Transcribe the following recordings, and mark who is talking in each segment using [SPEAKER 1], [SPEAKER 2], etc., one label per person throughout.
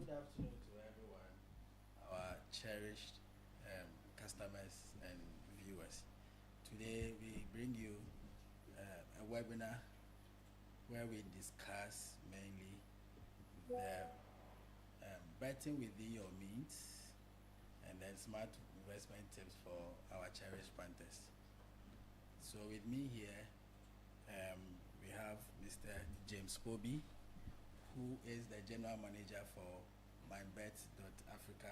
[SPEAKER 1] Good afternoon to everyone, our cherished customers and viewers. Today we bring you a webinar where we discuss mainly the betting within your means and then smart investment tips for our cherished punters. So with me here, we have Mr. James Kobe, who is the general manager for Mybet.Africa,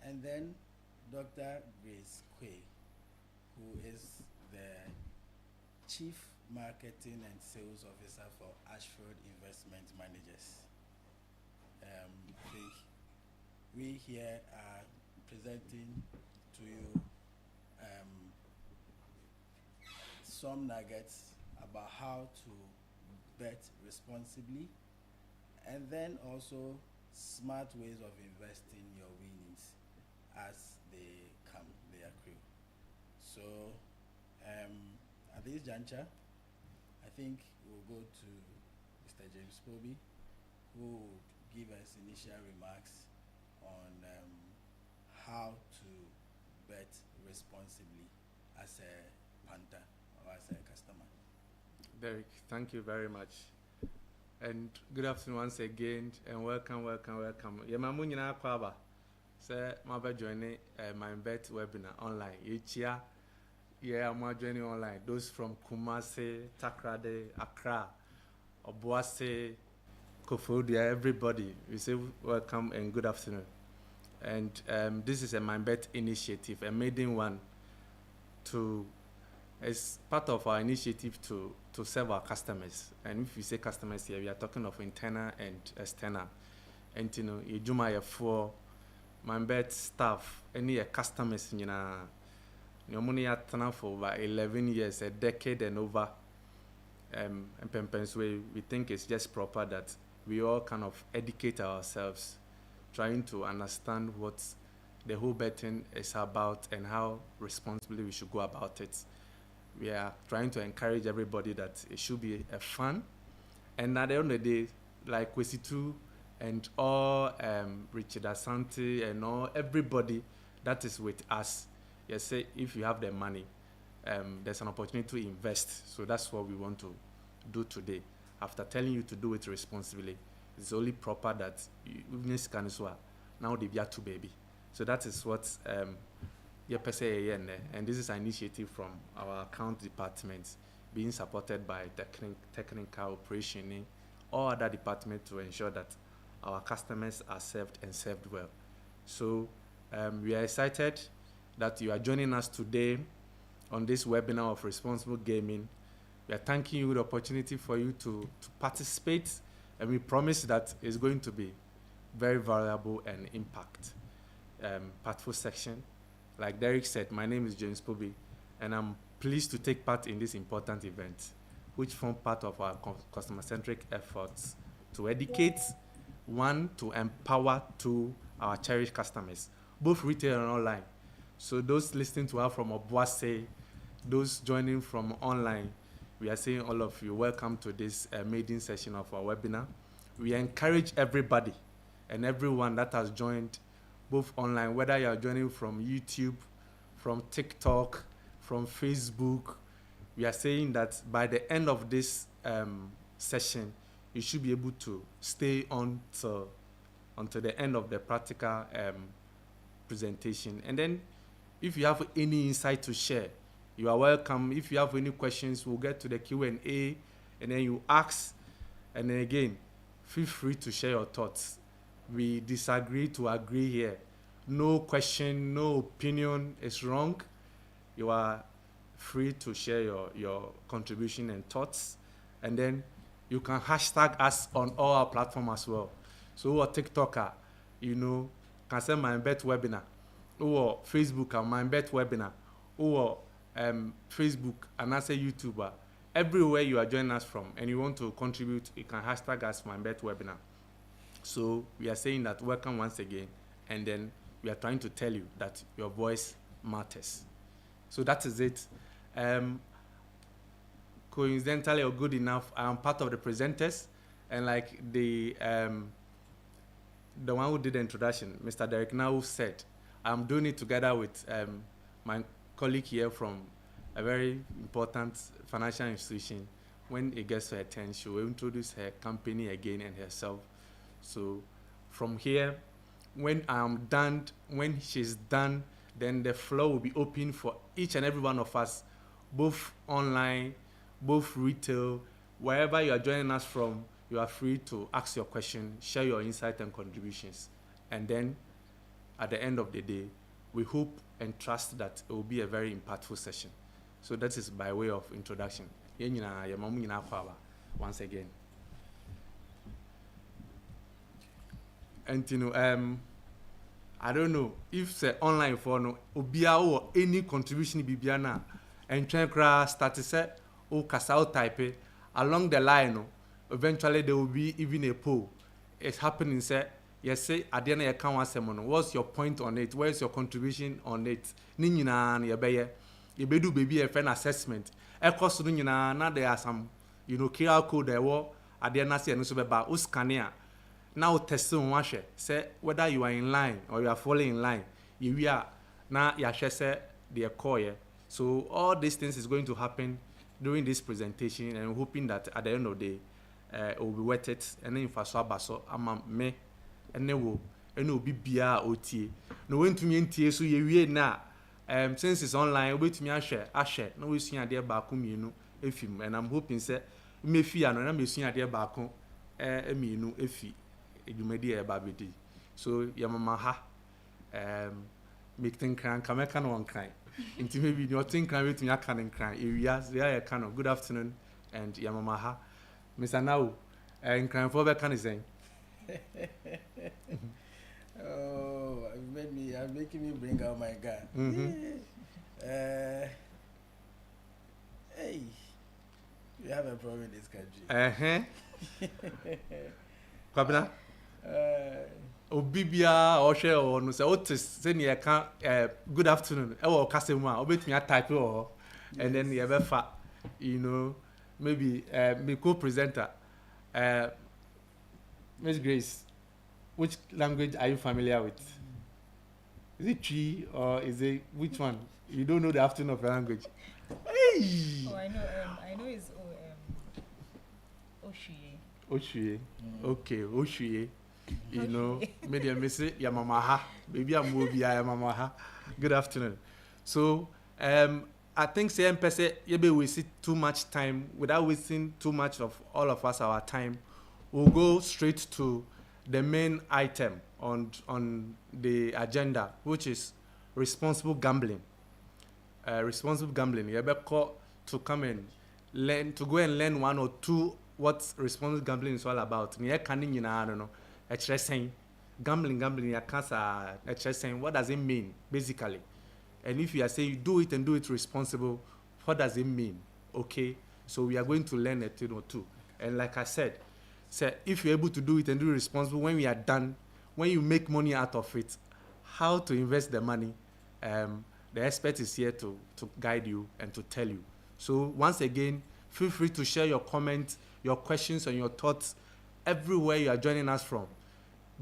[SPEAKER 1] and then Dr. Grace Quay, who is the chief marketing and sales officer for Ashford Investment Managers. We here are presenting to you some nuggets about how to bet responsibly, and then also smart ways of investing your winnings as they come, they accrue. So at this juncture, I think we'll go to Mr. James Kobe, who would give us initial remarks on how to bet responsibly as a punter or as a customer.
[SPEAKER 2] Derek, thank you very much. And good afternoon once again, and welcome. Yemamu nyina kwaba. Say my joining my bet webinar online. Each year, I'm joining online. Those from Kumasi, Takrade, Accra, Obuasi, Kofodia, everybody. We say welcome and good afternoon. And this is a MyBet initiative, a maiden one, as part of our initiative to serve our customers. And if we say customers here, we are talking of internal and external. And you know, for MyBet staff, any customers, you know, money at for over 11 years, a decade and over. And we think it's just proper that we all kind of educate ourselves, trying to understand what the whole betting is about and how responsibly we should go about it. We are trying to encourage everybody that it should be a fun, and at the end of the day, like Kwesitu and all Richard Asante and all everybody that is with us, you say if you have the money, there's an opportunity to invest. So that's what we want to do today. After telling you to do it responsibly, it's only proper that you now they be a two baby. So that is what and this is an initiative from our account department being supported by technical operation, or other departments to ensure that our customers are served and served well. So we are excited that you are joining us today on this webinar of responsible gaming. We are thanking you the opportunity for you to participate, and we promise that it's going to be very valuable and impactful section. Like Derek said, my name is James Kobe, and I'm pleased to take part in this important event, which form part of our customer-centric efforts to educate, one, to empower, two, our cherished customers, both retail and online. So those listening to us from Obuasi, those joining from online, we are saying all of you, welcome to this maiden session of our webinar. We encourage everybody and everyone that has joined both online, whether you are joining from YouTube, from TikTok, from Facebook. We are saying that by the end of this session, you should be able to stay on until the end of the practical presentation. And then if you have any insight to share, you are welcome. If you have any questions, we'll get to the Q&A, and then you ask. And then again, feel free to share your thoughts. We disagree to agree here. No question, no opinion is wrong. You are free to share your contribution and thoughts. And then you can hashtag us on all our platforms as well. So who are TikToker, can say MyBet webinar. Who are Facebook and MyBet webinar. Who are Facebook and I say YouTuber. Everywhere you are joining us from and you want to contribute, you can hashtag us MyBet webinar. So we are saying that welcome once again, and then we are trying to tell you that your voice matters. So that is it. Coincidentally or good enough, I am part of the presenters, and like the the one who did the introduction, Mr. Derek Now said, I'm doing it together with my colleague here from a very important financial institution. When it gets to her turn, she will introduce her company again and herself. So from here, when I'm done, when she's done, then the floor will be open for each and every one of us, both online, both retail, wherever you are joining us from, you are free to ask your question, share your insight and contributions. And then at the end of the day, we hope and trust that it will be a very impactful session. So that is by way of introduction. Once again. And you know, I don't know if say online for no obia or any contribution bibiana and try start to say o kasa type along the line no, eventually there will be even a poll. It's happening say yes say at the end you can one what's your point on it, where's your contribution on it ni nyina na yebeye yebedu baby a fan assessment e cost no nyina na there are some you know QR code there wo at the end say no so beba o scanner now testing one share say whether you are in line or you are falling in line you are now you share say the call here. So all these things is going to happen during this presentation, and I'm hoping that at the end of the day it will be worth it. And then if I saw baso ama me and then will be bia ot no when to me ntie so ye na since it's online wait me share no we sua there baako mienu efim, and I'm hoping say me fi ano na me sua there baako mienu efi edumedi e ba bedi. So your mama ha make think can kameka no one cry into maybe you think can wait me can cry areas there kind of good afternoon and your mama ha Mr. Now and crying for be can say
[SPEAKER 1] oh you're making me bring out my gun. Hey, we have a problem in this country.
[SPEAKER 2] Kwabena obibia o share o no say otis say ne ka good afternoon e wo kase mu a obetumi type o and then you be fa you know maybe me co-presenter Miss Grace, which language are you familiar with? Is it Chi or is it which one? You don't know the afternoon of the language. Hey!
[SPEAKER 3] Oh, I know it's Oshuye.
[SPEAKER 2] Oshuye. Okay, Oshuye. You know, maybe I say ya mama ha. Maybe I'm movie ya mama ha. Good afternoon. So, I think saying per se, we waste too much time without wasting too much of all of us our time. We'll go straight to the main item on the agenda, which is responsible gambling. Responsible gambling. You better call to come and learn, to go and learn one or two what responsible gambling is all about. I don't know. Gambling, I can't say what does it mean, basically? And if you are saying you do it and do it responsible, what does it mean? Okay, so we are going to learn a thing or two. And like I said, if you're able to do it and do it responsible, when we are done, when you make money out of it, how to invest the money, the expert is here to guide you and to tell you. So once again, feel free to share your comments, your questions and your thoughts everywhere you are joining us from.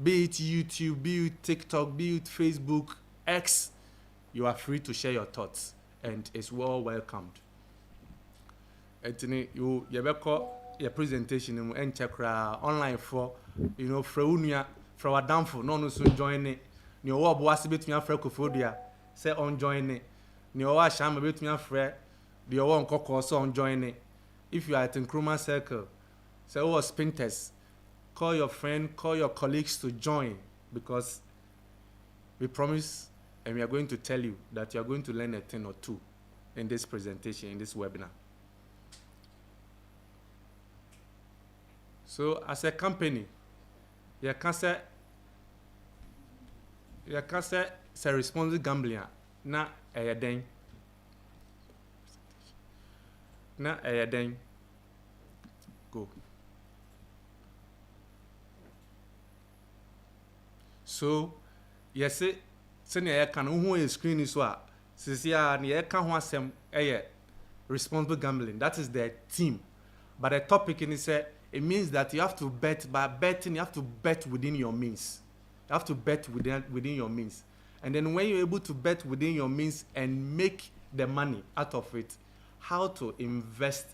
[SPEAKER 2] Be it YouTube, be it TikTok, be it Facebook, X, you are free to share your thoughts and it's well welcomed. Anthony, you your presentation and check online for you know fraunia for adamfo no so join it ni owo bo ase betumi afra kofodia say on join it ni owo ashama betumi afra the owo nkoko so on join it. If you are at Nkrumah circle, say owo Punters, call your friend, call your colleagues to join, because we promise and we are going to tell you that you are going to learn a thing or two in this presentation, in this webinar. So as a company, you can say it's a responsible gambling, na a den. Na a den. Go. So, yes, senior can who screen is what says ya near can want some responsible gambling. That is their team. But the topic in it means that you have to bet. By betting, you have to bet within your means. You have to bet within your means. And then when you're able to bet within your means and make the money out of it, how to invest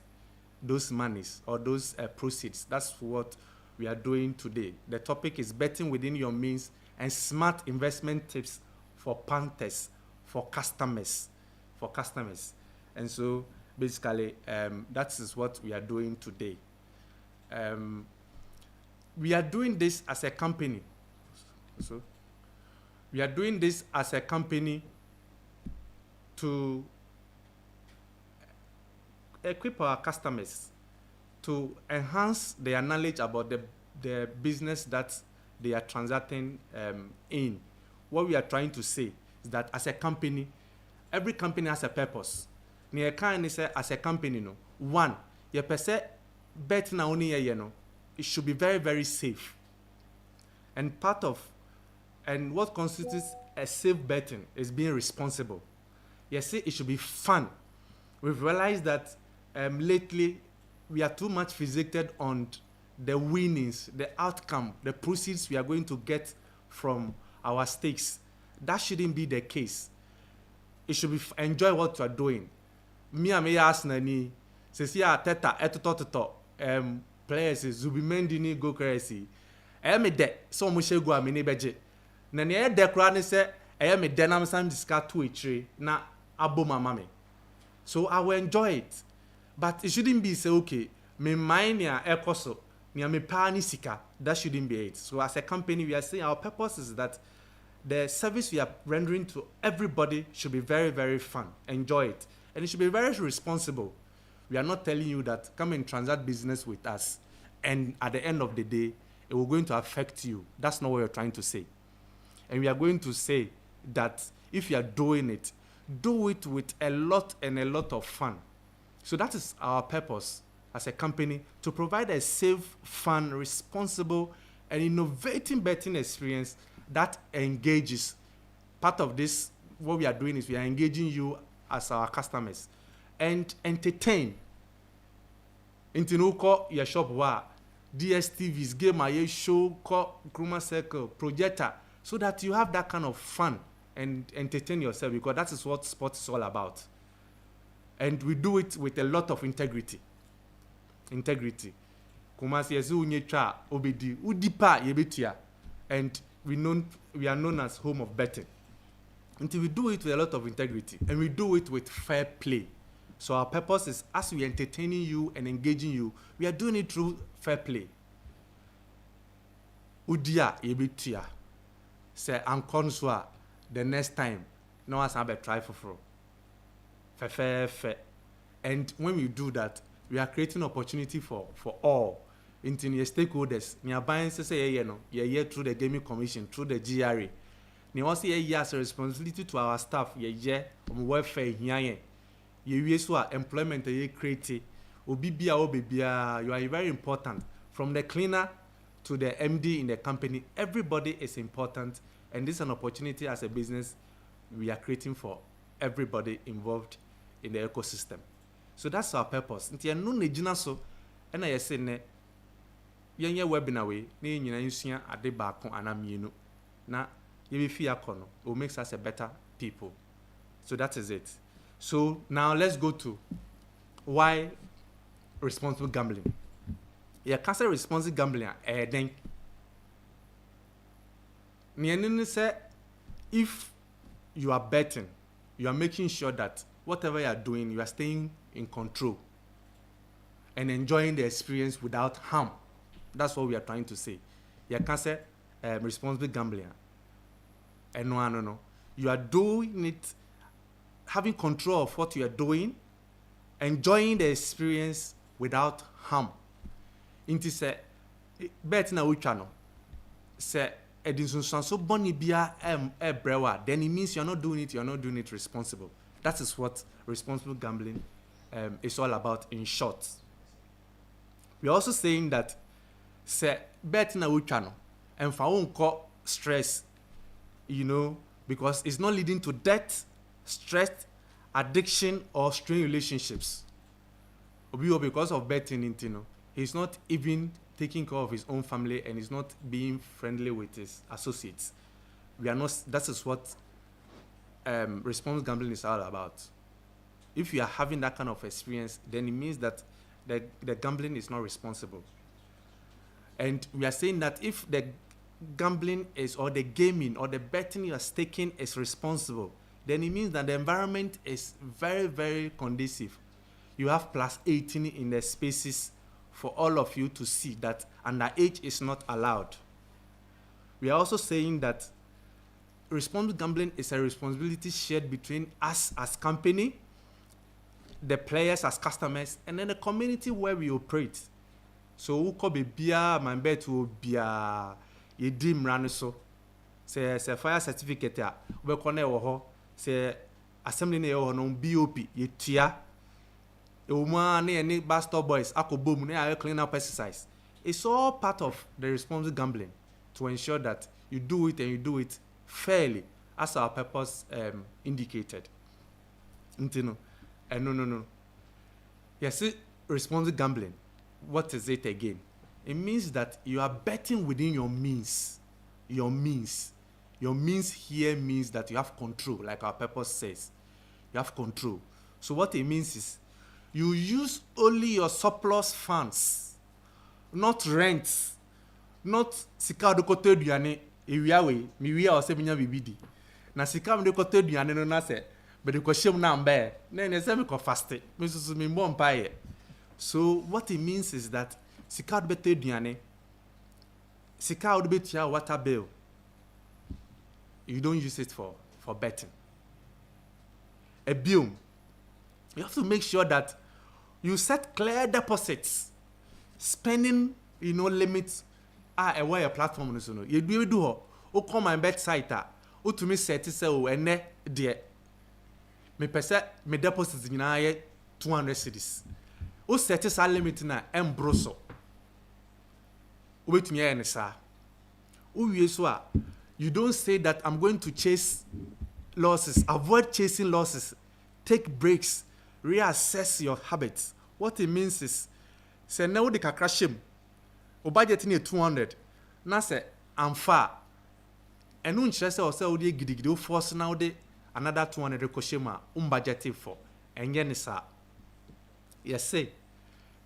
[SPEAKER 2] those monies or those proceeds. That's what we are doing today. The topic is betting within your means and smart investment tips for punters, for customers. And so basically, that is what we are doing today. We are doing this as a company. So we are doing this as a company to equip our customers to enhance their knowledge about the business that they are transacting in. What we are trying to say is that as a company, every company has a purpose. Near kind is as a company, no one, you per se bet na only it should be very, very safe. And what constitutes a safe betting is being responsible. You see, it should be fun. We've realized that lately we are too much fixated on the winnings, the outcome, the proceeds we are going to get from our stakes. That shouldn't be the case. It should be enjoy what you are doing. Me and me ask nani, says yeah, teta etototo players Zubimendi ni go crazy. Me de so mo shegu a me ni beje. Na ne de kra ne se me de nam sam discard to a na abo mama me. So I will enjoy it. But it shouldn't be say okay, me mind ya ekoso, ni me pa ni sika. That shouldn't be it. So as a company, we are saying our purpose is that the service we are rendering to everybody should be very, very fun. Enjoy it. And it should be very responsible. We are not telling you that come and transact business with us, and at the end of the day, it will going to affect you. That's not what we're trying to say. And we are going to say that if you are doing it, do it with a lot of fun. So that is our purpose as a company, to provide a safe, fun, responsible, and innovating betting experience that engages. Part of this, what we are doing is we are engaging you as our customers and entertain. Into no call your shop wa DSTVs, game a show, call Kruma Circle, projector, so that you have that kind of fun and entertain yourself, because that is what sports is all about. And we do it with a lot of integrity. Kumasi yesu unyetra obedi udipa yebetia, and we are known as home of betting. Until we do it with a lot of integrity, and we do it with fair play. So our purpose is, as we are entertaining you and engaging you, we are doing it through fair play. Udia yebetia say ankonswa the next time no as have a try for fair. And when we do that, we are creating opportunity for all. Into your stakeholders, we are buying say through the gaming commission, through the GRA. We also as a responsibility to our staff, welfare here. You employment create. You are very important. From the cleaner to the MD in the company, everybody is important, and this is an opportunity as a business we are creating for everybody involved in the ecosystem. So that's our purpose. Nti no nejina so na yesi ne yenye webinar we na nyina yusua ade baako anamienu na yebefi akono. It will make us a better people. So that is it. So now let's go to why responsible gambling. Yeah, cancer responsible gambling then nienene say if you are betting, you are making sure that whatever you are doing, you are staying in control and enjoying the experience without harm. That's what we are trying to say. You can't say responsible gambling. And no. You are doing it, having control of what you are doing, enjoying the experience without harm. Inti say bet na uchano. Say edinson so boni bia brewa. Then it means you're not doing it responsible. That is what responsible gambling is all about in short. We're also saying that say bet na uchano and for unko stress, because it's not leading to death, stress, addiction, or strained relationships. Because of betting, He's not even taking care of his own family, and he's not being friendly with his associates. We are not. That is what responsible gambling is all about. If you are having that kind of experience, then it means that the gambling is not responsible. And we are saying that if the gambling is, or the gaming, or the betting you are staking is responsible, then it means that the environment is very, very conducive. You have plus 18 in the spaces for all of you to see that underage is not allowed. We are also saying that responsible gambling is a responsibility shared between us as company, the players as customers, and then the community where we operate. So who could be beer, my bet will be a dim run so. Say fire certificate ya, we connect or say assembly or no BOP, ye tia. Any bus stop boys, ako boom, ne clean up exercise. It's all part of the responsible gambling to ensure that you do it and you do it fairly, as our purpose indicated. No. Yes, responsible gambling. What is it again? It means that you are betting within your means. Your means here means that you have control, like our purpose says. You have control. So what it means is you use only your surplus funds, not rents, not sika do kote duane ewia we mi wia o se binya bibidi. Na sika me do kote duane no na se be de ko hyem na mba na ne se me ko faste me susu me mbom paye. So what it means is that sika do bete duane, sika do betia water bill, you don't use it for betting. A bill, you have to make sure that you set clear deposits, spending, limits. Where your platform is no. You do ho. O come my bet site o to me set say o ene de. Me pese me deposits nyina ye 200 cedis. O set sa limit na embroso. O betumi ye ne sa. O wie so a, you don't say that I'm going to chase losses. Avoid chasing losses. Take breaks. Reassess your habits. What it means is, say now the kakrashim. O budget ni 200. Na say I'm far. And no interest or say o dey gidigidi o force now dey another 200 koshema budgeted for. And yen is yes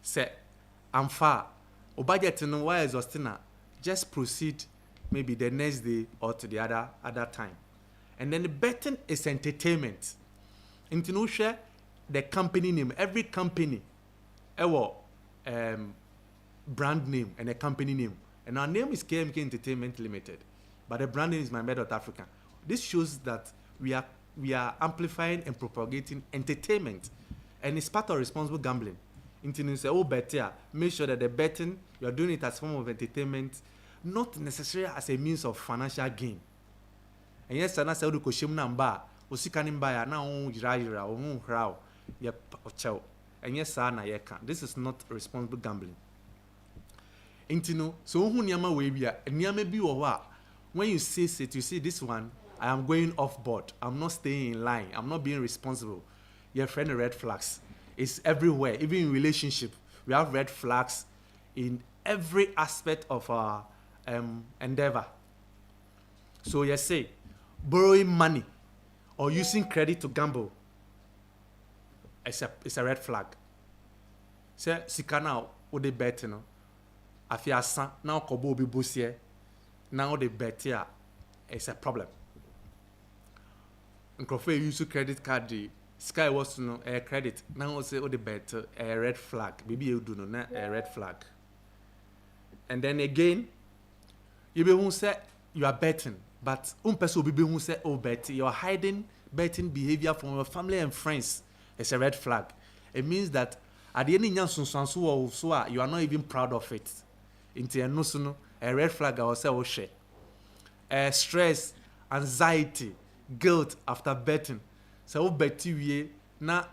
[SPEAKER 2] say I'm far. O budget no why exhausting. Just proceed maybe the next day or to the other time. And then the betting is entertainment. Into no share the company name. Every company brand name and a company name. And our name is KMK Entertainment Limited. But the brand name is Mybet.Africa. This shows that we are amplifying and propagating entertainment. And it's part of responsible gambling. Into say, better, make sure that the betting, you are doing it as a form of entertainment, not necessarily as a means of financial gain. And yes, I say, namba, Osikanimba, now, Jira, and yes, this is not responsible gambling. Intino, so who Niama Wabia, and Niame be or when you see it, you see this one, I am going off board. I'm not staying in line. I'm not being responsible. Your friend, red flags. It's everywhere, even in relationship. We have red flags in every aspect of our endeavor. So you say, borrowing money or using credit to gamble, it's a red flag. Say, sikana o de bet no. Afia san now kobo obi bosie. Now the bet here is a problem. Nkrofo use credit card the sky was no credit. Now say o de bet a red flag. Maybe you do no na a red flag. And then again, you be who say you are betting, but person will be who say oh bet you are hiding betting behavior from your family and friends. It's a red flag. It means that at the end of you are not even proud of it. Into a red flag I will say oh share. Stress, anxiety, guilt after betting. So bet you now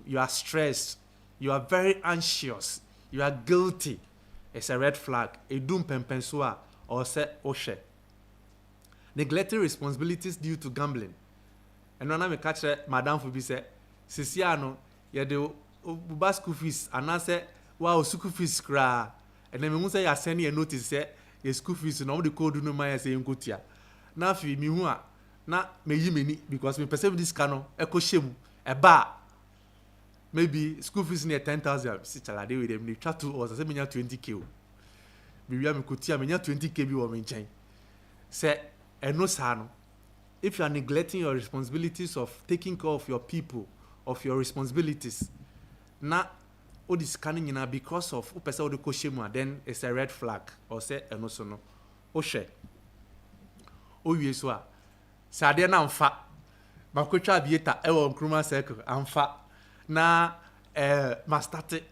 [SPEAKER 2] you are stressed, you are very anxious, you are guilty. It's a red flag. A doom pempensua or say oshe. Neglecting responsibilities due to gambling. And when I catch Madame Fubi say, Sisiano, ya de school fees, and I say, wow school fees kra and then me say ya send a notice say your school fees no the code no my say nkotia na afi me hu a na me yi meni because me perceive this cano eko shem e ba maybe school fees near 10,000 si chalade with them ni try to or say me nya 20k me wi am kotia me nya 20k bi wo me nchen say eno sa no if you are neglecting your responsibilities of taking care of your people of your responsibilities na all this scanning na because of who person the koshemu then it's a red flag or say eno so no o hwe o wie so a sade na mfa makotwa bieta e won kruma circle amfa na ma start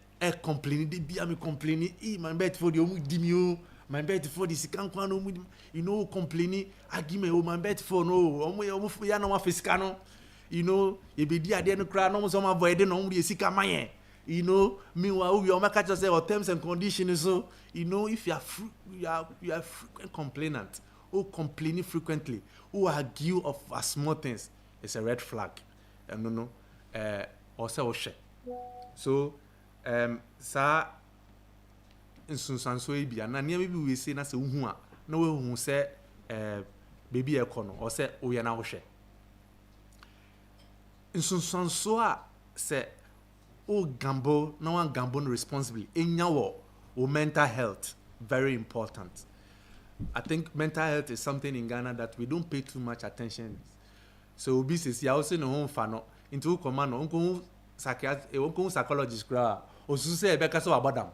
[SPEAKER 2] complaining de bia me complaining my bet for the omu di mi o my bet for the sikan kwa no omu you know complaining agime o my bet for no omu ya na wa fisika no you know e be di ade no kra no so ma avoid no omu de sika maye you know meanwhile we all catch us say our terms and conditions so you know if you are frequent complainant or complaining frequently who argue of small things it's a red flag and no or say o share so sa nsunsanso e bia na ne bi we say na say hu a na we hu say baby e kono or say o ye na wo hwe nsunsanso a say o gamble no one gamble responsibly enya wo mental health very important. I think mental health is something in Ghana that we don't pay too much attention. So obi says ya also no home fa no into command no onko psychologist kra osusu say e be ka so abadam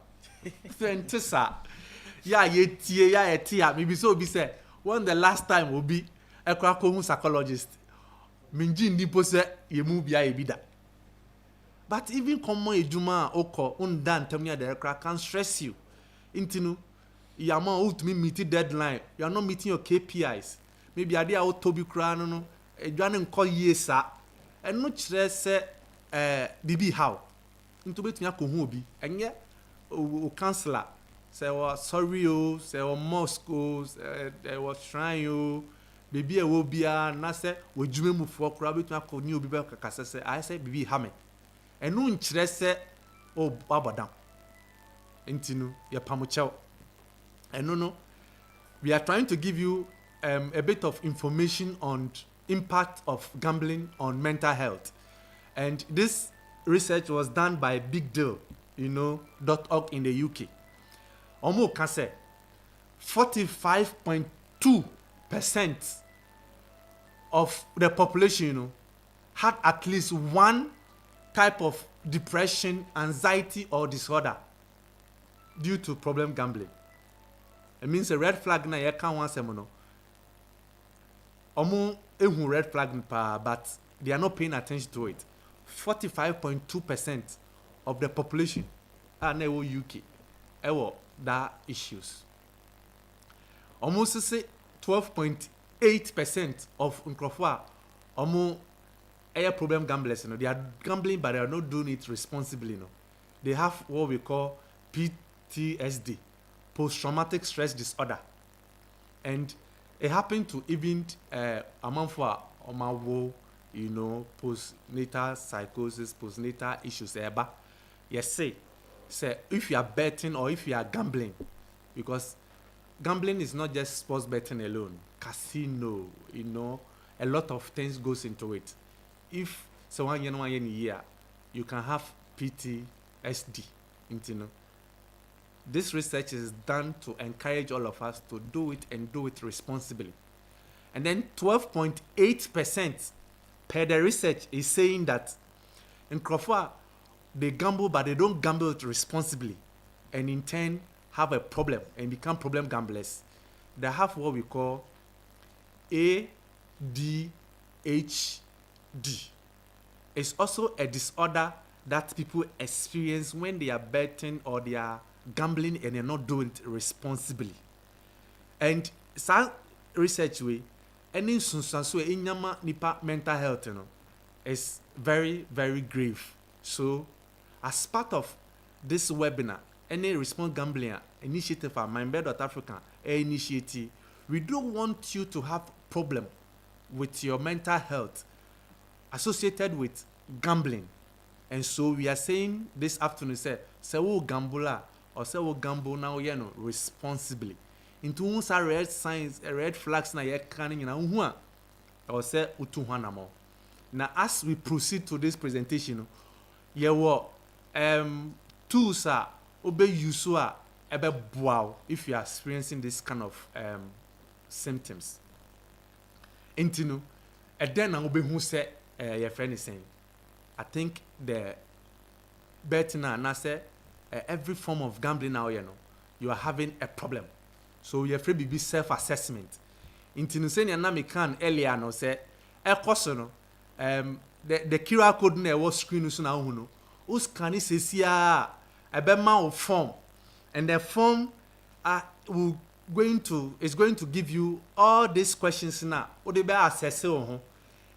[SPEAKER 2] fentisa ya etia maybe so obi say when the last time obi ekra ko psychologist minji ndipo say ye mu bia e bida. But even common ejuma oko unda ntamnya the ekra can stress you intinu you are more to meet deadline. You are not meeting your KPIs. Maybe I did out to be crying no. You call yesa. And no stress bibi how. Into bet me a kohubi. And yeah, o counselor say was sorry say Moscow was trying you. Baby will be a na say we jume mu for crab bet me a ko new bibi kasa say I say bibi hame. And no stress o babadam. Intinu ya pamuchao. And no, we are trying to give you a bit of information on impact of gambling on mental health. And this research was done by Big Deal, .org in the UK. Omo can say 45.2% of the population, had at least one type of depression, anxiety, or disorder due to problem gambling. It means a red flag na ye kan wan sem no. Omo ehun red flag pa but they are not paying attention to it. 45.2% of the population are na UK ewo that issues. Almost say 12.8% of nkrofo omo problem gamblers they are gambling but they are not doing it responsibly They have what we call PTSD, post-traumatic stress disorder, and it happened to even among for postnatal psychosis, postnatal issues. Yes, say if you are betting or if you are gambling, because gambling is not just sports betting alone, casino, a lot of things goes into it. If someone year, you can have PTSD, This research is done to encourage all of us to do it and do it responsibly. And then 12.8% per the research is saying that in Crawford, they gamble, but they don't gamble it responsibly, and in turn have a problem and become problem gamblers. They have what we call ADHD. It's also a disorder that people experience when they are betting or they are gambling and they're not doing it responsibly. And some research way, any sunsanso inyama nipa mental health is very, very grave. So as part of this webinar, any response gambling initiative for Mybet.Africa initiative, we don't want you to have problem with your mental health associated with gambling. And so we are saying this afternoon, say wo gambler or say wo gamble now, you know, responsibly. Into uns are red signs, red flags na ye canning in a or say utu hanamo. Now as we proceed to this presentation, ye wo tools are obey you ebe wow if you are experiencing this kind of symptoms. Intinu, and then I will be who say your friend is saying. I think the betting now say every form of gambling now, you know, you are having a problem. So your friend be self-assessment. Intinu saying na me can earlier no say e course no the QR code na was screen so na hu no. O scan it says here ebe ma form, and the form is going to give you all these questions now. What they be assess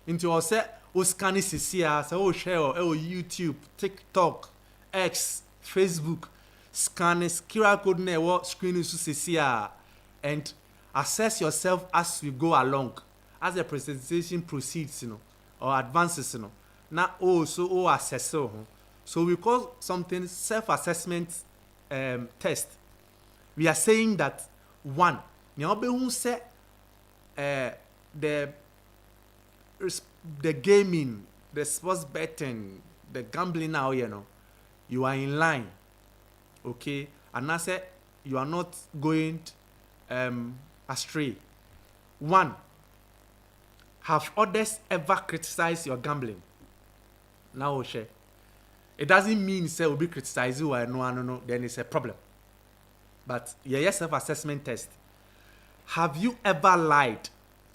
[SPEAKER 2] into or say o scan it here, say o share or YouTube, TikTok, X, Facebook, scan QR code na what screen so here, and assess yourself as we go along, as the presentation proceeds, you know, or advances, you know. Now also assess so we call something self-assessment test. We are saying that one, who say the gaming, the sports betting, the gambling now, you know, you are in line, okay, and I say you are not going astray. One, have others ever criticized your gambling? Now we'll share. It doesn't mean say we'll be criticizing or no, then it's a problem. But yeah, self-assessment test. Have you ever lied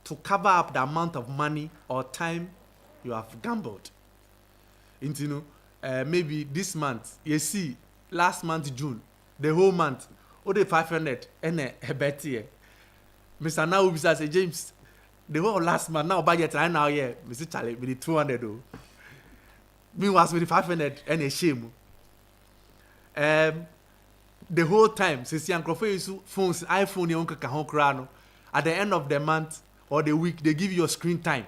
[SPEAKER 2] to cover up the amount of money or time you have gambled? Into maybe this month, you see, last month June, the whole month, the 500 and a bet here. Mr. Now we say James, the whole last month now budget right now yeah, Mr. Charlie with the 200 though. Me was with the 500 and a shame. The whole time, since young phones, iPhone, your uncle at the end of the month or the week, they give you your screen time.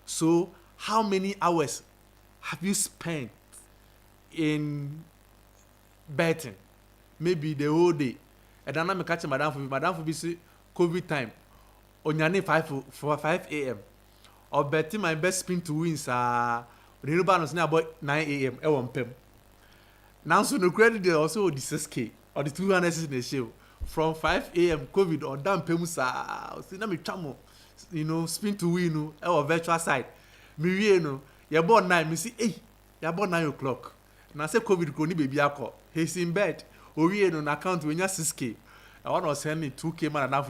[SPEAKER 2] So, how many hours have you spent in betting? Maybe the whole day. And then I'm catching Madame for be COVID time. On your 5 a.m. or betting my best spin to win, the balance now about 9 a.m. Now, so the credit they also the 6K or the 200 in the show from 5 a.m. COVID or damn pemusa. See, let me chamo, you know, spin to win, or virtual side. Me, you know, you're born 9, me see, hey, you're born 9 o'clock. Now, say COVID, go ni baby, he's in bed, or we on account when you're 6K. I want to send me 2K man and half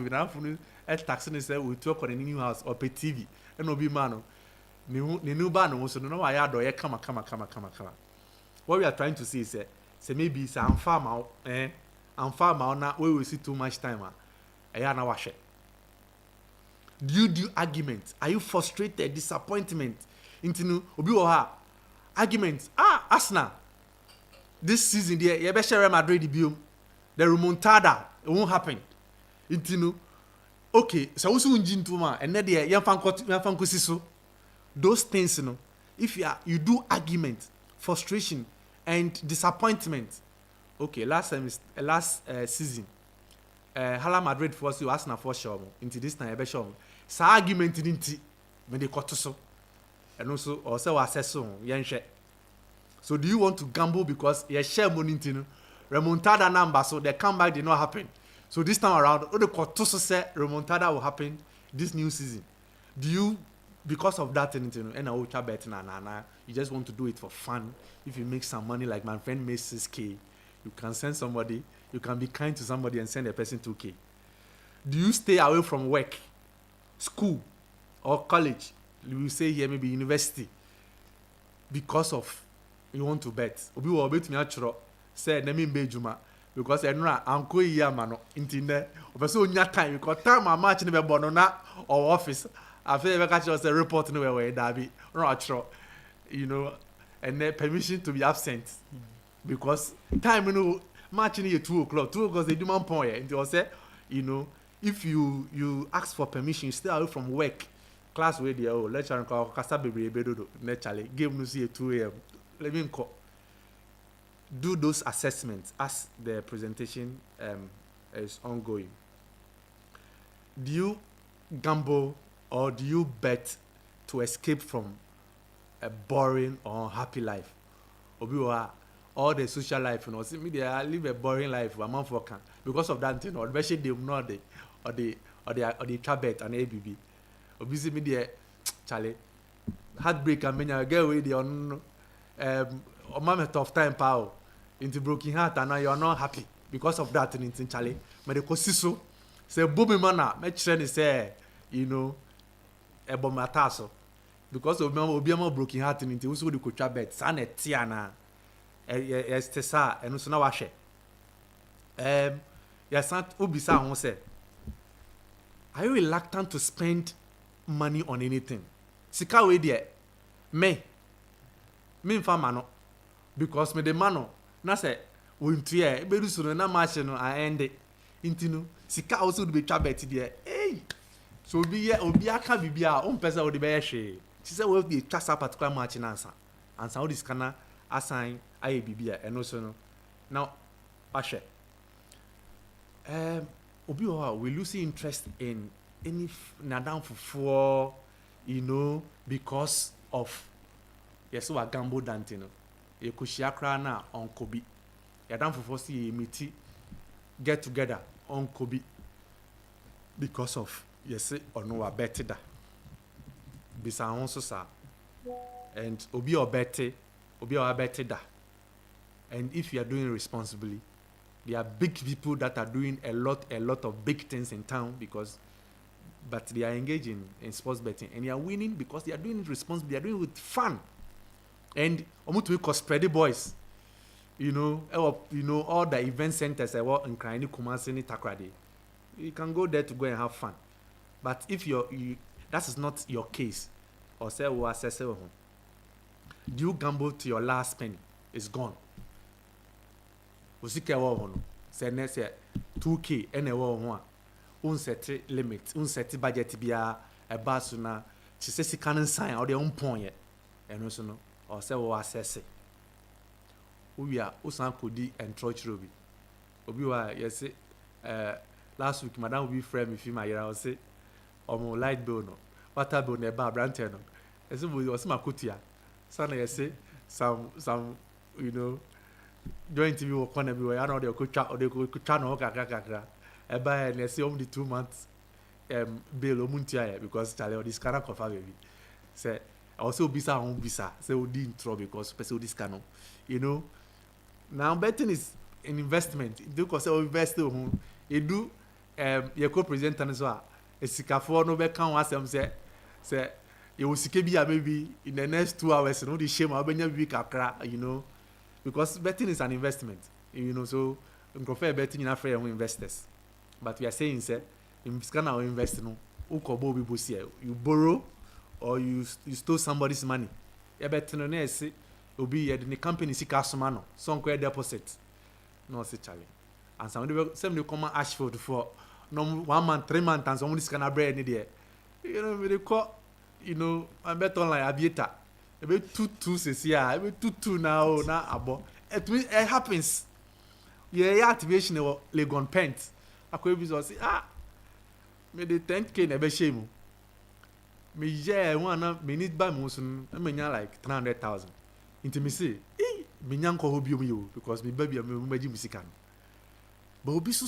[SPEAKER 2] a taxing is we talk on a new house or pay TV, and no be man. New ban also no why I do come. What we are trying to say is say maybe it's I'm farm out, now we will see too much time. Na wash it. Do you do arguments? Are you frustrated, disappointment? Into obi oha arguments. Arsenal. This season there, you better Real Madrid the remontada, it won't happen. Into okay, so also unjin tuma, and then there, you so. Those things, you know, if you do argument, frustration, and disappointment. Okay, last season, Hala Madrid forced you Arsenal for sure. Into this time, I sure. So argument didn't when they got to so, and also assess so. So do you want to gamble because you share money into remontada number so the comeback did not happen? So this time around, all the Kotoso say remontada will happen this new season. Do you? Because of that, and I bet you just want to do it for fun. If you make some money, like my friend made 6K, you can send somebody, you can be kind to somebody and send a person 2K. Do you stay away from work, school, or college? You will say here maybe university because of you want to bet. Obi will bet me actually say name be Juma because I know I'm going here man intinde. Obeso onya time because time my match never born na or office. I feel like I catch us a report nowhere Dabi, no, you know, and then permission to be absent because time, you know, matching you 2 o'clock, 2 o'clock they do one point, and they say, you know, if you ask for permission, you stay away from work, class where they lecture and call Casa Baby Bedo, naturally, game no see at 2 a.m. let me do those assessments as the presentation is ongoing. Do you gamble or do you bet to escape from a boring or unhappy life? All the social life, see me there, I live a boring life, I'm on for because of that thing, or especially they know the tablet and ABB. Obi see me there, Charlie, heartbreak and many get away the on moment tough time power into broken heart and now you are not happy because of that in Charlie. But the cosiso say boomy mana, make sure say, a bomataso. Because of my broken heart in the also the coach bet, Sana Tiana, Estesa, and Usuna Washe. Yes, Aunt Ubisa won't say. Are you reluctant to spend money on anything? Sika we there. Me mfa mano because me the mano na say wontu e be rusu no na match no a end intinu sika also be twa bet there eh so obi aka bibia o mpesa o de be hwe she say we dey trust that particular match na ansa o dis kana assign aye bibia eno so no now ahwe obi we losing interest in any nadam for because of yes, we gamble dante no. You could share na on Kobe. You don't foresee meet get together on Kobe because of yes or no better da. Bisa also sa and obi or better da. And if you are doing it responsibly, there are big people that are doing a lot of big things in town but they are engaging in sports betting and they are winning because they are doing it responsibly. They are doing it with fun. And we call spready boys, all the event centers in Kraini, Kumasi, Takrade. You can go there to go and have fun. But if that is not your case, or say we assess it, do you gamble to your last penny? It's gone. Usike wa hono. Say next 2K ene wa ho a. Unset limit, unset budget bia e ba so na chi se sika nan sign or the on point eno so no or say we assess it. We are usan kodi and church robi. Obi wa yes last week madam we friend me fi my year I say omo light bill no water bill na ba brand no. Ese we was makotia. Sana yes some joint TV work on everywhere. I know they could chat or they could chat no kakra. Eba and say only 2 months bill omuntia because Charlie this kind of cover baby. Say also bisa on bisa. Say we did intro because person this kind of now betting is an investment. Do cause invest on you do your co-present and so a sikafo no be kan wasem say you will sike bia maybe in the next 2 hours the shame abenya bi kakra because betting is an investment so nkrofo betting in after investors. But we are saying, say, in Scana or invest no, you borrow or you stole somebody's money. You bet no say will be the company see customer no, some quite deposit. No say Charlie. And some come ask for no 1 month, 3 months, and somebody can bread in there. They call I bet online abieta. About 2 says yeah, about 2 now abo. It happens. Yeah, activation of Legon Pent. Akwebi so say me the 10K na be shame me yeah one na me need buy mo so me nya like 300,000 into me say me nya nko hobi omi o because me baby me magi musika no but obi so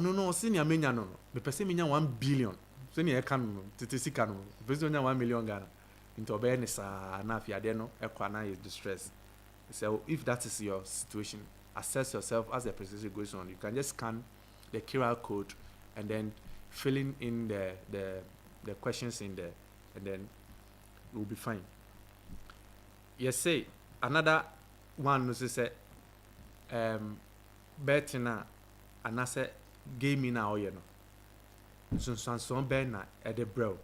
[SPEAKER 2] no senior me nya no me pese me nya 1 billion senior e kan no tete sika no pese nya 1 million Ghana into awareness na afia de no e kwa na is distress. So if that is your situation, assess yourself as the presentation goes on. You can just scan the QR code and then filling in the questions in there, and then it will be fine. Yes, say another one was say betting na and I say gaming na o so ben na at the bro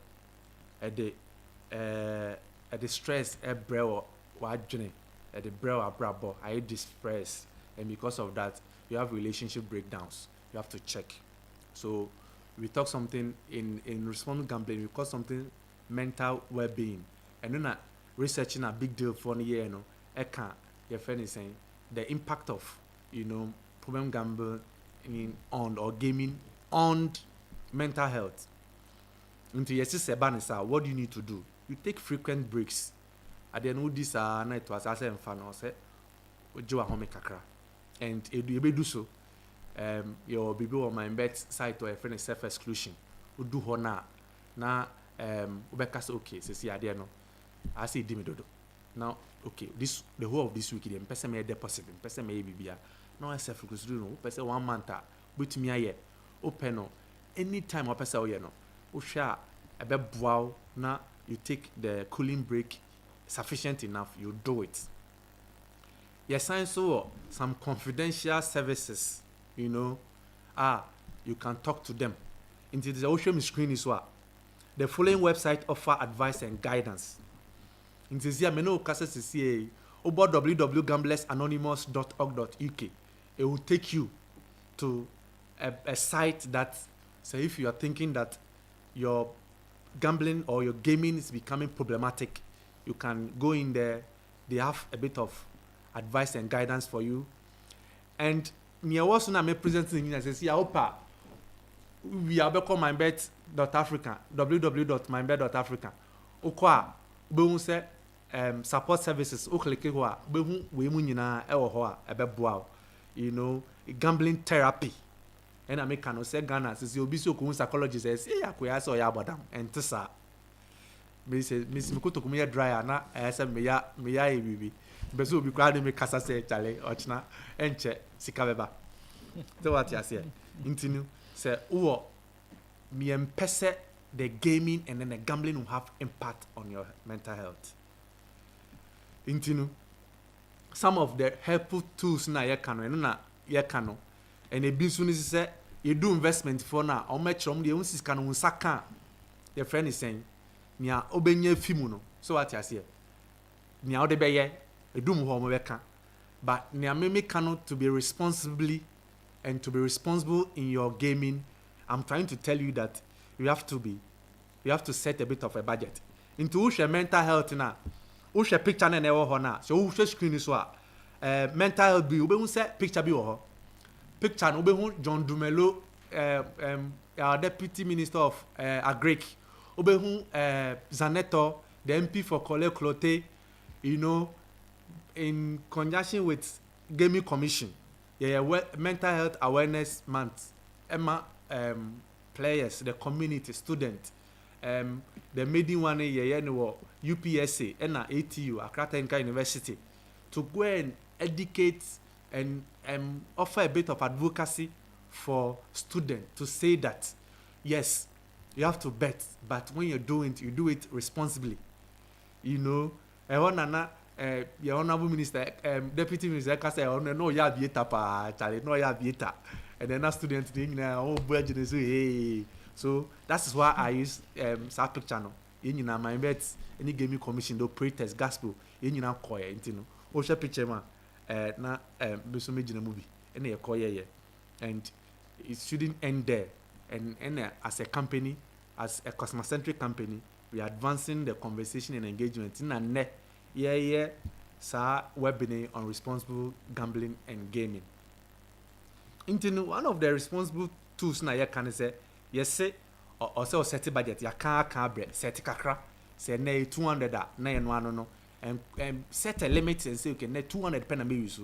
[SPEAKER 2] at the stress at bro wa journey at the bro abrabo I distress. And because of that, you have relationship breakdowns. You have to check. So we talk something in responsible gambling. We call something mental well-being. And then researching a big deal for the year, you know, your friend is saying the impact of, you know, problem gambling on or gaming on mental health. Into your sister Banisa, what do you need to do? You take frequent breaks. At the end of this night was I said fan or say Joa home kakra. And you do so. Your baby on my bed site or a friend self exclusion. We do hona. Na ubeka say okay, say see no. I say dimi dodo. Now okay, this the whole of this week the person may deposit, person may bibia. Now I self exclusion no, person 1 month but me aye. Open no. Anytime I person oye no. Usha ebe bow na you take the cooling break sufficient enough, you do it. Yes, sign so some confidential services, you know, you can talk to them. Into the ocean screen is what the following website offer advice and guidance. Into the menu cases is here over www.gamblersanonymous.org.uk. It will take you to a site that, so if you are thinking that your gambling or your gaming is becoming problematic, you can go in there. They have a bit of advice and guidance for you. And me also na me presenting in says ya opa we are become Mybet.Africa, www.mybet.Africa. Okwa be hu say support services o click ho a be hu we mu nyina e wo ho a e be boa, you know, gambling therapy. And I make no say Ghana says you be so cool psychologist says yeah akoya so ya bodam and tisa me say miss me ko to come here dry na say me ya e bibi be so bi kwa me kasa say chale ochna enche sika beba to what you say intinu say wo me empese the gaming and then the gambling will have impact on your mental health. Intinu some of the helpful tools na ye kano na ye kano and a business say you do investment for now or match from the ounces can unsaka. Your friend is saying nia obenye fimu no, so what you say nia ode beye edum ho mo beka, but nia me cannot to be responsibly and to be responsible in your gaming. I'm trying to tell you that you have to set a bit of a budget into your mental health na your picture na ewo ho na so your screen is what mental health bi obe hu say picture bi wo ho picture no be hu John Dumelo our deputy minister of agric obe hu Zaneto the MP for Kole Klote, you know, in conjunction with gaming commission mental health awareness month Emma players the community student the maiden one no UPSA and ATU Accra University to go and educate and offer a bit of advocacy for students to say that yes, you have to bet, but when you're doing it, you do it responsibly. You know, your honorable minister, deputy minister, can say, no, you have yet pa, Charlie, no, you have yet. And then that student thing, oh, budget is hey. So that's why I use Sapik channel. In my bets, any gaming commission, do pre-test gospel, in your choir, you know, oh, share picture man. Na beso meji na movie and they call ye and it shouldn't end there and as a company, as a customer centric company, we are advancing the conversation and engagement in a sa webinar on responsible gambling and gaming. Into one of the responsible tools na ye can say yes say or say set budget ya can bread set kakra say na 200 na ye no and set a limit and say okay net 200 pen na use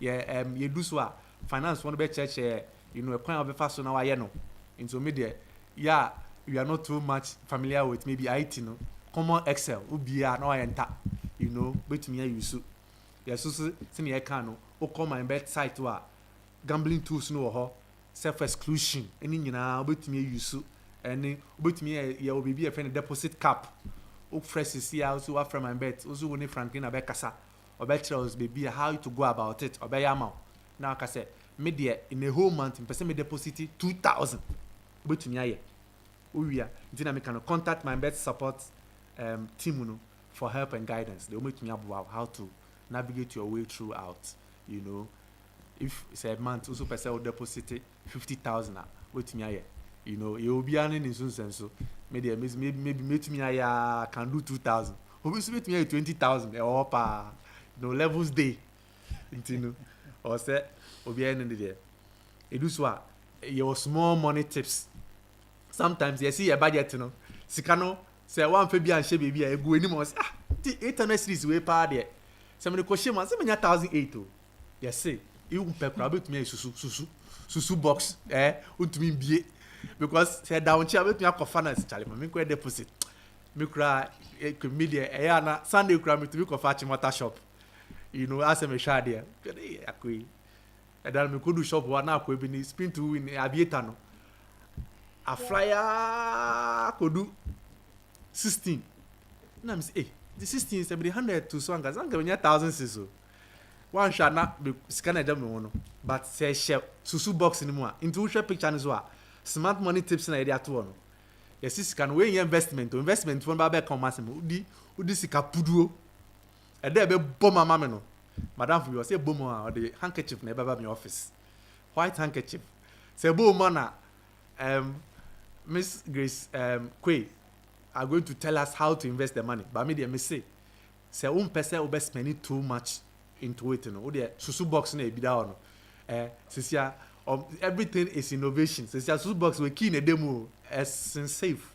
[SPEAKER 2] you do so finance one be church you know a coin of fast now no into media yeah you are not too much familiar with maybe IT no common excel ubia no enter you know betumi use yes so say can no o come my bet site wa gambling tools no ho self exclusion any nyina betumi use and betumi ya obibi e friend deposit cap o fresh see also wa from my bet also woni Franklin abekasa obetros baby how to go about it obeyama now ka say media in a whole month in person me deposit 2000 betumi aye owia ntina me can contact my bet support team no for help and guidance. They will make me about how to navigate your way throughout, you know. If it's a month also person will deposit 50,000 with me, you know, you will be earning in some sense. So maybe me I can do 2,000 Obi submit me 20,000 or pa no levels day. You or say obi end there. It do so your small money tips. Sometimes you see a budget no. Sikano say one fe bi an she baby e go anim say ah 800 series we pa there. Say me ko shame say me 1,008 o. Yes say you pe kra bet me susu box untumi bie because say down chair bet me akofa na chale me ko deposit. Me kra media na Sunday kra me to be kofa chimota shop. You know as me sha there. Akoi and then me go do shop one na ko bi ni spin to win aviator no. A flyer could do 16. And I'm saying, the 16 is 100 to so and when you're 1,000 so. One shall not be scanned them, but say share susu box anymore. Into share picture as well. Smart money tips in idea to one. Yes, this can weigh investment from Babel Comasimo. Udi sika puduo. And there be bomb my mamma no. Madam, you say bomb or the handkerchief never by my office. White handkerchief. Say boom mana. Miss Grace Quay are going to tell us how to invest the money. But me dey say person will be spending too much into it. You know, the susu box na ebi da ono. Sisia everything is innovation. Sisia susu box we key in a demo as safe.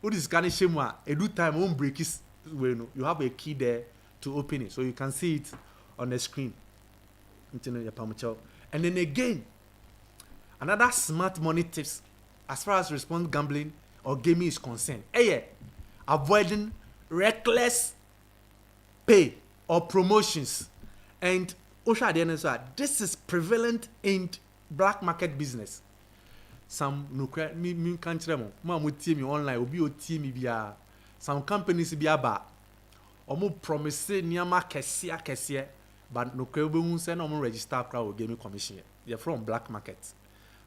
[SPEAKER 2] What is kind of shame wa? Edu time won't break it. You have a key there to open it, so you can see it on the screen. And then again, another smart money tips as far as responsible gambling or gaming is concerned. Avoiding reckless pay or promotions. And this is prevalent in black market business. Some me can't remember. Mama me online obi me bia. Some companies bia ba. Omo promise nyama kese but no kwe obi hun say no mo register crowd gaming commission. They're from black market.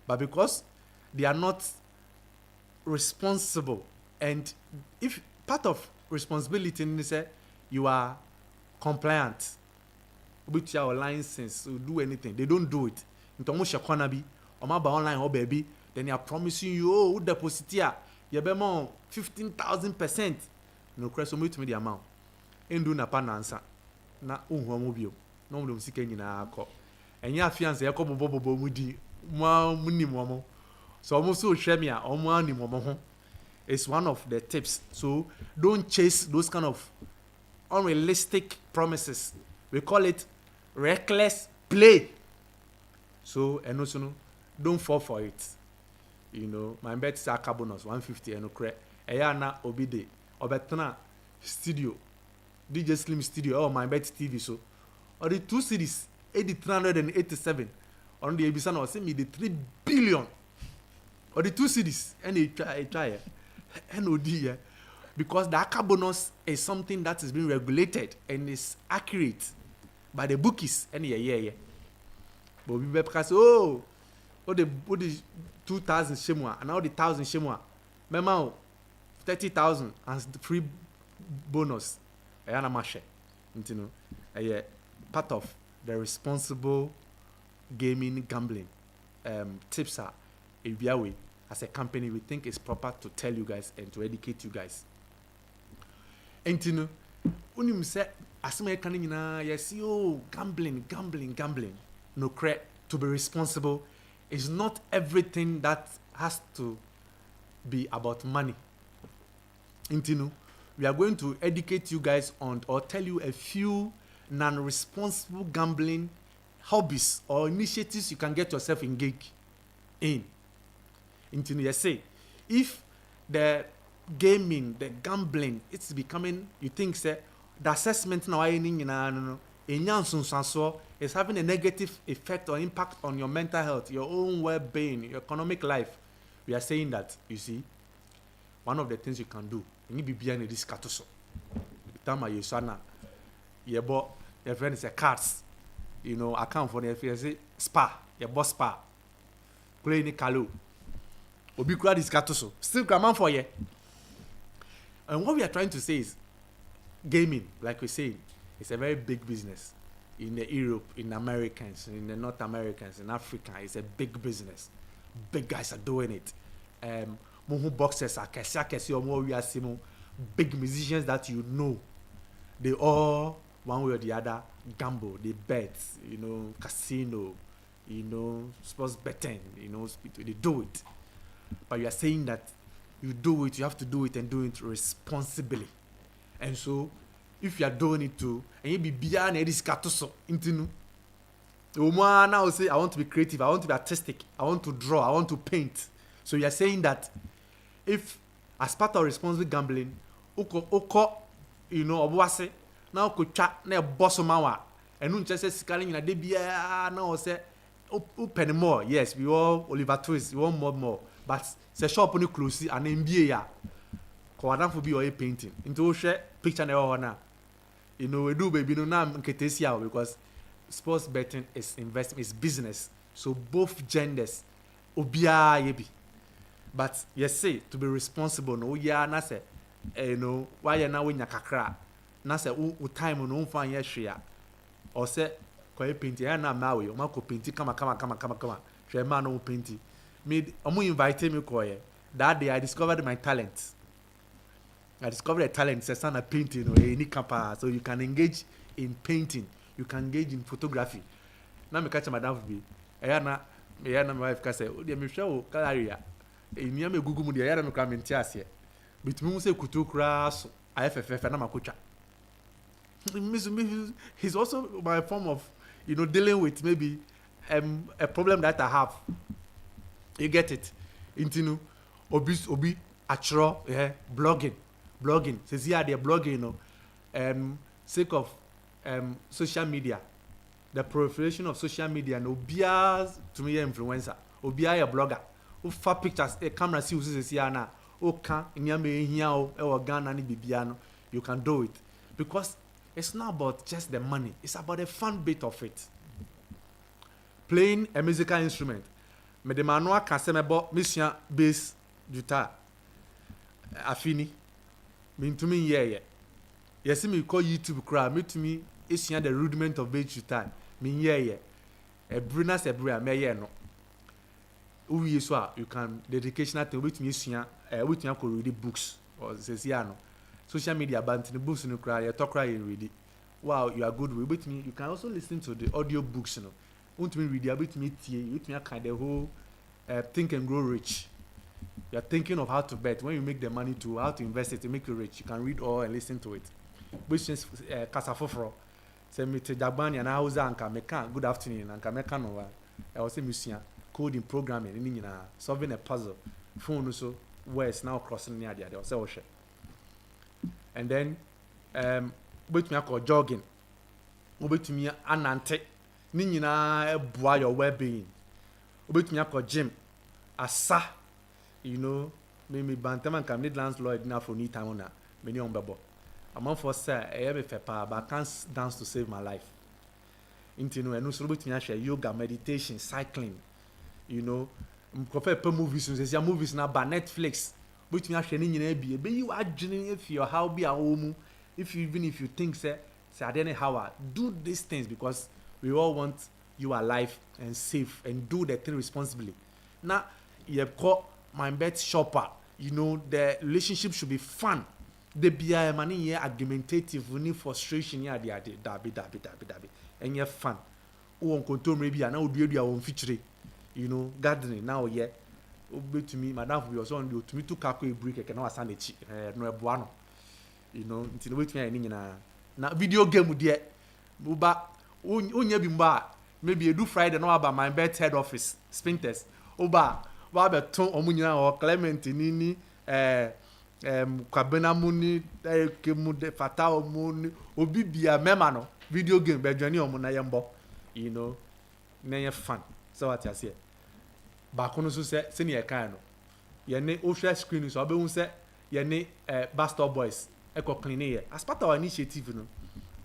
[SPEAKER 2] But because they are not responsible, and if part of responsibility is you are compliant with your license to do anything, they don't do it. Into mo shekwana bi, o ma ba online ho baby, then they are promising you oh deposit here, you be more 15,000%. No credit me to me the amount. Endu na pa na answer. Na unhu mo bio. No mo sika nyina akọ. Enya fiance e ko bobo mu di. Mo so almost so share me it's one of the tips. So don't chase those kind of unrealistic promises. We call it reckless play. So and also no, don't fall for it. You know, my bet is a bonus 150 and okay. Ayana obide obetna studio DJ Slim studio or my bet TV so or the 2 series 387 on the Ebisa now send me the 3 billion or the 2 cities and they try NOD because the ACA bonus is something that is being regulated and is accurate by the bookies and but we because the 2,000 shemwa and now the 1,000 shemwa memo 30,000 and free bonus ayana mashe you know part of the responsible gaming gambling tips are a way as a company we think it's proper to tell you guys and to educate you guys. And you know unim say asema kan nyina yes gambling no credit to be responsible is not everything that has to be about money. And you know we are going to educate you guys on or tell you a few non-responsible gambling hobbies or initiatives you can get yourself engaged in. Into you say, if the gaming, the gambling, it's becoming, you think say the assessment now is having a negative effect or impact on your mental health, your own well-being, your economic life. We are saying that, you see, one of the things you can do, you need to be behind this katuso. Tama yesana, your friend is a cards. You know, account for the spa, your boss spa, play in Kalu. Obi kura this katuso. Still come on for you. And what we are trying to say is gaming, like we say, it's a very big business. In the Europe, in Americans, in the North Americans, in Africa, it's a big business. Big guys are doing it. Mohu boxers are kesi or more we are seeing big musicians that you know they all, one way or the other, gamble, they bet, casino, sports betting, they do it. But you are saying that you do it, you have to do it and do it responsibly. And so, if you are doing it too, and you be beyond this katoso, into now say, I want to be creative, I want to be artistic, I want to draw, I want to paint. So you are saying that if, as part of responsible gambling, obuase, now could chat near Bossomawa, and nun just scaling in a debia, now say, penny more. Yes, we all Oliver Twist, we want more. But the shop only close and MBA. Kwa for be or painting. Into share picture never now. We do baby no na mketesia because sports betting is investment, is business. So both genders obia yebi. But yes say to be responsible no ya na say why you now win your kakra na say u time no mfa ye hwe or say kwa painting na mawe o mako painting kama hwe ma no painting me omo invite me ko ye that day I discovered my talent. I discovered a talent, it's a painting or any capa, so you can engage in painting, you can engage in photography. Now me catch madam be. My wife can say, "Oh, dear, me show calaria." In me Google me ayana me come in tiasie. But me say kutu kras IFFF na makocha. He's also my form of dealing with maybe a problem that I have. You get it? Intinu obi achro blogging says here they're blogging sake of social media, the proliferation of social media, and obia's to me influencer obia a blogger who fa pictures a camera see who says here now can nyame here or Ghana ni bibiano, you can do it because it's not about just the money, it's about the fun bit of it. Playing a musical instrument, me de manoa can say me mission bass guitar afini me to me yes me call YouTube crowd me to me is the rudiment of bass guitar me a brunas a bria me no uwi so you can dedicational to with me sua with me read books or says no social media bant the books no crowd you talk you read it. Wow, you are good with me. You can also listen to the audio books want me read with me with me kind of whole think and grow rich. You are thinking of how to bet when you make the money to how to invest it to make you rich. You can read all and listen to it. Which is Kasafofro. Say me to Jabani and Hausa and Kameka. Good afternoon and Kameka no. I was saying Musia coding programming solving a puzzle. Phone also where it's now crossing near the other. So and then wait me call jogging. Wait me anante. Ni nyina boa your well-being. Wait me call gym. Asa. Maybe Bantaman can need landlord now for need time on that. Many on babo. I'm on for say I have a fair but I can't dance to save my life. And no so share yoga, meditation, cycling. Compare per movies say movies now by Netflix. But me share ni be you are if your how be a home if you think say I don't know how do these things because we all want you alive and safe and do the thing responsibly. Now you call my bet shopper, the relationship should be fun. The be money here argumentative, we need frustration here, dabi. And you fun. Who on control maybe and now do your own feature, gardening now, yeah. To me, madam, we also do to me to calculate brick, I cannot stand it, no buano. Until wait me na video game with the Uba, bimba, maybe you do Friday, no about my bet head office, Spinters, Uba. Wabe ton omunyina or Clement nini kwabena muni kemu de fata omuni obi bia mema no video game be dwani omuna yembo na ye fun so what you say ba kono so se ne ye kan no ye ne o share screen so obe hu se ye ne Bastard Boys eko clean ye as part of our initiative no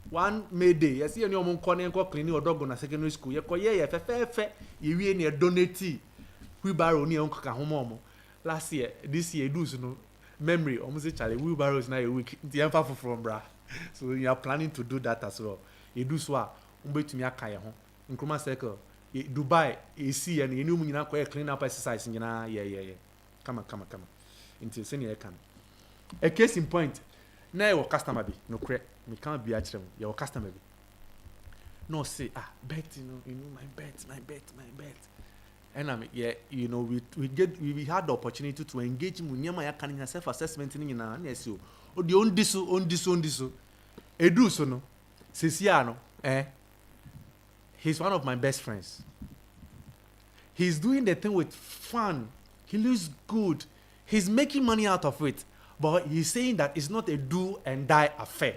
[SPEAKER 2] one May day yes ye ne omo nko ne nko clean odogo na secondary school ye ko ye fe ye wie ne donate wheelbarrow ni on kaka homo last year this year do so no memory almost Charlie wheelbarrows na a week the emfa from bra so you are planning to do that as well you do so umbetumi aka ye ho nkroma circle Dubai AC and you know nyina ko clean up exercise nyina yeah come until senior can a case in point na your customer be no cre me can't be actually your customer be no say bet my bet and I mean yeah we had the opportunity to engage him nyama ya kan self assessment ni nyina na esi o de on diso edu so no sesia no he's one of my best friends. He's doing the thing with fun. He looks good. He's making money out of it. But he's saying that it's not a do and die affair.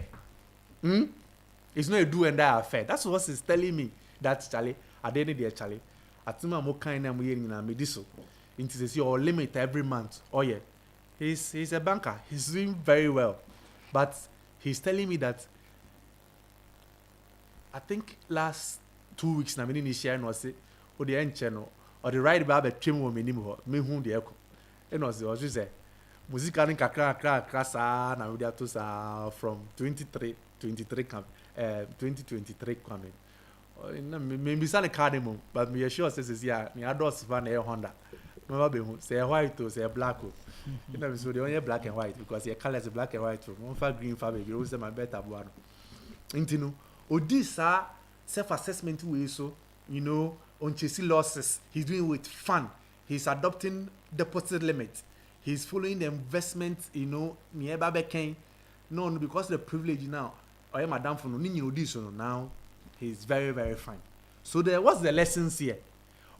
[SPEAKER 2] It's not a do and die affair. That's what he's telling me. That's Charlie. I didn't dear Charlie. At my mo kind of mediso. Into this your limit every month. Oh yeah. He's a banker. He's doing very well. But he's telling me that I think last 2 weeks na me ni share no say o de enche no or the right ba be twem wo menim ho me hu de eko e no say musica ni kakra sa na we dey to sa from 2023 coming na me bisa ne card mo but me sure say ya me ados fa na e Honda me ba be hu say white or say black o na me so the only black and white because your color is black and white one fa green fa be o say my better boa no intino odi sa self-assessment way so on chasing losses he's doing with fun. He's adopting deposit limit. He's following the investment nearby became no because the privilege now or madam for no so now he's very very fine. So there was the lessons here.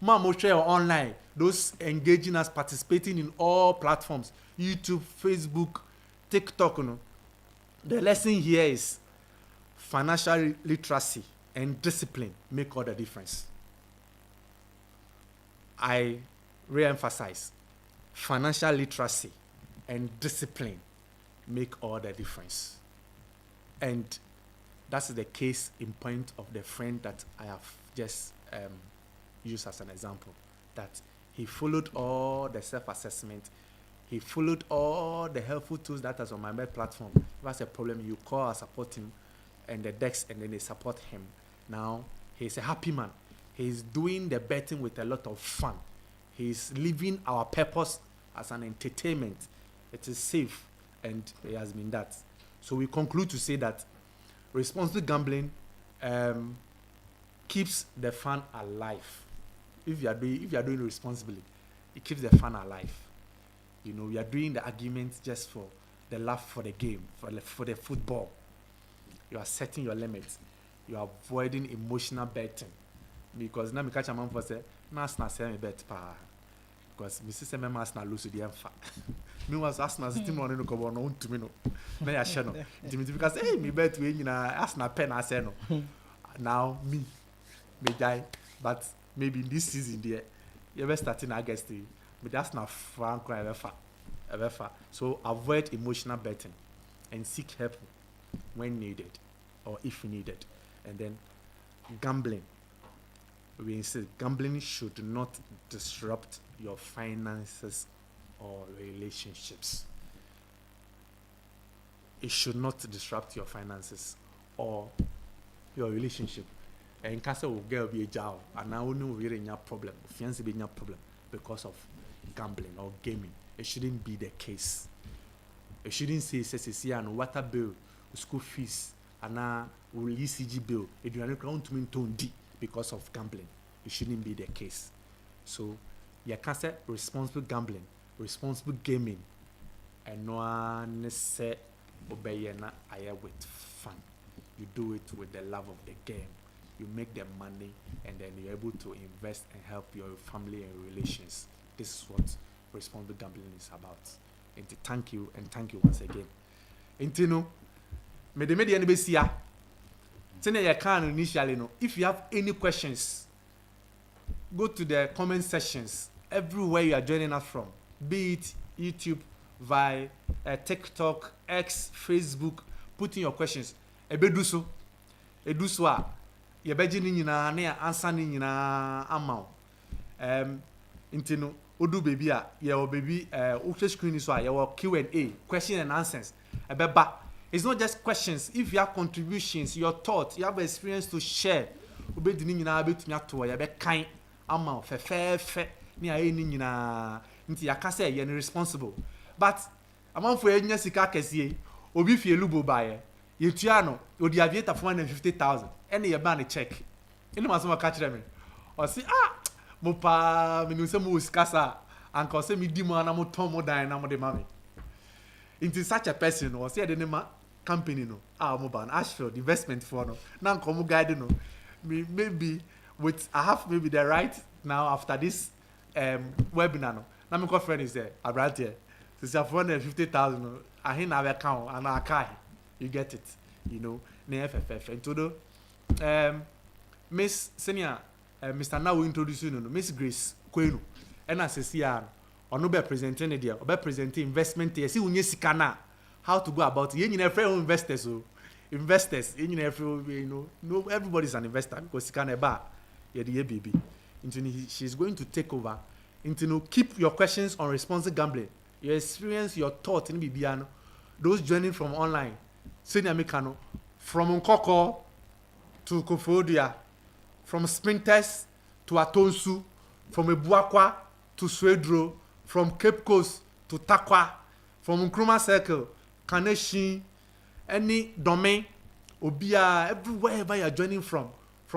[SPEAKER 2] Mama share online those engaging us participating in all platforms YouTube, Facebook, TikTok the lesson here is financial literacy and discipline make all the difference. I re-emphasize financial literacy and discipline make all the difference. And that's the case in point of the friend that I have just used as an example. That he followed all the self-assessment. He followed all the helpful tools that is on my Mybet platform. If that's a problem, you call or support him and the decks and then they support him. Now, he's a happy man. He's doing the betting with a lot of fun. He's living our purpose as an entertainment. It is safe, and it has been that. So we conclude to say that responsible gambling keeps the fun alive. If you are doing it responsibly, it keeps the fun alive. We are doing the arguments just for the love for the game, for the football. You are setting your limits. You are avoiding emotional betting. Because now me catch a man for say, na say me bet pa. Because me say me na lose the emfa. Me was Arsenal team no no ko no to me no. Na ya share no. Because hey me bet we nyina Arsenal pen I say no. Now me die, but maybe this season there you ever starting August me that's not frank ever. So avoid emotional betting and seek help when needed or if needed. And then gambling. We insist gambling should not disrupt your finances or relationships. It should not disrupt your finances or your relationship. And case will get be a job and now no really any problem. Fiancé be any problem because of gambling or gaming. It shouldn't be the case. It shouldn't say and water bill, school fees, and will ECG bill. It do not count to me D because of gambling. It shouldn't be the case. So you can say responsible gambling, responsible gaming, and no one say obey na aye with fun. You do it with the love of the game. You make the money and then you're able to invest and help your family and relations. This is what responsible gambling is about. And thank you once again. Intino, me de media ni ya. Tene ya kan initially no. If you have any questions, go to the comment sections everywhere you are joining us from. Be it YouTube, via TikTok, X, Facebook. Put in your questions. Ebedu so a yebeji ni nyina na answer ni nyina ama intino odu baby a ye o baby o screen so a ye o Q&A, question and answers ebeba. It's not just questions. If you have contributions, your thoughts, you have experience to share, obedi ni nyina betumi ato ye be kan ama fe ni aye ni nyina nti yakase ye responsible. But amanfo enya sika kese obi fie lubo bae ye tua no odi aviator for 150,000 ene ye ba ne check ene ma so ma ka kire me o si mo pa me no se mo uskasa anka se me di mo na mo ton mo dan na mo de mame into such a person o se de ne ma company no mo ban Ashfield investment for no na nko mo guide no maybe with I have maybe the right now after this webinar no na me ko friend is there abrant here since 450,000 no ahin na account and akai you get it na FFF and to do Miss Senior Mr. Now we introduce you no Miss Grace Kwenu and as CR ono be presenting there or be presenting investment here see unye sika na how to go about it you nyina free investors so investors you nyina free no everybody's an investor because sika na ba ye the baby into she's going to take over into keep your questions on responsible gambling your experience your thought in bibiano those joining from online senior mekano from Nkoko to Kofodia from Sprinters to Atonsu from Ebuakwa to Swedro from Cape Coast to Takwa from Nkrumah Circle Kaneshi any domain obia everywhere you are joining from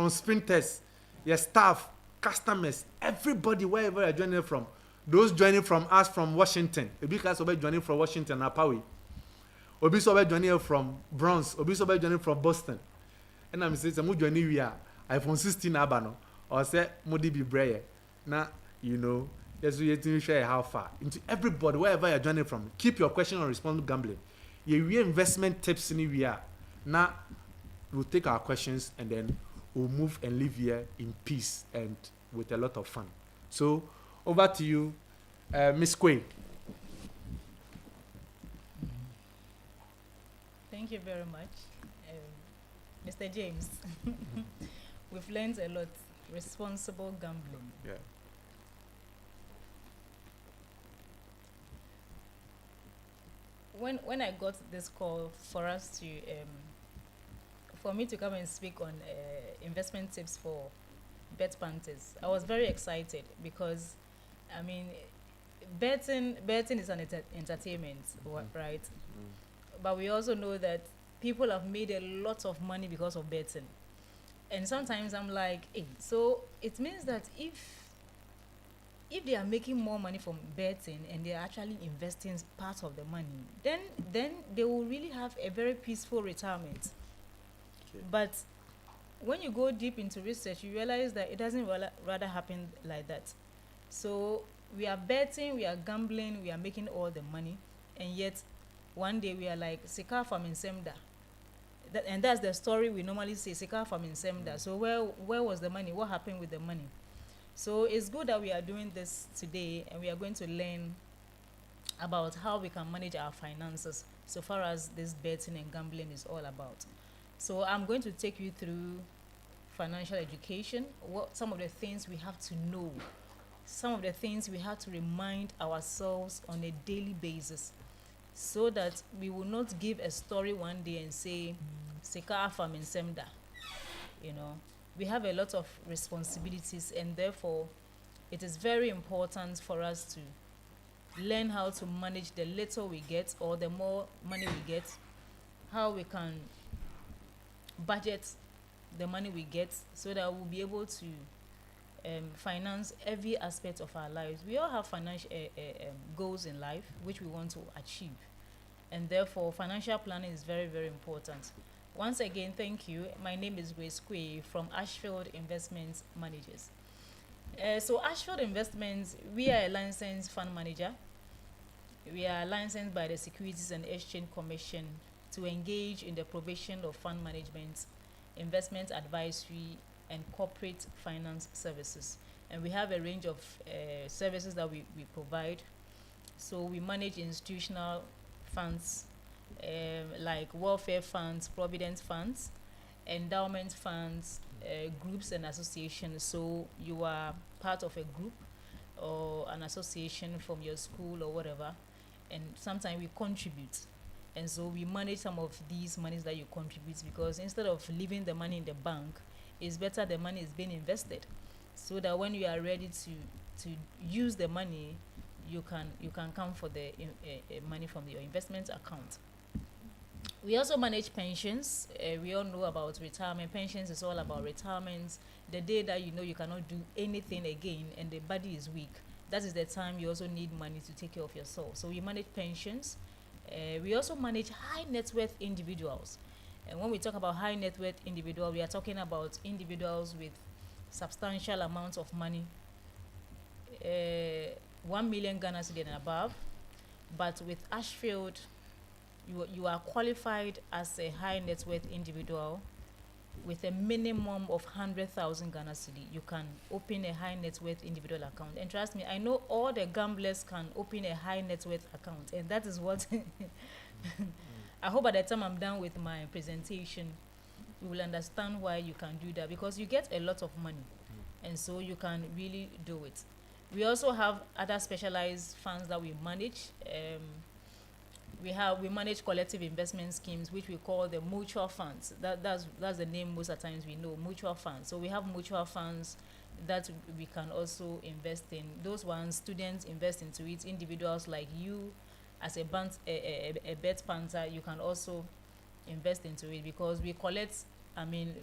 [SPEAKER 2] Sprinters your staff customers everybody wherever you are joining from those joining from us from Washington ebi class obe joining from Washington Apawi obi so obe joining from Bronx obi so obe joining from Boston and I'm saying mo joining we are iPhone 16 aba no or say mo di bi breye na yes we to share how far into everybody wherever you are joining from keep your question on responsible gambling we investment tips in we are now we'll take our questions and then we'll move and live here in peace and with a lot of fun. So over to you, Miss Quay.
[SPEAKER 3] Thank you very much, Mr. James. We've learned a lot. Responsible gambling.
[SPEAKER 2] Yeah.
[SPEAKER 3] When I got this call for us to for me to come and speak on investment tips for Punters, I was very excited because I mean betting is an entertainment, right? But we also know that people have made a lot of money because of betting. And sometimes I'm like, hey, so it means that if they are making more money from betting and they're actually investing part of the money, then they will really have a very peaceful retirement. Okay. But when you go deep into research, you realize that it doesn't rather happen like that. So we are betting, we are gambling, we are making all the money, and yet one day we are like, Sika from Insemda. And that's the story we normally say, Sika from Insemda. So where was the money? What happened with the money? So it's good that we are doing this today, and we are going to learn about how we can manage our finances so far as this betting and gambling is all about. So I'm going to take you through financial education, some of the things we have to know, some of the things we have to remind ourselves on a daily basis, so that we will not give a story one day and say, Seka Afam in Semda. We have a lot of responsibilities, and therefore it is very important for us to learn how to manage the little we get or the more money we get, how we can budget the money we get so that we'll be able to finance every aspect of our lives. We all have financial goals in life which we want to achieve, and therefore financial planning is very, very important. Once again, thank you. My name is Grace Quay from Ashfield Investment Managers. So Ashfield Investments, we are a licensed fund manager. We are licensed by the Securities and Exchange Commission to engage in the provision of fund management, investment advisory, and corporate finance services. And we have a range of services that we provide. So we manage institutional funds, like welfare funds, provident funds, endowment funds, groups and associations. So you are part of a group or an association from your school or whatever, and sometimes we contribute. And so we manage some of these monies that you contribute, because instead of leaving the money in the bank, it's better the money is being invested, so that when you are ready to use the money, you can come for the money from your investment account. We also manage pensions. We all know about retirement. Pensions is all about retirement. The day that you know you cannot do anything again and the body is weak, that is the time you also need money to take care of yourself. So we manage pensions. We also manage high net worth individuals. And when we talk about high net worth individual, we are talking about individuals with substantial amounts of money, 1 million Ghana cedi and above. But with Ashfield, you are qualified as a high net worth individual with a minimum of 100,000 Ghana cedi. You can open a high net worth individual account. And trust me, I know all the gamblers can open a high net worth account. And that is what I hope by the time I'm done with my presentation, you will understand why you can do that, because you get a lot of money. And so you can really do it. We also have other specialized funds that we manage. We manage collective investment schemes, which we call the mutual funds. That's the name most of the times we know, mutual funds. So we have mutual funds that we can also invest in. Those ones, students invest into it. Individuals like you, as a bet punter, you can also invest into it, because we collect,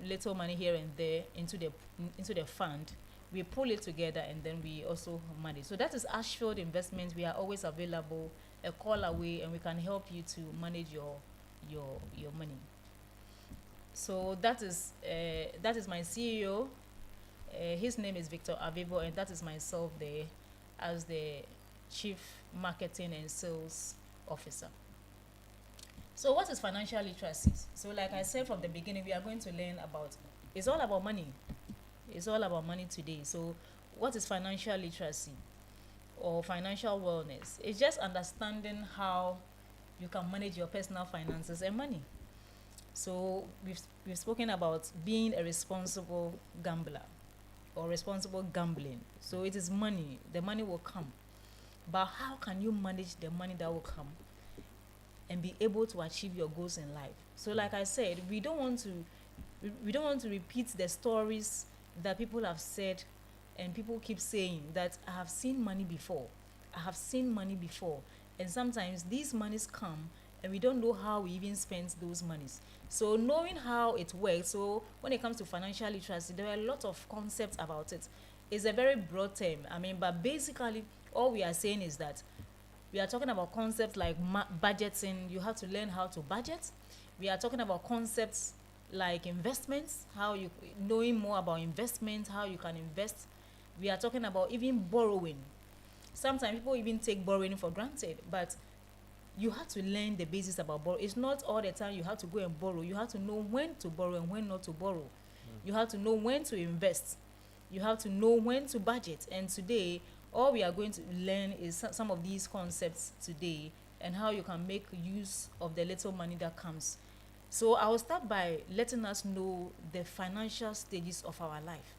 [SPEAKER 3] little money here and there into the fund. We pull it together and then we also manage. So that is Ashfield Investments. We are always available, a call away, and we can help you to manage your money. So that is my CEO. His name is Victor Avivo, and that is myself there as the Chief Marketing and Sales Officer. So what is financial literacy? So like I said from the beginning, we are going to learn about, it's all about money. It's all about money today. So what is financial literacy or financial wellness? It's just understanding how you can manage your personal finances and money. So we've spoken about being a responsible gambler or responsible gambling. So it is money. The money will come. But how can you manage the money that will come and be able to achieve your goals in life? So like I said, we don't want to repeat the stories that people have said, and people keep saying that I have seen money before. I have seen money before. And sometimes these monies come and we don't know how we even spend those monies. So knowing how it works, so when it comes to financial literacy, there are a lot of concepts about it. It's a very broad term. But basically all we are saying is that we are talking about concepts like budgeting. You have to learn how to budget. We are talking about concepts like investments, knowing more about investments, how you can invest. We are talking about even borrowing. Sometimes people even take borrowing for granted, but you have to learn the basics about borrowing. It's not all the time you have to go and borrow. You have to know when to borrow and when not to borrow. You have to know when to invest. You have to know when to budget. And today, all we are going to learn is some of these concepts today, and how you can make use of the little money that comes. So I will start by letting us know the financial stages of our life.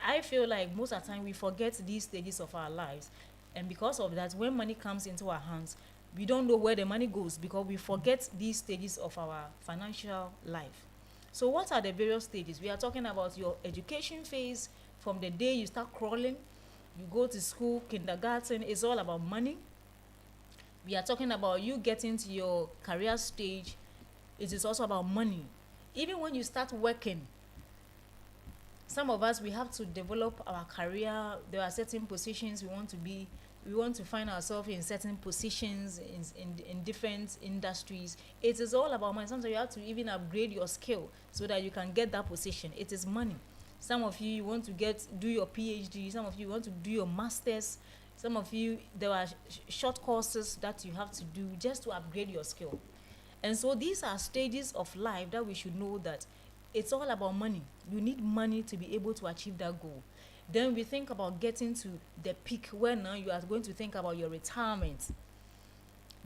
[SPEAKER 3] I feel like most of the time we forget these stages of our lives. And because of that, when money comes into our hands, we don't know where the money goes, because we forget these stages of our financial life. So what are the various stages? We are talking about your education phase. From the day you start crawling, you go to school, kindergarten, it's all about money. We are talking about you getting to your career stage. It is also about money. Even when you start working, some of us, we have to develop our career. There are certain positions we want to be. We want to find ourselves in certain positions in different industries. It is all about money. Sometimes you have to even upgrade your skill so that you can get that position. It is money. Some of you want to do your PhD. Some of you want to do your masters. Some of you, there are short courses that you have to do just to upgrade your skill. And so these are stages of life that we should know that it's all about money. You need money to be able to achieve that goal. Then we think about getting to the peak, where now you are going to think about your retirement.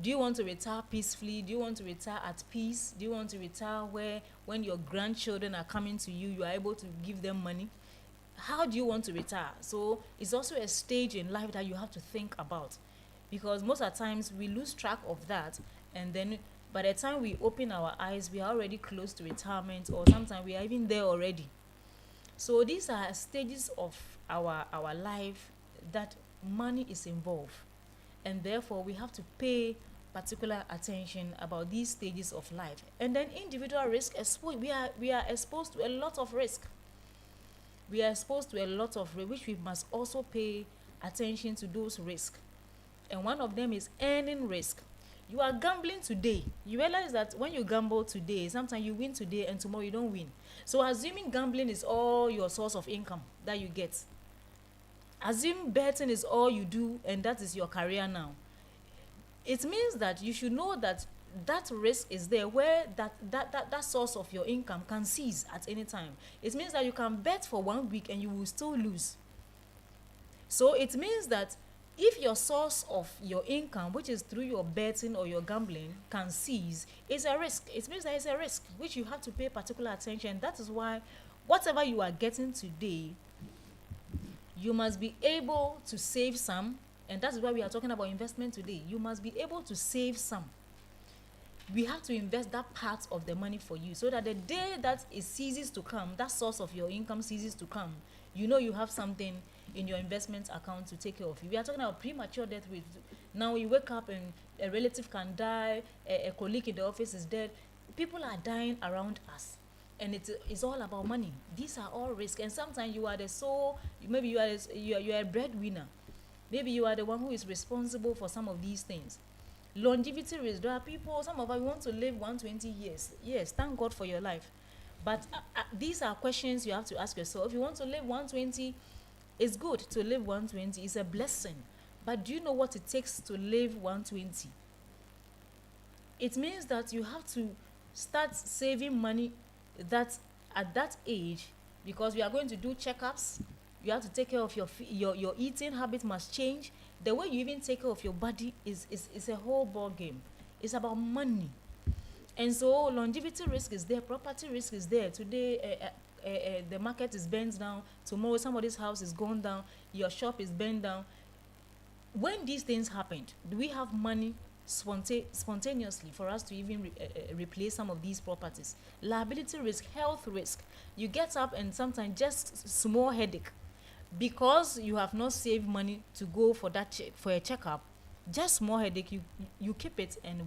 [SPEAKER 3] Do you want to retire peacefully? Do you want to retire at peace? Do you want to retire where when your grandchildren are coming to you, you are able to give them money? How do you want to retire? So it's also a stage in life that you have to think about, because most of the times we lose track of that, and then by the time we open our eyes, we are already close to retirement, or sometimes we are even there already. So these are stages of our life that money is involved, and therefore we have to pay particular attention about these stages of life. And then individual risk, we are exposed to a lot of risk. We are exposed to a lot of risk, which we must also pay attention to those risks. And one of them is earning risk. You are gambling today. You realize that when you gamble today, sometimes you win today and tomorrow you don't win. So assuming gambling is all your source of income that you get, assume betting is all you do and that is your career now, it means that you should know that that risk is there, where that source of your income can cease at any time. It means that you can bet for 1 week and you will still lose. So it means that if your source of your income, which is through your betting or your gambling, can cease, it's a risk. It means that it's a risk which you have to pay particular attention. That is why whatever you are getting today, you must be able to save some. And that's why we are talking about investment today. You must be able to save some. We have to invest that part of the money for you, so that the day that it ceases to come, that source of your income ceases to come, you know you have something in your investment account to take care of you. We are talking about premature death rate. Now you wake up and a relative can die, a colleague in the office is dead. People are dying around us, and it's all about money. These are all risks, and sometimes you are the sole, maybe you are a breadwinner. Maybe you are the one who is responsible for some of these things. Longevity risk. There are people, some of us want to live 120 years. Yes, thank God for your life. But these are questions you have to ask yourself. If you want to live 120, it's good to live 120. It's a blessing. But do you know what it takes to live 120? It means that you have to start saving money that at that age, because we are going to do checkups. You have to take care of your eating habit must change. The way you even take care of your body is a whole ball game. It's about money. And so longevity risk is there, property risk is there. Today, the market is bent down. Tomorrow, somebody's house is gone down. Your shop is bent down. When these things happened, do we have money spontaneously for us to even replace some of these properties? Liability risk, health risk. You get up and sometimes just small headache, because you have not saved money to go for that for a checkup. Just small headache, you keep it, and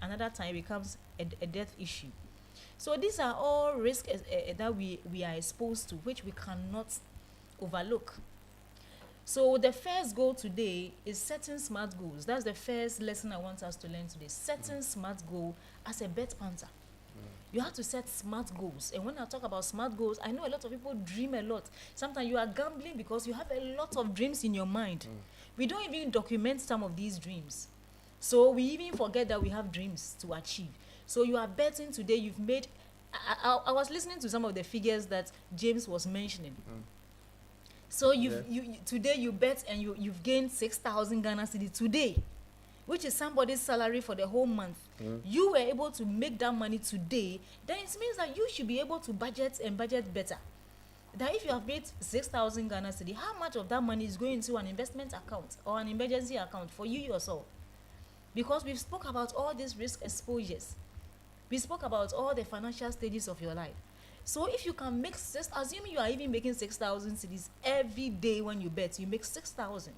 [SPEAKER 3] another time it becomes a death issue. So these are all risks that we are exposed to, which we cannot overlook. So the first goal today is setting smart goals. That's the first lesson I want us to learn today. Setting smart goal as a bet punter. You have to set smart goals. And when I talk about smart goals, I know a lot of people dream a lot. Sometimes you are gambling because you have a lot of dreams in your mind. We don't even document some of these dreams. So we even forget that we have dreams to achieve. So you are betting today. You've made... I was listening to some of the figures that James was mentioning. So today you bet and you've gained 6,000 Ghana cedi today, which is somebody's salary for the whole month. You were able to make that money today. Then it means that you should be able to budget better. That if you have made 6,000 Ghana cedi, how much of that money is going into an investment account or an emergency account for you yourself? Because we've spoke about all these risk exposures. We spoke about all the financial stages of your life. So if you can make assuming you are even making 6,000 cedis every day when you bet, you make 6,000.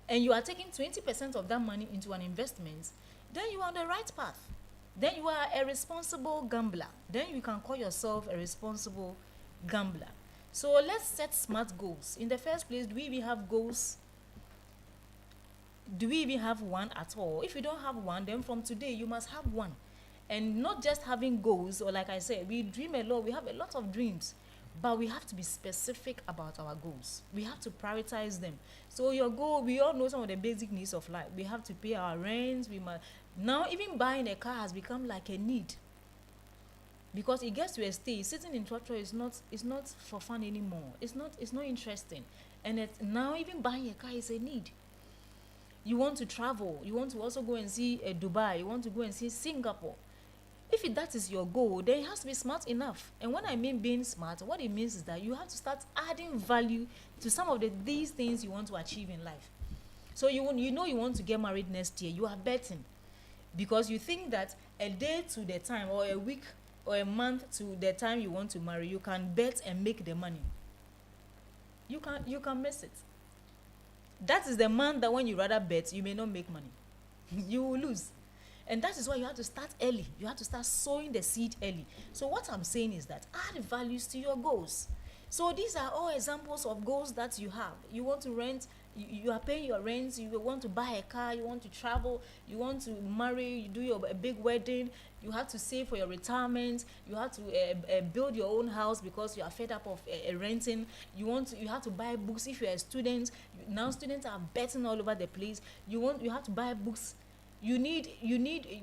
[SPEAKER 3] And you are taking 20% of that money into an investment, then you are on the right path. Then you are a responsible gambler. Then you can call yourself a responsible gambler. So let's set smart goals. In the first place, do we even have goals? Do we even have one at all? If you don't have one, then from today you must have one. And not just having goals, or like I said, we dream a lot, we have a lot of dreams. But we have to be specific about our goals. We have to prioritize them. So your goal, we all know some of the basic needs of life. We have to pay our rent. Now even buying a car has become like a need. Because it gets to a stage, sitting in trotro is not for fun anymore. It's not interesting. And now even buying a car is a need. You want to travel. You want to also go and see Dubai. You want to go and see Singapore. If that is your goal, then it has to be smart enough. And when I mean being smart, what it means is that you have to start adding value to some of these things you want to achieve in life. So you want to get married next year. You are betting because you think that a day to the time, or a week or a month to the time you want to marry, you can bet and make the money. You can miss it. That is the month that when you rather bet, you may not make money. You will lose. And that is why you have to start early. You have to start sowing the seed early. So what I'm saying is that add values to your goals. So these are all examples of goals that you have. You want to rent, you are paying your rent, you want to buy a car, you want to travel, you want to marry, you do a big wedding, you have to save for your retirement, you have to build your own house because you are fed up of renting, you have to buy books if you're a student. Now students are betting all over the place. You have to buy books. You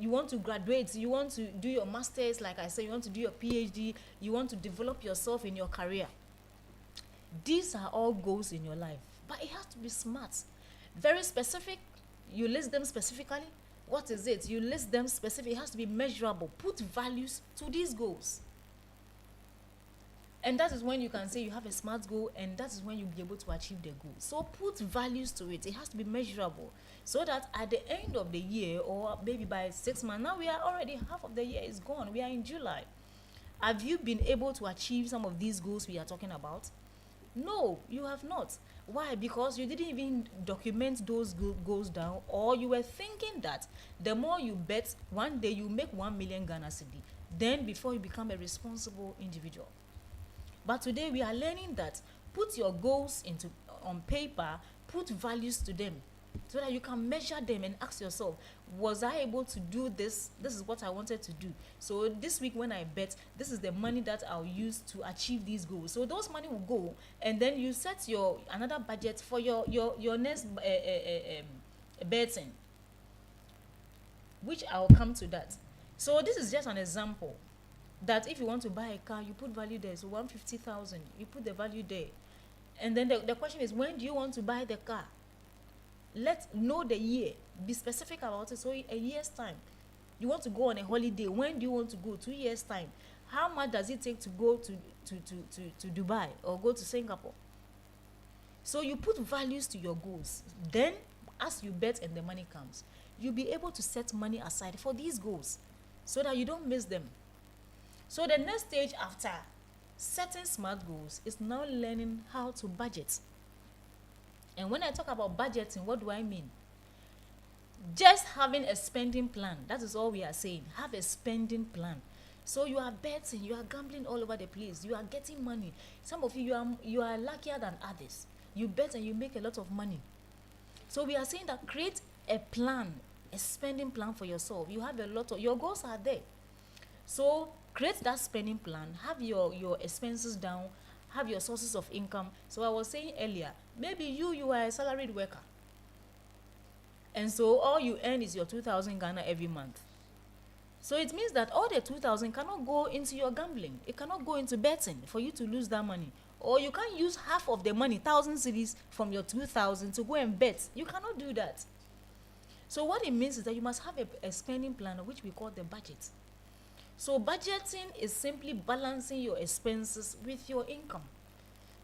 [SPEAKER 3] want to graduate, you want to do your masters, like I said, you want to do your PhD, you want to develop yourself in your career. These are all goals in your life, but it has to be smart, very specific. You list them specifically. What is it? You list them specific. It has to be measurable. Put values to these goals. And that is when you can say you have a smart goal, and that is when you'll be able to achieve the goal. So put values to it. It has to be measurable, so that at the end of the year, or maybe by 6 months, now we are already, half of the year is gone. We are in July. Have you been able to achieve some of these goals we are talking about? No, you have not. Why? Because you didn't even document those goals down, or you were thinking that the more you bet, one day you make 1 million Ghana cedi, then before you become a responsible individual. But today we are learning that put your goals on paper, put values to them, so that you can measure them and ask yourself, was I able to do this? This is what I wanted to do. So this week when I bet, this is the money that I'll use to achieve these goals. So those money will go, and then you set another budget for your next betting, which I'll come to that. So this is just an example, that if you want to buy a car, you put value there. So 150,000, you put the value there. And then the question is, when do you want to buy the car? Let's know the year. Be specific about it. So a year's time. You want to go on a holiday. When do you want to go? 2 years' time. How much does it take to go to Dubai or go to Singapore? So you put values to your goals. Then, as you bet and the money comes, you'll be able to set money aside for these goals, so that you don't miss them. So the next stage after setting smart goals is now learning how to budget. And when I talk about budgeting, what do I mean? Just having a spending plan. That is all we are saying. Have a spending plan. So you are betting, you are gambling all over the place, you are getting money. Some of you are luckier than others. You bet and you make a lot of money. So we are saying that create a plan, a spending plan for yourself. You have your goals are there. So create that spending plan, have your expenses down, have your sources of income. So I was saying earlier, maybe you are a salaried worker, and so all you earn is your 2,000 Ghana every month. So it means that all the 2,000 cannot go into your gambling. It cannot go into betting for you to lose that money. Or you can't use half of the money, 1,000 cedis from your 2,000 to go and bet. You cannot do that. So what it means is that you must have a spending plan, which we call the budget. So budgeting is simply balancing your expenses with your income.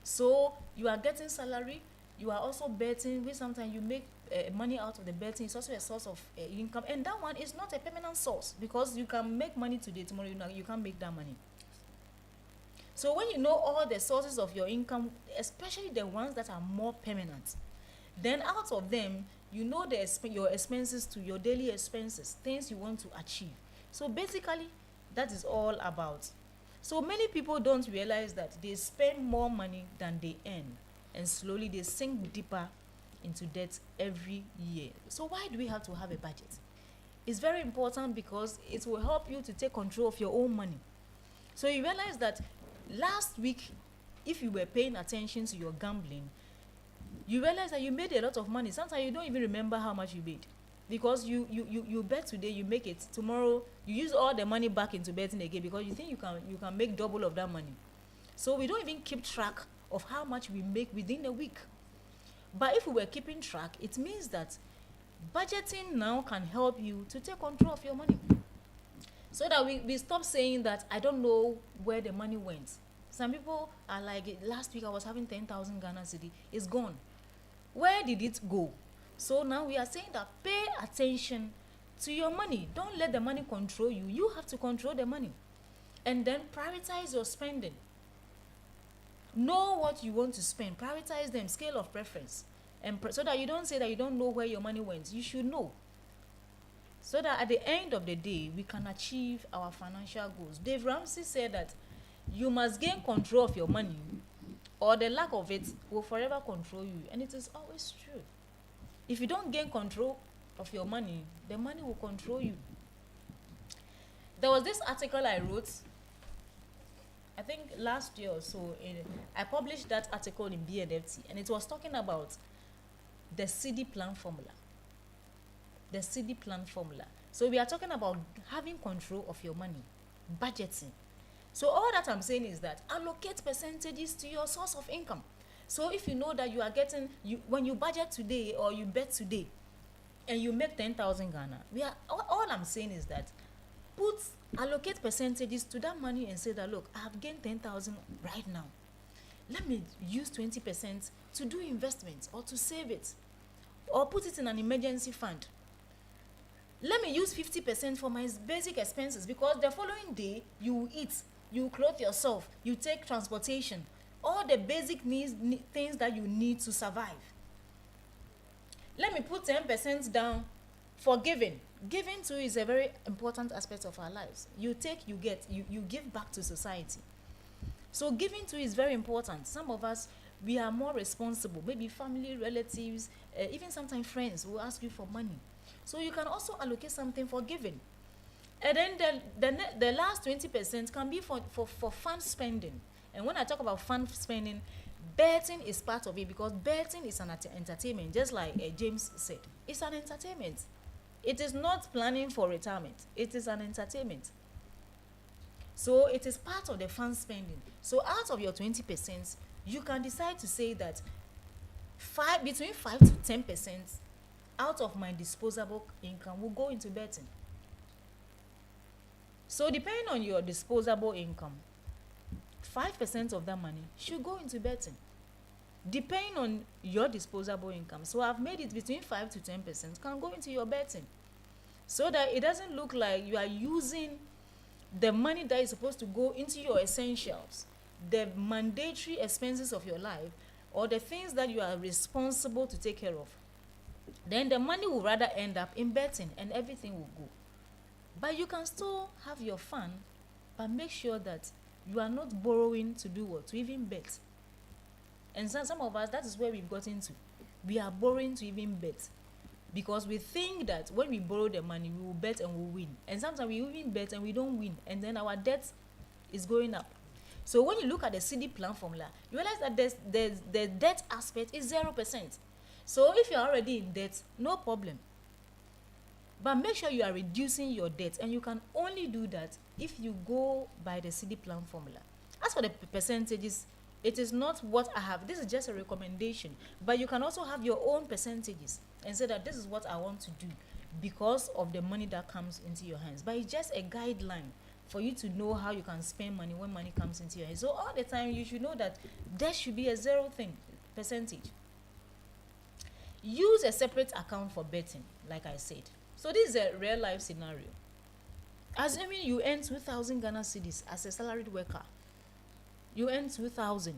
[SPEAKER 3] So you are getting salary, you are also betting, which sometimes you make money out of the betting. It's also a source of income, and that one is not a permanent source, because you can make money today, tomorrow you can't make that money. So when you know all the sources of your income, especially the ones that are more permanent, then out of them you know your expenses to your daily expenses, things you want to achieve. So basically that is all about. So many people don't realize that they spend more money than they earn, and slowly they sink deeper into debt every year. So why do we have to have a budget? It's very important, because it will help you to take control of your own money. So you realize that last week, if you were paying attention to your gambling, you realize that you made a lot of money. Sometimes you don't even remember how much you made, because you bet today, you make it, tomorrow you use all the money back into betting again, because you think you can make double of that money. So we don't even keep track of how much we make within a week. But if we were keeping track, it means that budgeting now can help you to take control of your money, so that we stop saying that I don't know where the money went. Some people are like, last week I was having 10,000 Ghana cedi, it's gone. Where did it go? So now we are saying that pay attention to your money. Don't let the money control you. You have to control the money. And then prioritize your spending. Know what you want to spend. Prioritize them, scale of preference. And so that you don't say that you don't know where your money went. You should know. so that at the end of the day we can achieve our financial goals. Dave Ramsey said that you must gain control of your money, or the lack of it will forever control you. And it is always true. If you don't gain control of your money, the money will control you. There was this article I wrote, I think last year or so. I published that article in BNFT, and it was talking about the CD plan formula. The CD plan formula. So we are talking about having control of your money, budgeting. So all that I'm saying is that allocate percentages to your source of income. So if you know that you are getting, when you budget today or you bet today and you make 10,000 Ghana, all I'm saying is that allocate percentages to that money and say that, look, I have gained 10,000 right now. Let me use 20% to do investments or to save it or put it in an emergency fund. Let me use 50% for my basic expenses, because the following day you eat, you clothe yourself, you take transportation, all the basic needs, things that you need to survive. Let me put 10% down for giving. Giving too is a very important aspect of our lives. You take, you get, you give back to society. So giving too is very important. Some of us, we are more responsible. Maybe family, relatives, even sometimes friends will ask you for money. So you can also allocate something for giving. And then the last 20% can be for fun spending. And when I talk about fun spending, betting is part of it, because betting is an entertainment, just like James said. It's an entertainment. It is not planning for retirement. It is an entertainment. So it is part of the fun spending. So out of your 20%, you can decide to say that between 5 to 10% out of my disposable income will go into betting. So depending on your disposable income, 5% of that money should go into betting, depending on your disposable income. So I've made it between 5 to 10% can go into your betting, so that it doesn't look like you are using the money that is supposed to go into your essentials, the mandatory expenses of your life, or the things that you are responsible to take care of. Then the money will rather end up in betting and everything will go. But you can still have your fun, but make sure that you are not borrowing to do what? To even bet. And some of us, that is where we've gotten to. We are borrowing to even bet, because we think that when we borrow the money, we will bet and we'll win. And sometimes we even bet and we don't win, and then our debt is going up. So when you look at the CD plan formula, you realize that the debt aspect is 0%. So if you're already in debt, no problem. But make sure you are reducing your debt, and you can only do that if you go by the CD plan formula. As for the percentages, it is not what I have. This is just a recommendation. But you can also have your own percentages and say that this is what I want to do because of the money that comes into your hands. But it's just a guideline for you to know how you can spend money when money comes into your hands. So all the time you should know that there should be a percentage. Use a separate account for betting, like I said. So this is a real life scenario. Assuming you earn 2,000 Ghana cedis as a salaried worker, you earn 2,000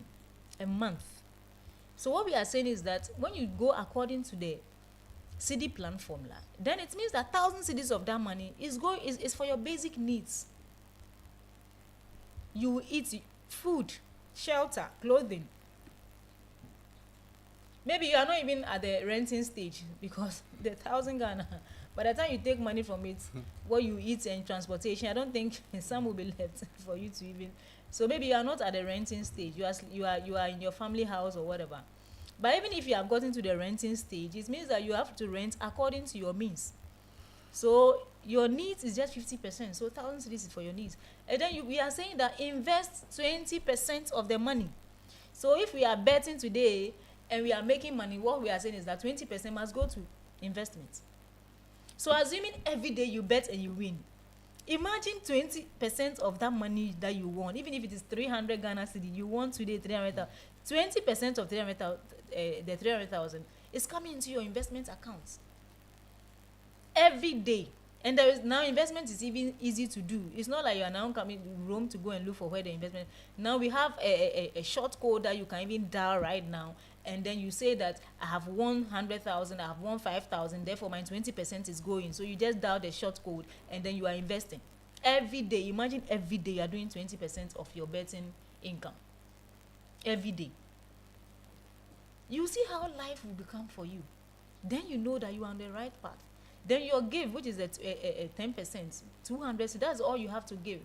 [SPEAKER 3] a month. So what we are saying is that when you go according to the CD plan formula, then it means that 1,000 cedis of that money is for your basic needs. You will eat food, shelter, clothing. Maybe you are not even at the renting stage, because the 1,000 Ghana, by the time you take money from it, what you eat and transportation, I don't think some will be left for you to even. So maybe you are not at the renting stage. You are in your family house or whatever. But even if you have gotten to the renting stage, it means that you have to rent according to your means. So your needs is just 50%. So 1,000 cedis is for your needs. And then we are saying that invest 20% of the money. So if we are betting today and we are making money, what we are saying is that 20% must go to investment. So assuming every day you bet and you win, imagine 20% of that money that you won, even if it is 300 Ghana cedi, you won today 300,000. 20% of 300,000 is coming into your investment accounts every day. And there is now investment is even easy to do. It's not like you are now coming room to go and look for where the investment. Now we have a short code that you can even dial right now, and then you say that I have won 100,000, I have won 5,000, therefore my 20% is going. So you just dial the short code and then you are investing every day. Imagine every day you are doing 20% of your betting income every day. You see how life will become for you. Then you know that you are on the right path. Then your give, which is a 10%, 200, so that's all you have to give.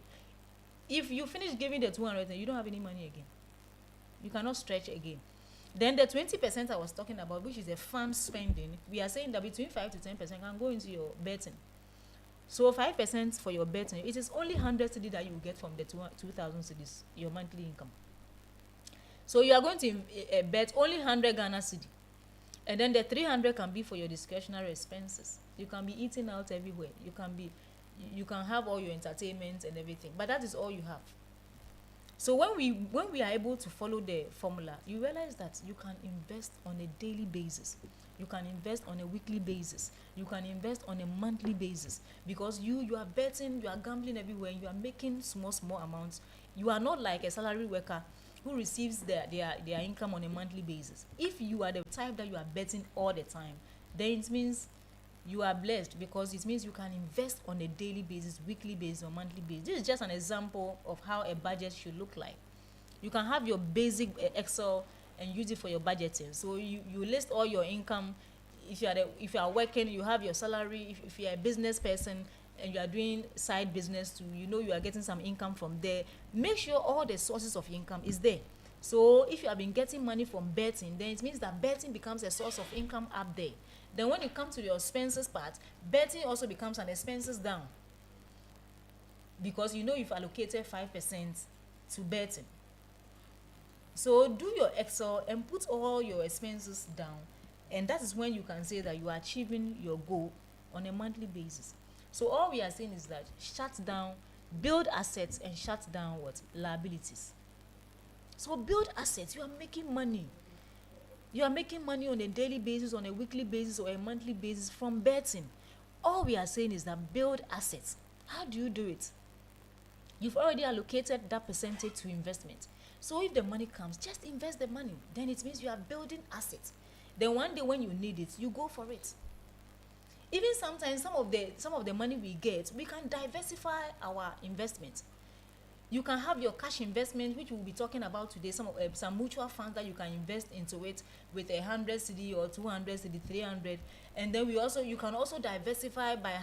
[SPEAKER 3] If you finish giving the 200, then you don't have any money again. You cannot stretch again. Then the 20% I was talking about, which is a fund spending, we are saying that between 5 to 10% can go into your betting. So 5% for your betting, it is only 100 cedi that you will get from the 2,000 cedis, your monthly income. So you are going to bet only 100 Ghana cedi. And then the 300 can be for your discretionary expenses. You can be eating out everywhere. You can have all your entertainment and everything, but that is all you have. So when we are able to follow the formula, you realize that you can invest on a daily basis. You can invest on a weekly basis. You can invest on a monthly basis, because you are betting, you are gambling everywhere, you are making small amounts. You are not like a salary worker who receives their income on a monthly basis. If you are the type that you are betting all the time, then it means you are blessed, because it means you can invest on a daily basis, weekly basis, or monthly basis. This is just an example of how a budget should look like. You can have your basic Excel and use it for your budgeting. So you list all your income. If you are working, you have your salary. If you are a business person and you are doing side business too, you are getting some income from there. Make sure all the sources of income is there. So if you have been getting money from betting, then it means that betting becomes a source of income up there. Then when it comes to your expenses part, betting also becomes an expenses down, because you've allocated 5% to betting. So do your Excel and put all your expenses down, and that is when you can say that you are achieving your goal on a monthly basis. So all we are saying is that build assets and shut down liabilities. So build assets. You are making money. You are making money on a daily basis, on a weekly basis, or a monthly basis from betting. All we are saying is that build assets. How do you do it? You've already allocated that percentage to investment. So if the money comes, just invest the money. Then it means you are building assets. Then one day when you need it, you go for it. Even sometimes some of the money we get, we can diversify our investment. You can have your cash investment, which we'll be talking about today, some mutual funds that you can invest into it with 100 cedi or 200 cedi, 300. And then you can also diversify by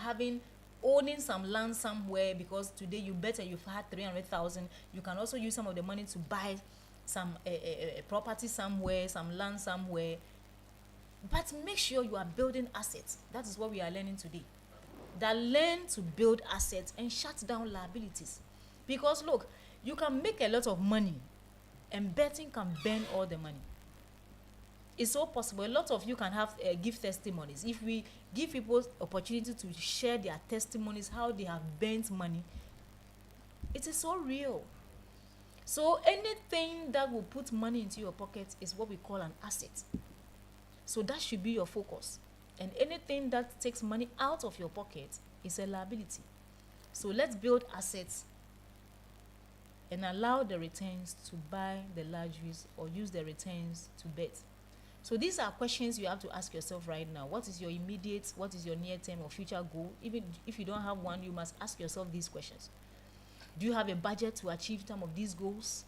[SPEAKER 3] owning some land somewhere, because today you better you've had 300,000. You can also use some of the money to buy some property somewhere, some land somewhere. But make sure you are building assets. That is what we are learning today. That learn to build assets and shut down liabilities. Because look, you can make a lot of money and betting can burn all the money. It's so possible. A lot of you can have give testimonies. If we give people opportunity to share their testimonies, how they have burnt money, it is so real. So anything that will put money into your pocket is what we call an asset. So that should be your focus. And anything that takes money out of your pocket is a liability. So let's build assets and allow the returns to buy the luxuries, or use the returns to bet. So these are questions you have to ask yourself right now. What is your immediate, what is your near-term or future goal? Even if you don't have one, you must ask yourself these questions. Do you have a budget to achieve some of these goals?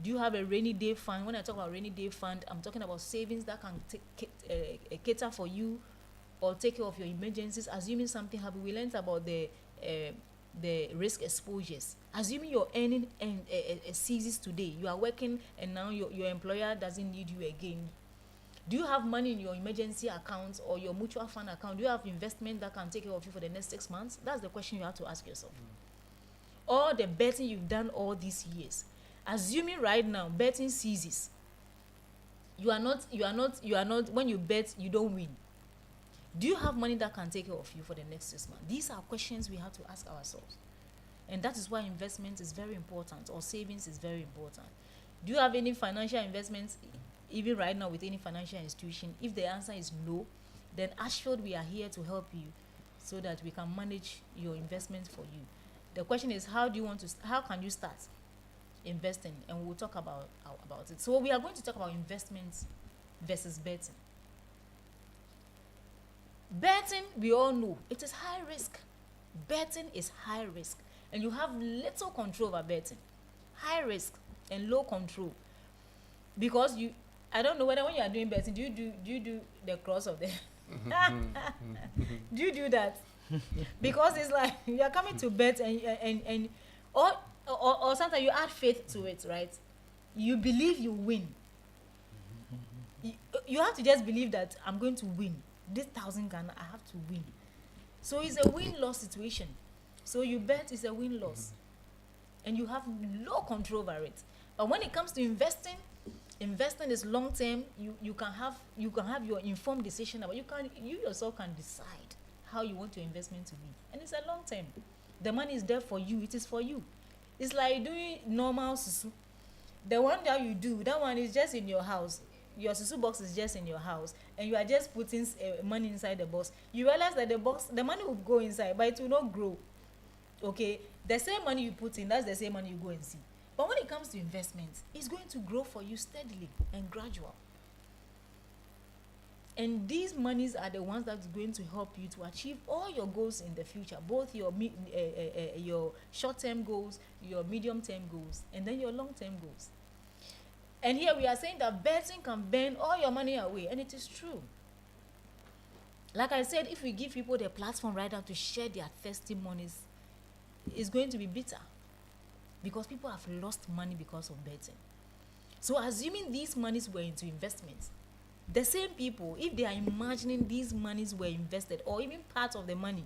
[SPEAKER 3] Do you have a rainy day fund? When I talk about rainy day fund, I'm talking about savings that can cater for you or take care of your emergencies. Assuming something happens, we learned about the risk exposures. Assuming your earning ceases today, you are working and now your employer doesn't need you again. Do you have money in your emergency account or your mutual fund account? Do you have investment that can take care of you for the next 6 months? That's the question you have to ask yourself. Or the betting you've done all these years. Assuming right now betting ceases, you are not when you bet you don't win. Do you have money that can take care of you for the next 6 months? These are questions we have to ask ourselves. And that is why investment is very important, or savings is very important. Do you have any financial investments, even right now with any financial institution? If the answer is no, then assured we are here to help you so that we can manage your investment for you. The question is, how can you start investing? And we'll talk about it. So we are going to talk about investments versus betting. Betting, we all know, it is high risk. Betting is high risk, and you have little control over betting. High risk and low control, because I don't know whether when you are doing betting, do you do the cross of the do you do that? Because it's like you are coming to bet and or sometimes you add faith to it, right? You believe you win. You have to just believe that I'm going to win this 1,000 Ghana. I have to win. So it's a win-loss situation. So you bet, it's a win-loss, and you have low control over it. But when it comes to investing is long term. You can have your informed decision about. You yourself can decide how you want your investment to be, and it's a long term. The money is there for you. It is for you. It's like doing normal susu. The one that you do, that one is just in your house. Your susu box is just in your house, and you are just putting money inside the box. You realize that the money will go inside, but it will not grow. Okay, the same money you put in, that's the same money you go and see. But when it comes to investments, it's going to grow for you steadily and gradual. And these monies are the ones that's going to help you to achieve all your goals in the future, both your short-term goals, your medium-term goals, and then your long-term goals. And here we are saying that betting can burn all your money away, and it is true. Like I said, if we give people the platform right now to share their testimonies, it's going to be bitter, because people have lost money because of betting. So assuming these monies were into investments, the same people, if they are imagining these monies were invested, or even part of the money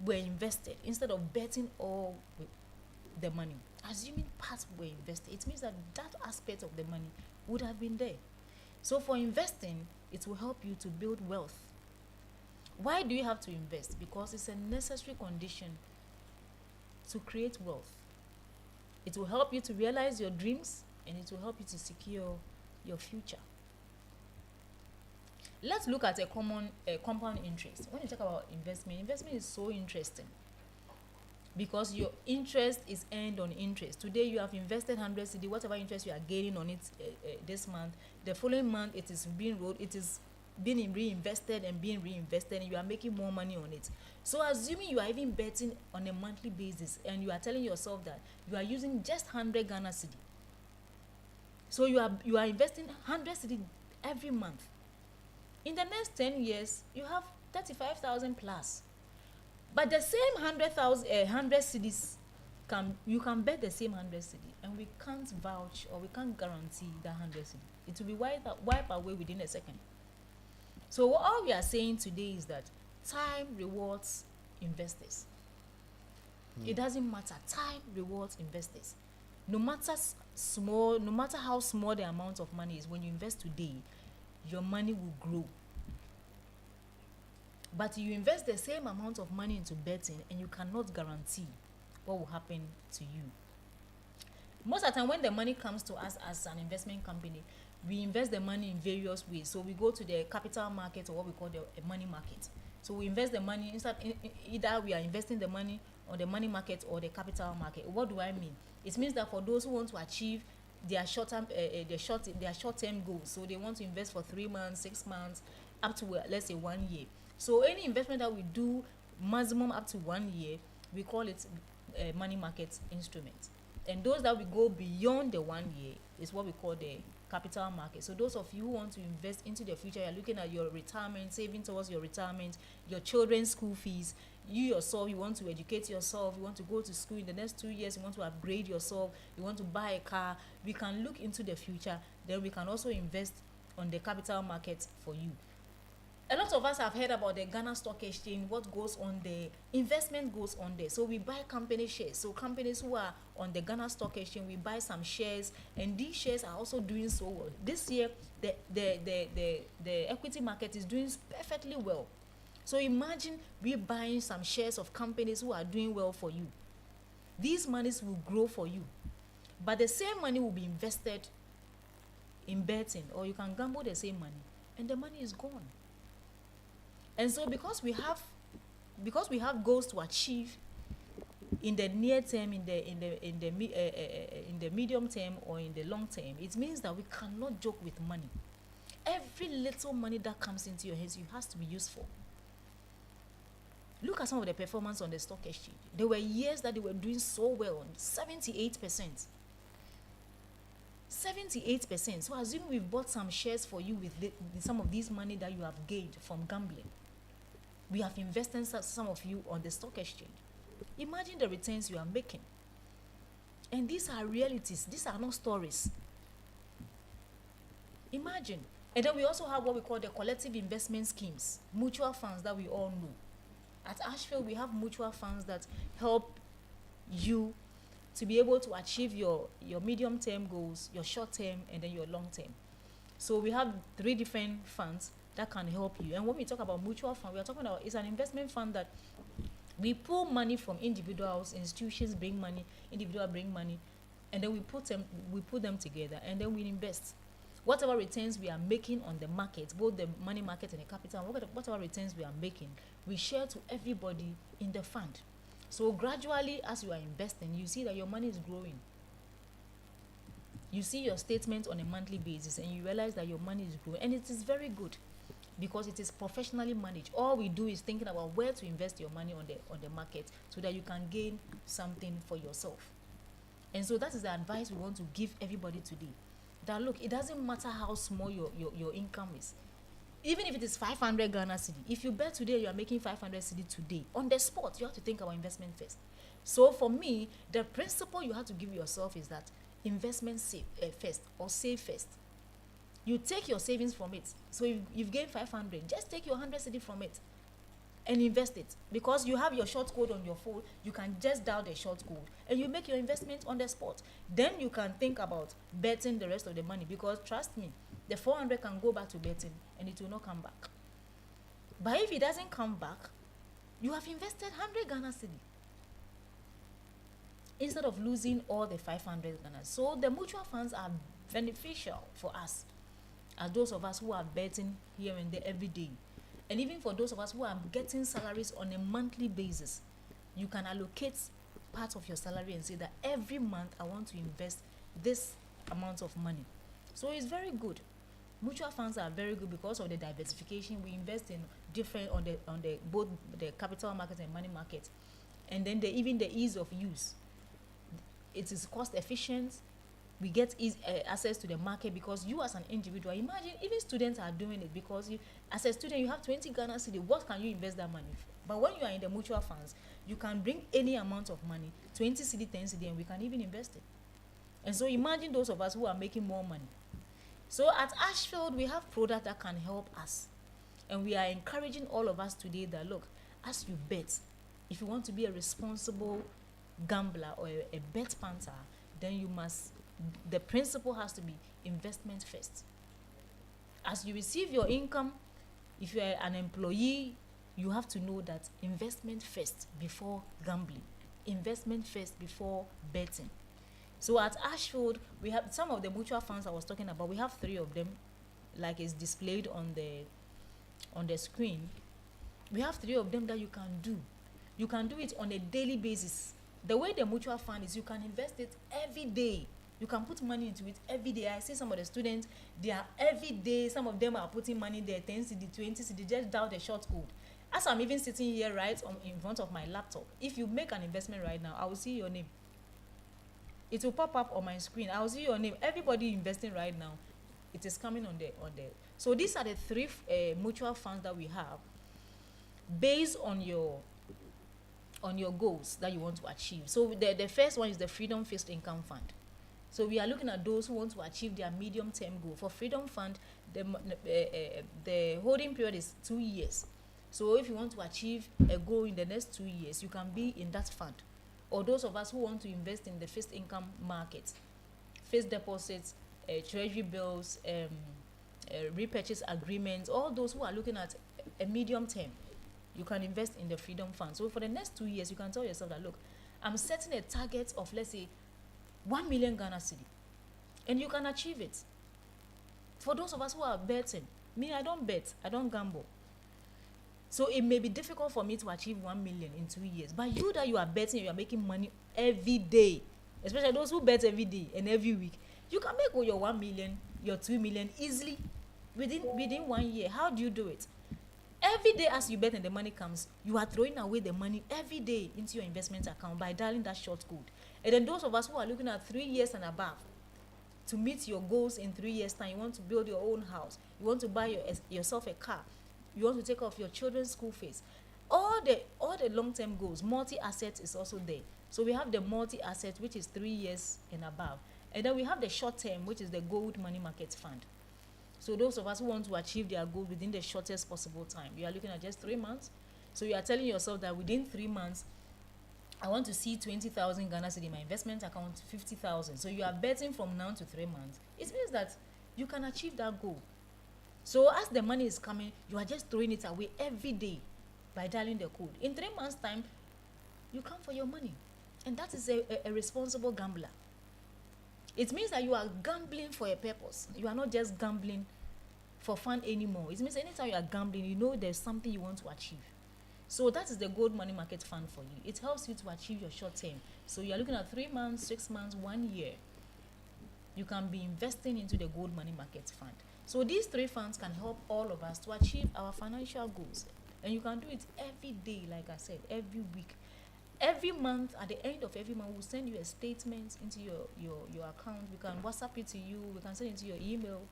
[SPEAKER 3] were invested, instead of betting all the money, assuming parts were invested, it means that aspect of the money would have been there. So for investing, it will help you to build wealth. Why do you have to invest? Because it's a necessary condition to create wealth. It will help you to realize your dreams, and it will help you to secure your future. Let's look at a compound interest. When you talk about investment is so interesting, because your interest is earned on interest. Today you have invested 100 cedi, whatever interest you are gaining on it this month, the following month it is being reinvested, and you are making more money on it. So assuming you are even betting on a monthly basis, and you are telling yourself that you are using just 100 Ghana cedi, so you are investing 100 cedi every month. In the next 10 years, you have 35,000 plus. But the same 100 cedis, you can bet the same 100 cedi, and we can't vouch or we can't guarantee that 100 cedi. It will be wiped away within a second. So all we are saying today is that time rewards investors. It doesn't matter. Time rewards investors. No matter how small the amount of money is, when you invest today, your money will grow. But you invest the same amount of money into betting, and you cannot guarantee what will happen to you. Most of the time when the money comes to us as an investment company, we invest the money in various ways. So we go to the capital market, or what we call the money market. So we invest the money either we are investing the money on the money market or the capital market. What do I mean? It means that for those who want to achieve their short-term goals, so they want to invest for 3 months, 6 months, up to let's say 1 year. So any investment that we do maximum up to 1 year, we call it a money market instrument. And those that we go beyond the 1 year is what we call the capital market. So those of you who want to invest into the future, you're looking at your retirement, saving towards your retirement, your children's school fees, you yourself, you want to educate yourself, you want to go to school in the next 2 years, you want to upgrade yourself, you want to buy a car, we can look into the future. Then we can also invest on the capital market for you. A lot of us have heard about the Ghana Stock Exchange, what goes on there, investment goes on there. So we buy company shares. So companies who are on the Ghana Stock Exchange, we buy some shares, and these shares are also doing so well. This year, the equity market is doing perfectly well. So imagine we buying some shares of companies who are doing well for you. These monies will grow for you. But the same money will be invested in betting, or you can gamble the same money, and the money is gone. And so because we have because we have goals to achieve in the near term, in the medium term, or in the long term, it means that we cannot joke with money. Every little money that comes into your hands, you has to be useful. Look at some of the performance on the stock exchange. There were years that they were doing so well, 78%. 78%. So assume we've bought some shares for you with some of this money that you have gained from gambling. We have invested some of you on the stock exchange. Imagine the returns you are making. And these are realities. These are not stories. Imagine. And then we also have what we call the collective investment schemes, mutual funds that we all know. At Ashfield, we have mutual funds that help you to be able to achieve your medium-term goals, your short-term, and then your long-term. So we have 3 different funds that can help you. And when we talk about mutual fund, we are talking about, it's an investment fund that we pull money from individuals, institutions bring money, individuals bring money, and then we put them together, and then we invest. Whatever returns we are making on the market, both the money market and the capital, whatever returns we are making, we share to everybody in the fund. So gradually, as you are investing, you see that your money is growing. You see your statement on a monthly basis, and you realize that your money is growing, and it is very good because it is professionally managed. All we do is thinking about where to invest your money on the market so that you can gain something for yourself. And so that is the advice we want to give everybody today. That look, it doesn't matter how small your income is. Even if it is 500 Ghana cedi, if you bet today you are making 500 cedi today, on the spot, you have to think about investment first. So for me, the principle you have to give yourself is that investment first, or save first. You take your savings from it. So you've gained 500, just take your 100 cedi from it and invest it. Because you have your short code on your phone, you can just dial the short code and you make your investment on the spot. Then you can think about betting the rest of the money, because trust me, the 400 can go back to betting and it will not come back. But if it doesn't come back, you have invested 100 Ghana cedi instead of losing all the 500 Ghana. So the mutual funds are beneficial for us, as those of us who are betting here and there every day. And even for those of us who are getting salaries on a monthly basis, you can allocate part of your salary and say that every month I want to invest this amount of money. So it's very good. Mutual funds are very good because of the diversification. We invest in different on the both the capital market and money market, and then even the ease of use. It is cost efficient. We get access to the market because you as an individual, imagine even students are doing it because you, as a student, you have 20 Ghana cedi. What can you invest that money for? But when you are in the mutual funds, you can bring any amount of money, 20 cedi, 10 cedi, and we can even invest it. And so imagine those of us who are making more money. So at Ashfield, we have products that can help us. And we are encouraging all of us today that, look, as you bet, if you want to be a responsible gambler or a bet punter, then you must, the principle has to be investment first. As you receive your income, if you are an employee, you have to know that investment first before gambling. Investment first before betting. So at Ashfield, we have some of the mutual funds I was talking about. We have 3 of them, like it's displayed on the screen. We have 3 of them that you can do. You can do it on a daily basis. The way the mutual fund is, you can invest it every day. You can put money into it every day. I see some of the students, they are every day, some of them are putting money there, 10 cedi, 20 cedi, just dial the short code. As I'm even sitting here in front of my laptop, if you make an investment right now, I will see your name. It will pop up on my screen. I will see your name. Everybody investing right now, it is coming on there. So these are the 3 mutual funds that we have based on your goals that you want to achieve. So the first one is the Freedom Fixed Income Fund. So we are looking at those who want to achieve their medium-term goal. For Freedom Fund, the holding period is 2 years. So if you want to achieve a goal in the next 2 years, you can be in that fund. Or those of us who want to invest in the fixed income market, fixed deposits, treasury bills, repurchase agreements, all those who are looking at a medium term, you can invest in the Freedom Fund. So for the next 2 years, you can tell yourself that, look, I'm setting a target of, let's say, 1 million Ghana cedi, and you can achieve it. For those of us who are betting, me, I don't bet, I don't gamble. So it may be difficult for me to achieve 1 million in 2 years, but you that you are betting, you are making money every day, especially those who bet every day and every week, you can make all your 1 million, your 2 million easily within 1 year. How do you do it? Every day as you bet and the money comes, you are throwing away the money every day into your investment account by dialing that short code. And then those of us who are looking at 3 years and above, to meet your goals in 3 years time, you want to build your own house, you want to buy yourself a car, you want to take off your children's school fees, all the long-term goals, multi-asset is also there. So we have the multi-asset, which is 3 years and above, and then we have the short-term, which is the gold money market fund. So those of us who want to achieve their goal within the shortest possible time, you are looking at just 3 months. So you are telling yourself that within 3 months, I want to see 20,000 Ghana cedi in my investment account, 50,000. So you are betting from now to 3 months. It means that you can achieve that goal. So as the money is coming, you are just throwing it away every day by dialing the code. In 3 months' time, you come for your money. And that is a responsible gambler. It means that you are gambling for a purpose. You are not just gambling for fun anymore. It means anytime you are gambling, you know there's something you want to achieve. So that is the gold money market fund for you. It helps you to achieve your short term. So you are looking at 3 months, 6 months, 1 year. You can be investing into the gold money market fund. So these 3 funds can help all of us to achieve our financial goals. And you can do it every day, like I said, every week. Every month, at the end of every month, we'll send you a statement into your account. We can WhatsApp it to you. We can send it to your email.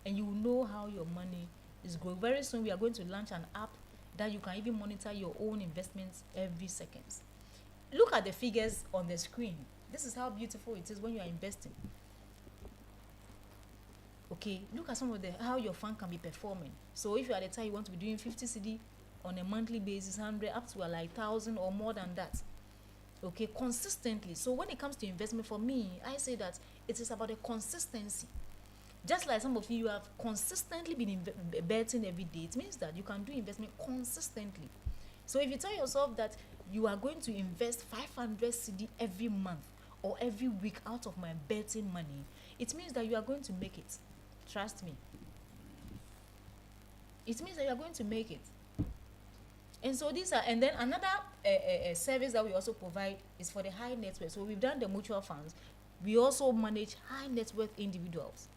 [SPEAKER 3] And you will know how your money is growing. Very soon, we are going to launch an app that you can even monitor your own investments every second. Look at the figures on the screen. This is how beautiful it is when you are investing. Okay, look at some of how your fund can be performing. So if you are the type you want to be doing 50 cedi on a monthly basis, 100 up to like 1,000 or more than that. Okay, consistently. So when it comes to investment, for me, I say that it is about the consistency. Just like some of you have consistently been betting every day, it means that you can do investment consistently. So if you tell yourself that you are going to invest 500 cedi every month or every week out of my betting money, it means that you are going to make it. Trust me. It means that you are going to make it. And so these are, and then another service that we also provide is for the high net worth. So we've done the mutual funds. We also manage high net worth individuals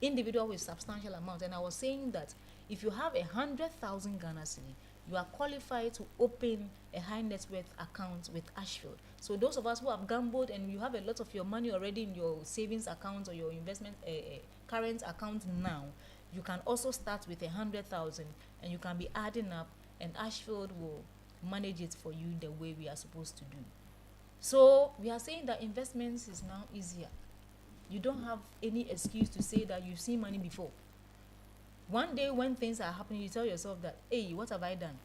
[SPEAKER 3] with substantial amounts. And I was saying that if you have 100,000 Ghana cedi, you are qualified to open a high net worth account with Ashfield. So those of us who have gambled and you have a lot of your money already in your savings account or your investment current account now, you can also start with 100,000 and you can be adding up, and Ashfield will manage it for you the way we are supposed to do. So we are saying that investments is now easier. You don't have any excuse to say that you've seen money before. One day when things are happening, you tell yourself that, hey, what have I done?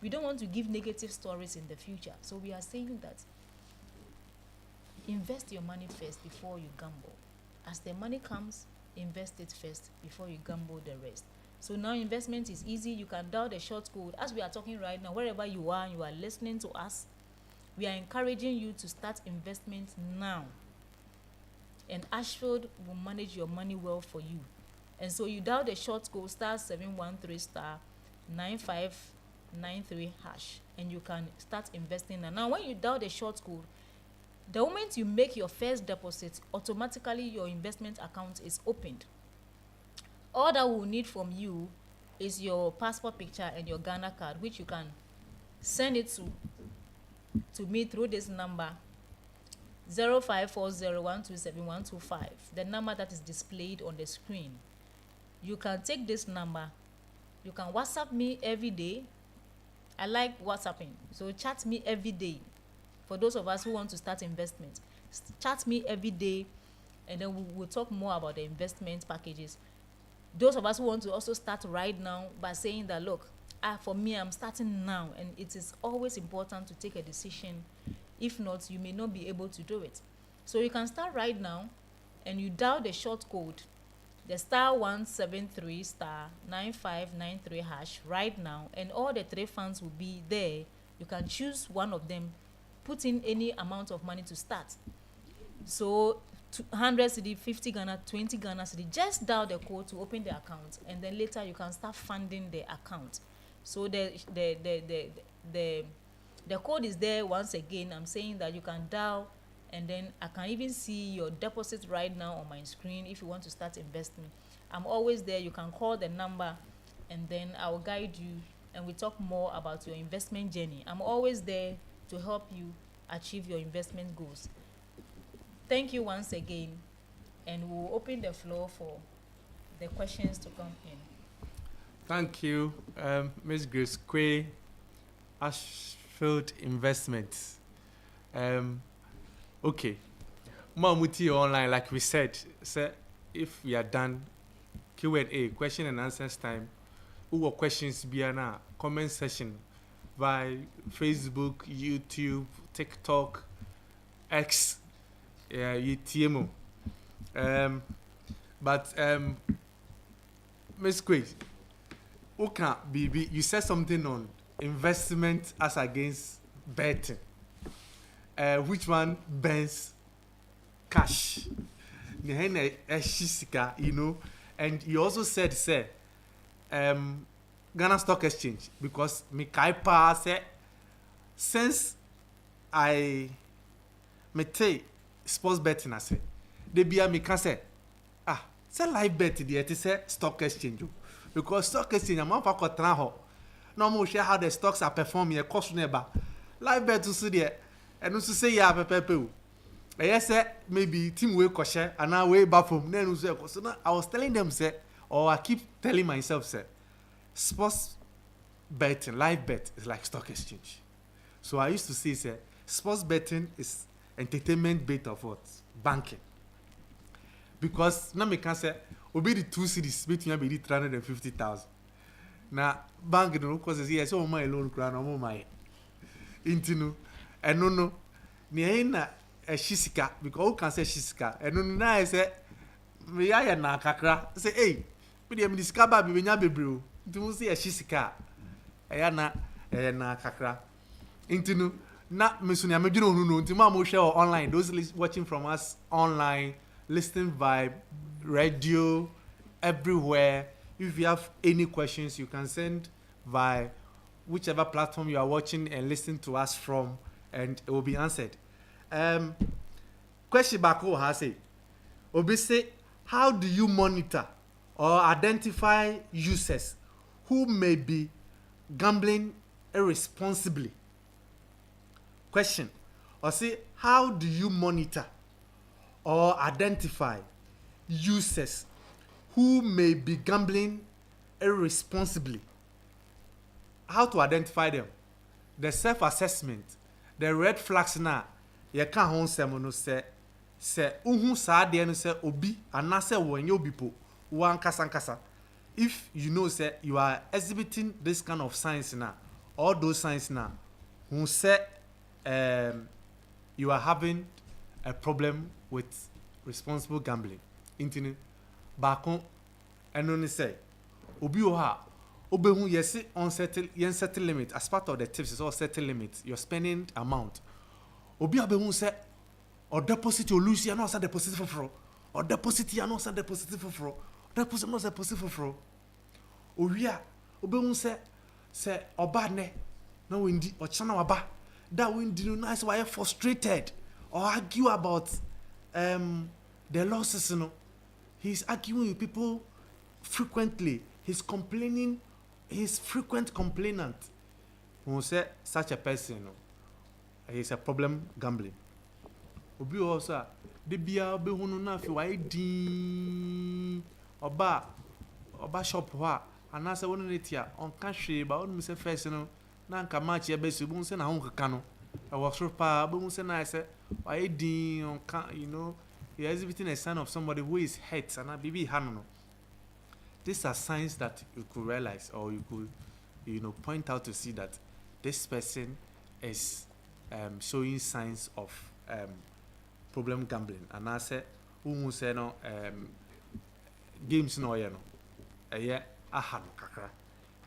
[SPEAKER 3] We don't want to give negative stories in the future. So we are saying that invest your money first before you gamble. As the money comes, invest it first before you gamble the rest. So now investment is easy. You can dial the short code. As we are talking right now, wherever you are listening to us, we are encouraging you to start investment now. And Ashfield will manage your money well for you. And so you dial the short code *713*9593#, and you can start investing now. Now when you dial the short code, the moment you make your first deposit, automatically your investment account is opened. All that we'll need from you is your passport picture and your Ghana card, which you can send it to me through this number 0540127125, the number that is displayed on the screen. You can take this number, you can WhatsApp me every day. I like WhatsApping, so chat me every day. For those of us who want to start investment, chat me every day, and then we'll talk more about the investment packages. Those of us who want to also start right now by saying that, look, for me, I'm starting now, and it is always important to take a decision. If not, you may not be able to do it. So you can start right now, and you dial the short code, the *173*9593# right now, and all the 3 funds will be there. You can choose one of them, put in any amount of money to start. So 100 cedi, 50 Ghana, 20 Ghana cedi, just dial the code to open the account, and then later you can start funding the account. So the code is there. Once again, I'm saying that you can dial, and then I can even see your deposit right now on my screen if you want to start investing. I'm always there. You can call the number, and then I'll guide you, and we talk more about your investment journey. I'm always there to help you achieve your investment goals. Thank you once again, and we'll open the floor for the questions to come in.
[SPEAKER 2] Thank you, Ms. Grace Quay, Ashfield Investments. Okay, Mamuti online, like we said, if we are done, Q&A, question and answers time. Who questions be na comment session via Facebook, YouTube, TikTok, X, UTMO. But Ms. Quay, okay, BB, you said something on investment as against betting. Which one bends cash? You know, and you also said, say, Ghana Stock Exchange, because me kaipa say, since I take sports betting, I say, they be a me can say, say live bet the it say stock exchange, because stock exchange I'm not for ho. No more share how the stocks are performing. Cost never live bet to see there, and also say ya pepe. Yes, maybe team will share and now way back from then. So now I was telling them, say, or I keep telling myself, say, sports betting, live bet is like stock exchange. So I used to say, sports betting is entertainment bait of what? Banking. Because now me can say, obe the 2 cities between maybe 350,000. Now bank no cause yes, so my loan crown no my intinu. And no. Ni na shisika because who can say shisika? And no na say me ya na kakra. Say hey, me dey me discover be nya bebre o. Ntimu say shisika. Ya na kakra. Intinu na me so nya me dwene onu no. Ntimu am share online. Those watching from us online, listening via radio, everywhere. If you have any questions, you can send via whichever platform you are watching and listening to us from, and it will be answered. Question back has say, Obi say, how do you monitor or identify users who may be gambling irresponsibly? Question. Or say, how do you monitor or identify users who may be gambling irresponsibly? How to identify them? The self-assessment, the red flags now. You can't hold someone say uhu sa de no say obi anase wonye obi po wan kasa. If you know say you are exhibiting this kind of signs now, all those signs now, who say you are having a problem with responsible gambling. Intini bako enoni say obi o ha obehu yesi unsettled limit as part of the tips is all settle limit your spending amount. Obi abehu say or deposit or lose you no say deposit for fro or deposit you no say deposit for fro deposit no say deposit for fro owia obehu say oba ne na windi or chana waba that windi no nice why frustrated or argue about the losses, you know. He's arguing with people frequently. He's complaining. He's frequent complainant. Who say such a person, you know, he's a problem gambling. Obi also the bia obi hunu na fi why din oba shop wa anase wonu netia on ka hwe ba wonu se first no na nka match e be su bu se na ho kaka no e wo so pa bu se na se why din on ka, you know. You're exhibiting a sign of somebody who is hurt and a baby hand. These are signs that you could realize or you could, you know, point out to see that this person is showing signs of problem gambling. And I say, who say no games no you know, aha no kakra.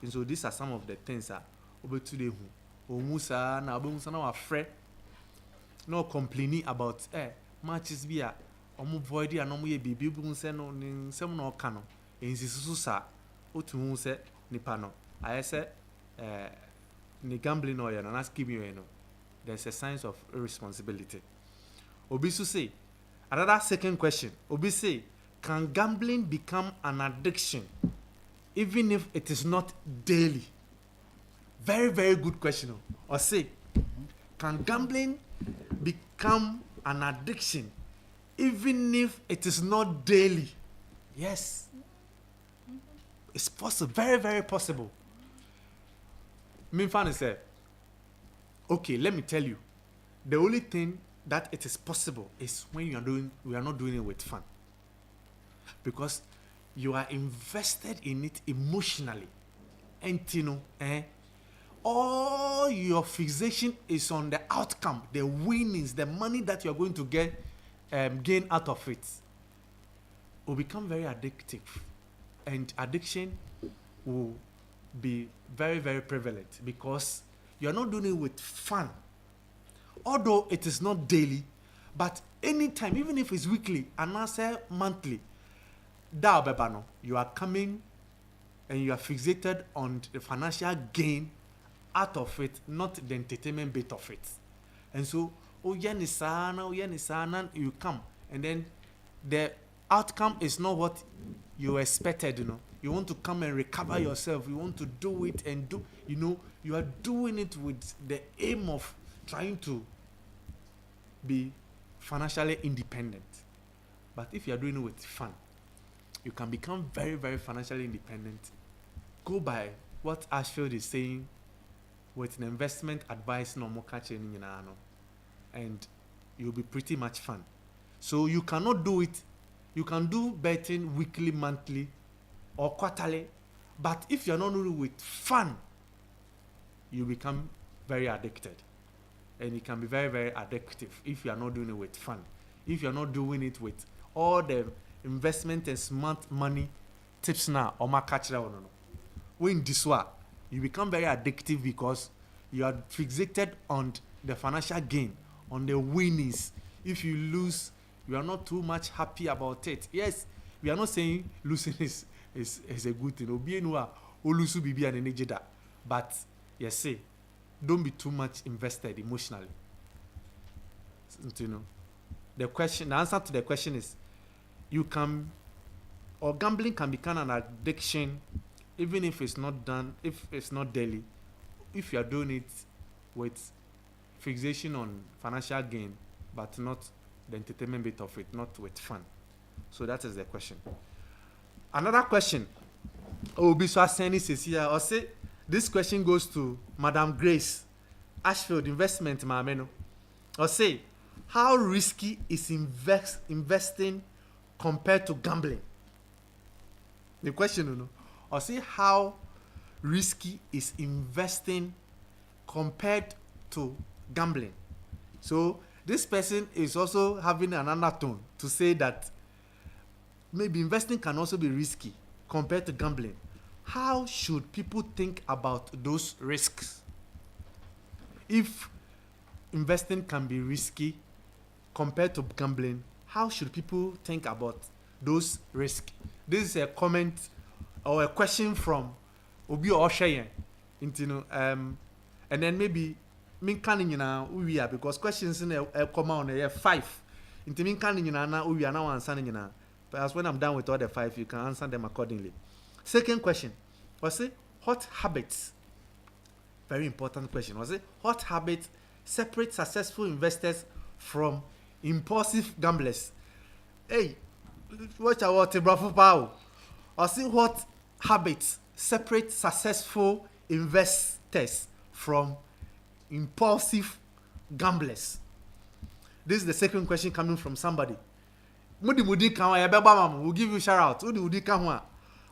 [SPEAKER 2] And so these are some of the things that over today who musa na musa na afraid, no complaining about matches be a omo void ya no mo ye bibi bu nse no ni nsem no ka no ensisusu sa otu hu se nipa no aye se ni gambling or and ask me, you know, there's a sense of irresponsibility. Obisu say, another second question. Obi say, can gambling become an addiction even if it is not daily? Very, very good question. Or say, can gambling become an addiction even if it is not daily? Yes. It's possible. Very, very possible. Minfan say, okay, let me tell you. The only thing that it is possible is when we are not doing it with fun. Because you are invested in it emotionally. And you know, all your fixation is on the outcome, the winnings, the money that you are going to gain out of it. Will become very addictive. And addiction will be very, very prevalent because you are not doing it with fun. Although it is not daily, but anytime, even if it's weekly and not say monthly, you are coming and you are fixated on the financial gain out of it, not the entertainment bit of it. And so, you come, and then the outcome is not what you expected, you know. You want to come and recover yourself. You want to do it and do, you know, you are doing it with the aim of trying to be financially independent. But if you are doing it with fun, you can become very, very financially independent. Go by what Ashfield is saying with an investment advice, and you'll be pretty much fun. So you cannot do it. You can do betting weekly, monthly, or quarterly, but if you're not doing it with fun, you become very addicted. And it can be very, very addictive if you are not doing it with fun. If you're not doing it with all the investment and smart money tips now, or catch that one. When this one, you become very addictive because you are fixated on the financial gain, on the winnings. If you lose, you are not too much happy about it. Yes, we are not saying losing is a good thing. But yes, say, don't be too much invested emotionally. You know, the answer to the question is, gambling can become an addiction even if it's not done, if it's not daily, if you are doing it with fixation on financial gain, but not the entertainment bit of it, not with fun. So that is the question. Another question. This question goes to Madam Grace Ashfield, investment Mameno. Or say, how risky is investing compared to gambling? The question, you know. Or say, how risky is investing compared to gambling? So this person is also having an undertone to say that maybe investing can also be risky compared to gambling. How should people think about those risks? If investing can be risky compared to gambling, how should people think about those risks? This is a comment or a question from Obi Oshayen. And then maybe because questions in a come on 5. But when I'm done with all the 5, you can answer them accordingly. Second question was it what habits? Very important question. Was it what habits separate successful investors from impulsive gamblers? Hey, watch out, bravo pow. Or see what habits separate successful investors from impulsive gamblers? This is the second question coming from somebody. We'll give you a shout out.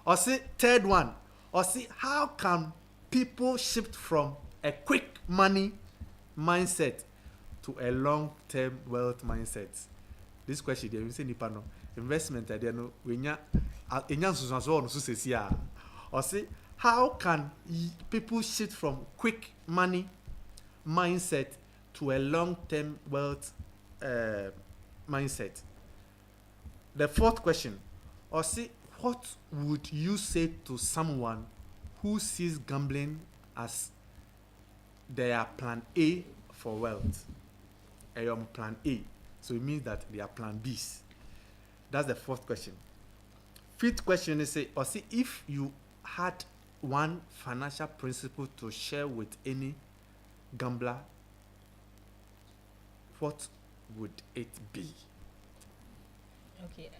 [SPEAKER 2] Or see third one. Or see how can people shift from a quick money mindset to a long-term wealth mindset? This question they say no investment idea no or say how can people shift from quick money mindset to a long-term wealth mindset? The fourth question, or say what would you say to someone who sees gambling as they are plan A for wealth. They are plan A. So it means that they are plan Bs. That's the fourth question. Fifth question is say, or see if you had one financial principle to share with any gambler, what would it be?
[SPEAKER 3] Okay.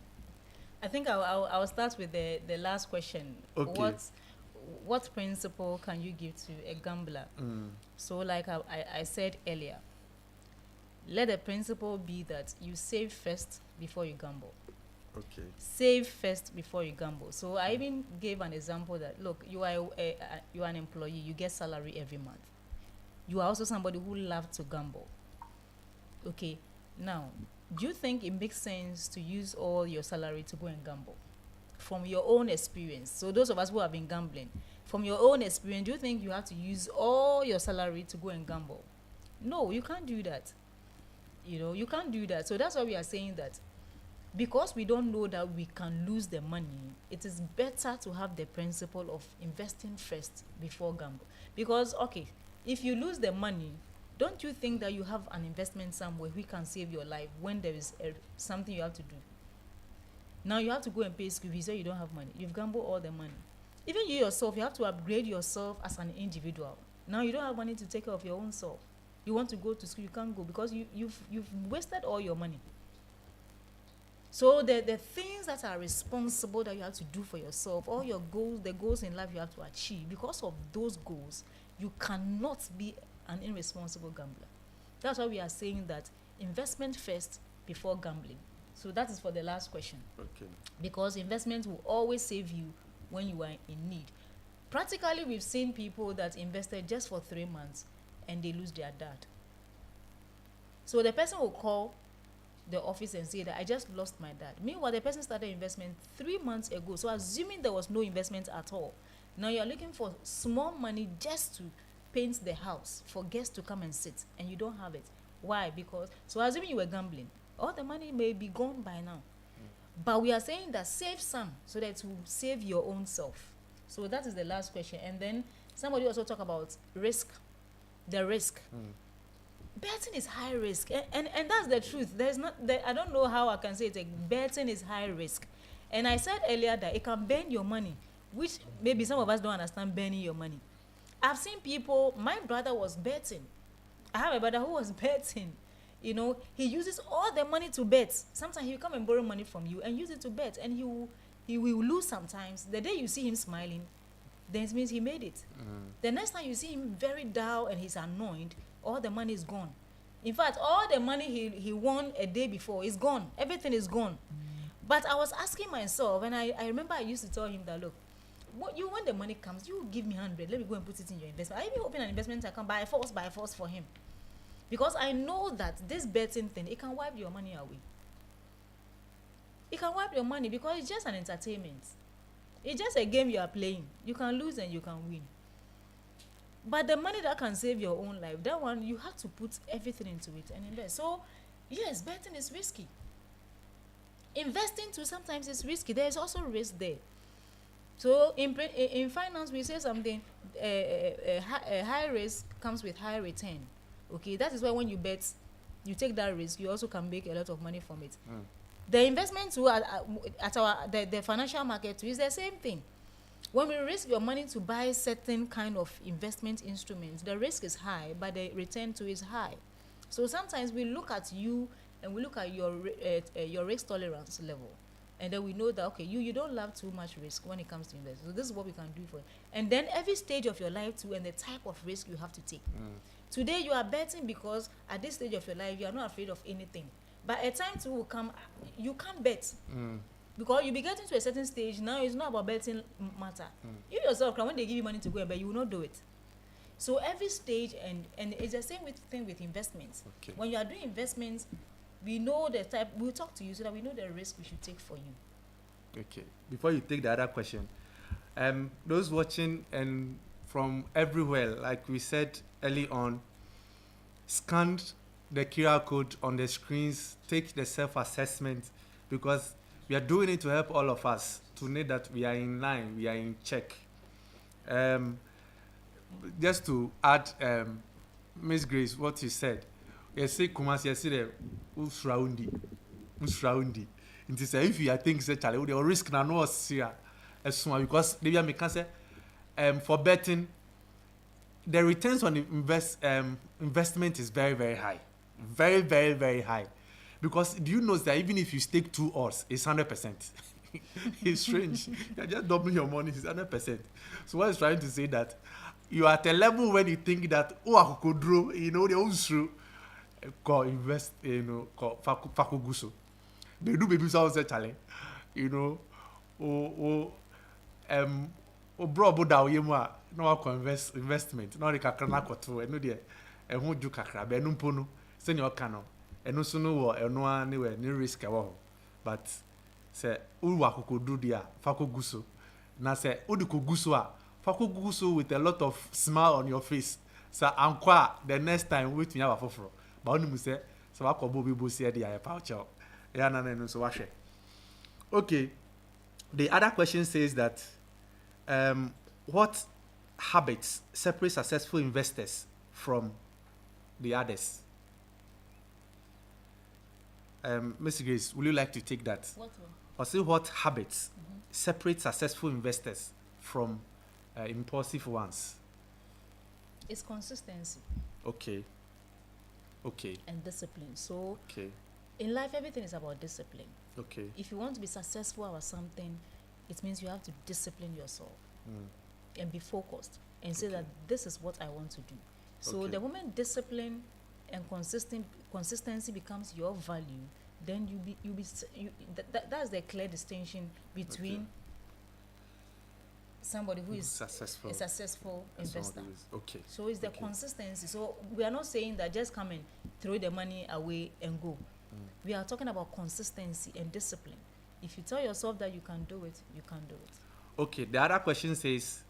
[SPEAKER 3] I think I'll start with the last question.
[SPEAKER 2] Okay.
[SPEAKER 3] What principle can you give to a gambler? So like I said earlier, let the principle be that you save first before you gamble.
[SPEAKER 2] Okay.
[SPEAKER 3] Save first before you gamble. So I even gave an example that, look, you are you are an employee, you get salary every month. You are also somebody who loves to gamble. Okay, now, do you think it makes sense to use all your salary to go and gamble? From your own experience, so those of us who have been gambling, from your own experience, do you think you have to use all your salary to go and gamble? No, you can't do that. You can't do that. So that's why we are saying that because we don't know that we can lose the money, it is better to have the principle of investing first before gamble. Because, okay, if you lose the money, don't you think that you have an investment somewhere we can save your life when there is something you have to do? Now you have to go and pay school fees, so you don't have money. You've gambled all the money. Even you yourself, you have to upgrade yourself as an individual. Now you don't have money to take care of your own self. You want to go to school, you can't go because you've wasted all your money. So the things that are responsible that you have to do for yourself, all your goals, the goals in life you have to achieve, because of those goals, you cannot be an irresponsible gambler. That's why we are saying that investment first before gambling. So that is for the last question.
[SPEAKER 2] Okay.
[SPEAKER 3] Because investment will always save you when you are in need. Practically, we've seen people that invested just for 3 months and they lose their dad. So the person will call the office and say that I just lost my dad. Meanwhile, the person started investment 3 months ago. So assuming there was no investment at all, now you're looking for small money just to paint the house for guests to come and sit, and you don't have it. Why? Because, so assuming you were gambling, all the money may be gone by now. But we are saying that save some so that it will save your own self. So that is the last question. And then somebody also talk about risk. The risk. Betting is high risk, and that's the truth. There's not, I don't know how I can say it. Betting is high risk, and I said earlier that it can burn your money, which maybe some of us don't understand burning your money. I've seen people. My brother was betting. I have a brother who was betting. He uses all the money to bet. Sometimes he'll come and borrow money from you and use it to bet, and he will lose sometimes. The day you see him smiling, then it means he made it. The next time you see him very down and he's annoyed, all the money is gone. In fact, all the money he won a day before is gone. Everything is gone. But I was asking myself, and I remember I used to tell him that, look, when the money comes, you give me 100, let me go and put it in your investment. I even open an investment account by force for him. Because I know that this betting thing, it can wipe your money away. It can wipe your money because it's just an entertainment. It's just a game you are playing. You can lose and you can win. But the money that can save your own life, that one, you have to put everything into it and invest. So, yes, betting is risky. Investing too sometimes is risky. There is also risk there. So, in finance, we say something, a high risk comes with high return. Okay, that is why when you bet, you take that risk, you also can make a lot of money from it. The investment too at the financial market too is the same thing. When we risk your money to buy certain kind of investment instruments, the risk is high, but the return too is high. So sometimes we look at you and we look at your risk tolerance level, and then we know that, okay, you don't love too much risk when it comes to investing. So this is what we can do for you. And then every stage of your life too, and the type of risk you have to take. Today you are betting because at this stage of your life you are not afraid of anything. But a time too will come, you can't bet. Because you be getting to a certain stage, now it's not about betting matter. You yourself, when they give you money to go and bet, you will not do it. So every stage, and it's the same thing with investments.
[SPEAKER 2] Okay.
[SPEAKER 3] When you are doing investments, we know the type, we'll talk to you so that we know the risk we should take for you.
[SPEAKER 2] Okay. Before you take the other question, those watching and from everywhere, like we said early on, scan the QR code on the screens, take the self-assessment, because we are doing it to help all of us to know that we are in line, we are in check. just to add, Miss Grace, what you said. You say Kumasi, you say the usraundi. It is if you think say Charlie, the risk na no here as soon because maybe I can say for betting the returns on investment is very, very high. Very, very, very high. Because do you know that even if you stake 2 odds, it's 100%. It's strange. You're just doubling your money, it's 100%. So what is trying to say that you are at a level when you think that, oh, I could draw, you know, the old true, invest, you know, fakuguso. They do baby sound say chale, you know, bro, boda yemwa, no ako investment, no de kakra na koto, eno de, eho ju kakra, be no mpono, send your cano, eno so no wo, eno anywhere, ni risk e wo. But say, uwa kokodu dia, fakuguso. Na say, udi koguso a, fakuguso with a lot of smile on your face. So, ankwa, the next time, wait me have a foforo. But only mu say, so wakobo bibo see dia e pouch out. Yeah, no, so wash it. Okay. The other question says that what habits separate successful investors from the others? Mr. Grace, would you like to take that?
[SPEAKER 3] What?
[SPEAKER 2] Or say what habits separate successful investors from impulsive ones?
[SPEAKER 3] It's consistency.
[SPEAKER 2] Okay.
[SPEAKER 3] And discipline. So
[SPEAKER 2] Okay.
[SPEAKER 3] in life, everything is about discipline.
[SPEAKER 2] Okay.
[SPEAKER 3] If you want to be successful at something, it means you have to discipline yourself and be focused and say that this is what I want to do. So the moment discipline and consistency becomes your value, then that's the clear distinction between somebody who is
[SPEAKER 2] successful.
[SPEAKER 3] a successful investor.
[SPEAKER 2] Okay.
[SPEAKER 3] So it's the consistency. So we are not saying that just come and throw the money away and go. We are talking about consistency and discipline. If you tell yourself that you can do it, you can do it.
[SPEAKER 2] Okay. The other question says,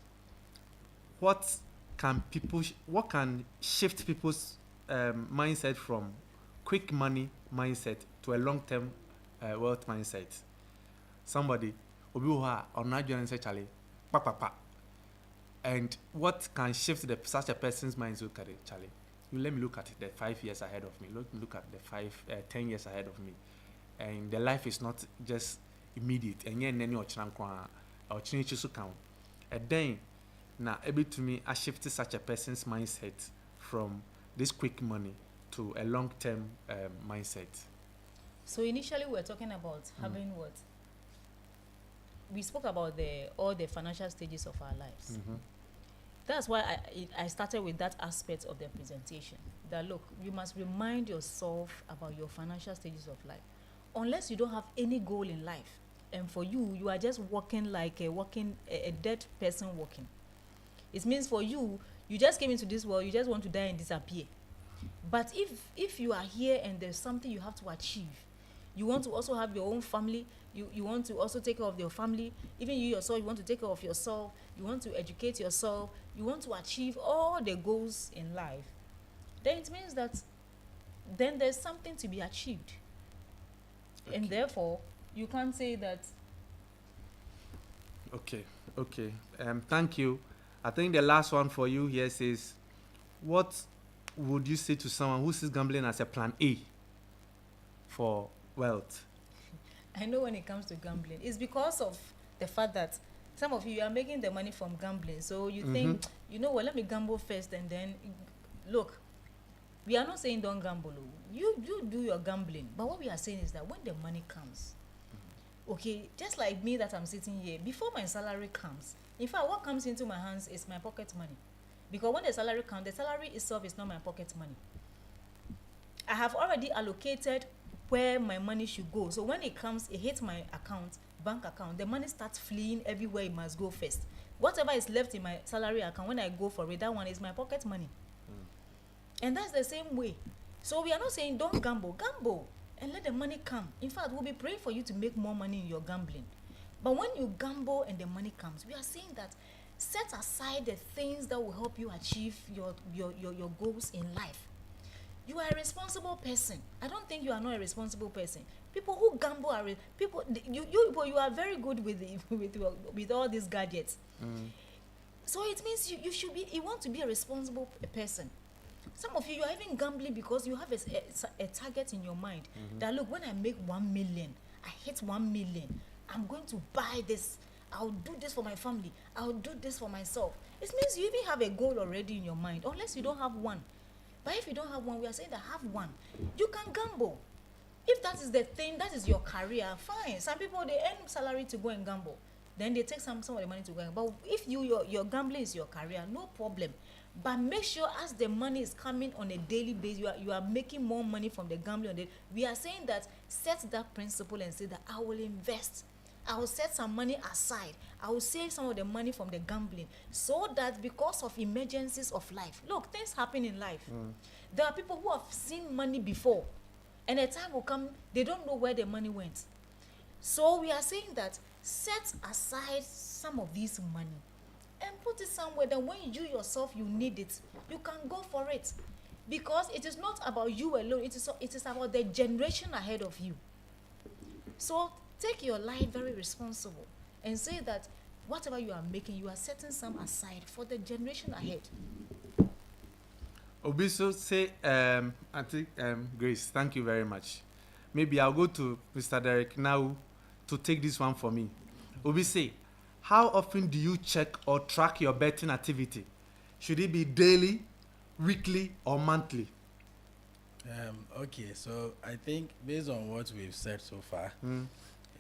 [SPEAKER 2] what can shift people's mindset from quick money mindset to a long-term wealth mindset? Somebody obi who are on Nigerian say Charlie, pa. And what can shift such a person's mind to carry Charlie? You let me look at the 5 years ahead of me. Look at the 10 years ahead of me. And the life is not just immediate. And then any or change to count. And then now able to me I shifted such a person's mindset from this quick money to a long-term mindset.
[SPEAKER 3] So initially we were talking about having what? We spoke about all the financial stages of our lives. That's why I started with that aspect of the presentation. That look, you must remind yourself about your financial stages of life. Unless you don't have any goal in life, and for you are just walking like a dead person walking. It means for you just came into this world, you just want to die and disappear. But if you are here and there's something you have to achieve, you want to also have your own family, you want to also take care of your family, even you yourself, you want to take care of yourself, you want to educate yourself, you want to achieve all the goals in life, then it means that then there's something to be achieved. And therefore, you can't say that.
[SPEAKER 2] Okay. Thank you. I think the last one for you here says, what would you say to someone who sees gambling as a plan A for wealth?
[SPEAKER 3] I know when it comes to gambling, it's because of the fact that some of you are making the money from gambling. So you think, you know what, let me gamble first and then, look, we are not saying don't gamble. You do your gambling. But what we are saying is that when the money comes, okay, just like me that I'm sitting here, before my salary comes, in fact, what comes into my hands is my pocket money. Because when the salary comes, the salary itself is not my pocket money. I have already allocated where my money should go. So when it comes, it hits my account, bank account, the money starts fleeing everywhere it must go first. Whatever is left in my salary account, when I go for it, that one is my pocket money. And that's the same way. So we are not saying don't gamble and let the money come. In fact, we'll be praying for you to make more money in your gambling. But when you gamble and the money comes, we are saying that set aside the things that will help you achieve your goals in life. You are a responsible person. I don't think you are not a responsible person. People who gamble are you are very good with all these gadgets. So it means you want to be a responsible person. Some of you are even gambling because you have a target in your mind that, look, when I make 1 million, I hit 1 million, I'm going to buy this, I'll do this for my family, I'll do this for myself. It means you even have a goal already in your mind, unless you don't have one. But if you don't have one, we are saying that have one. You can gamble. If that is the thing, that is your career, fine. Some people, they earn salary to go and gamble, then they take some of the money to go and, but if your gambling is your career, no problem. But make sure as the money is coming on a daily basis, you are making more money from the gambling on the, we are saying that set that principle and say that I will invest, I will set some money aside, I will save some of the money from the gambling, so that because of emergencies of life, look, things happen in life. There are people who have seen money before, and a time will come, they don't know where the money went. So we are saying that set aside some of this money and put it somewhere that when you yourself you need it, you can go for it, because it is not about you alone, it is about the generation ahead of you. So take your life very responsible and say that whatever you are making, you are setting some aside for the generation ahead.
[SPEAKER 2] Obiso say, I think, Grace, thank you very much. Maybe I'll go to Mr. Derek now to take this one for me. Obi say, how often do you check or track your betting activity? Should it be daily, weekly, or monthly?
[SPEAKER 1] Okay, so I think based on what we've said so far,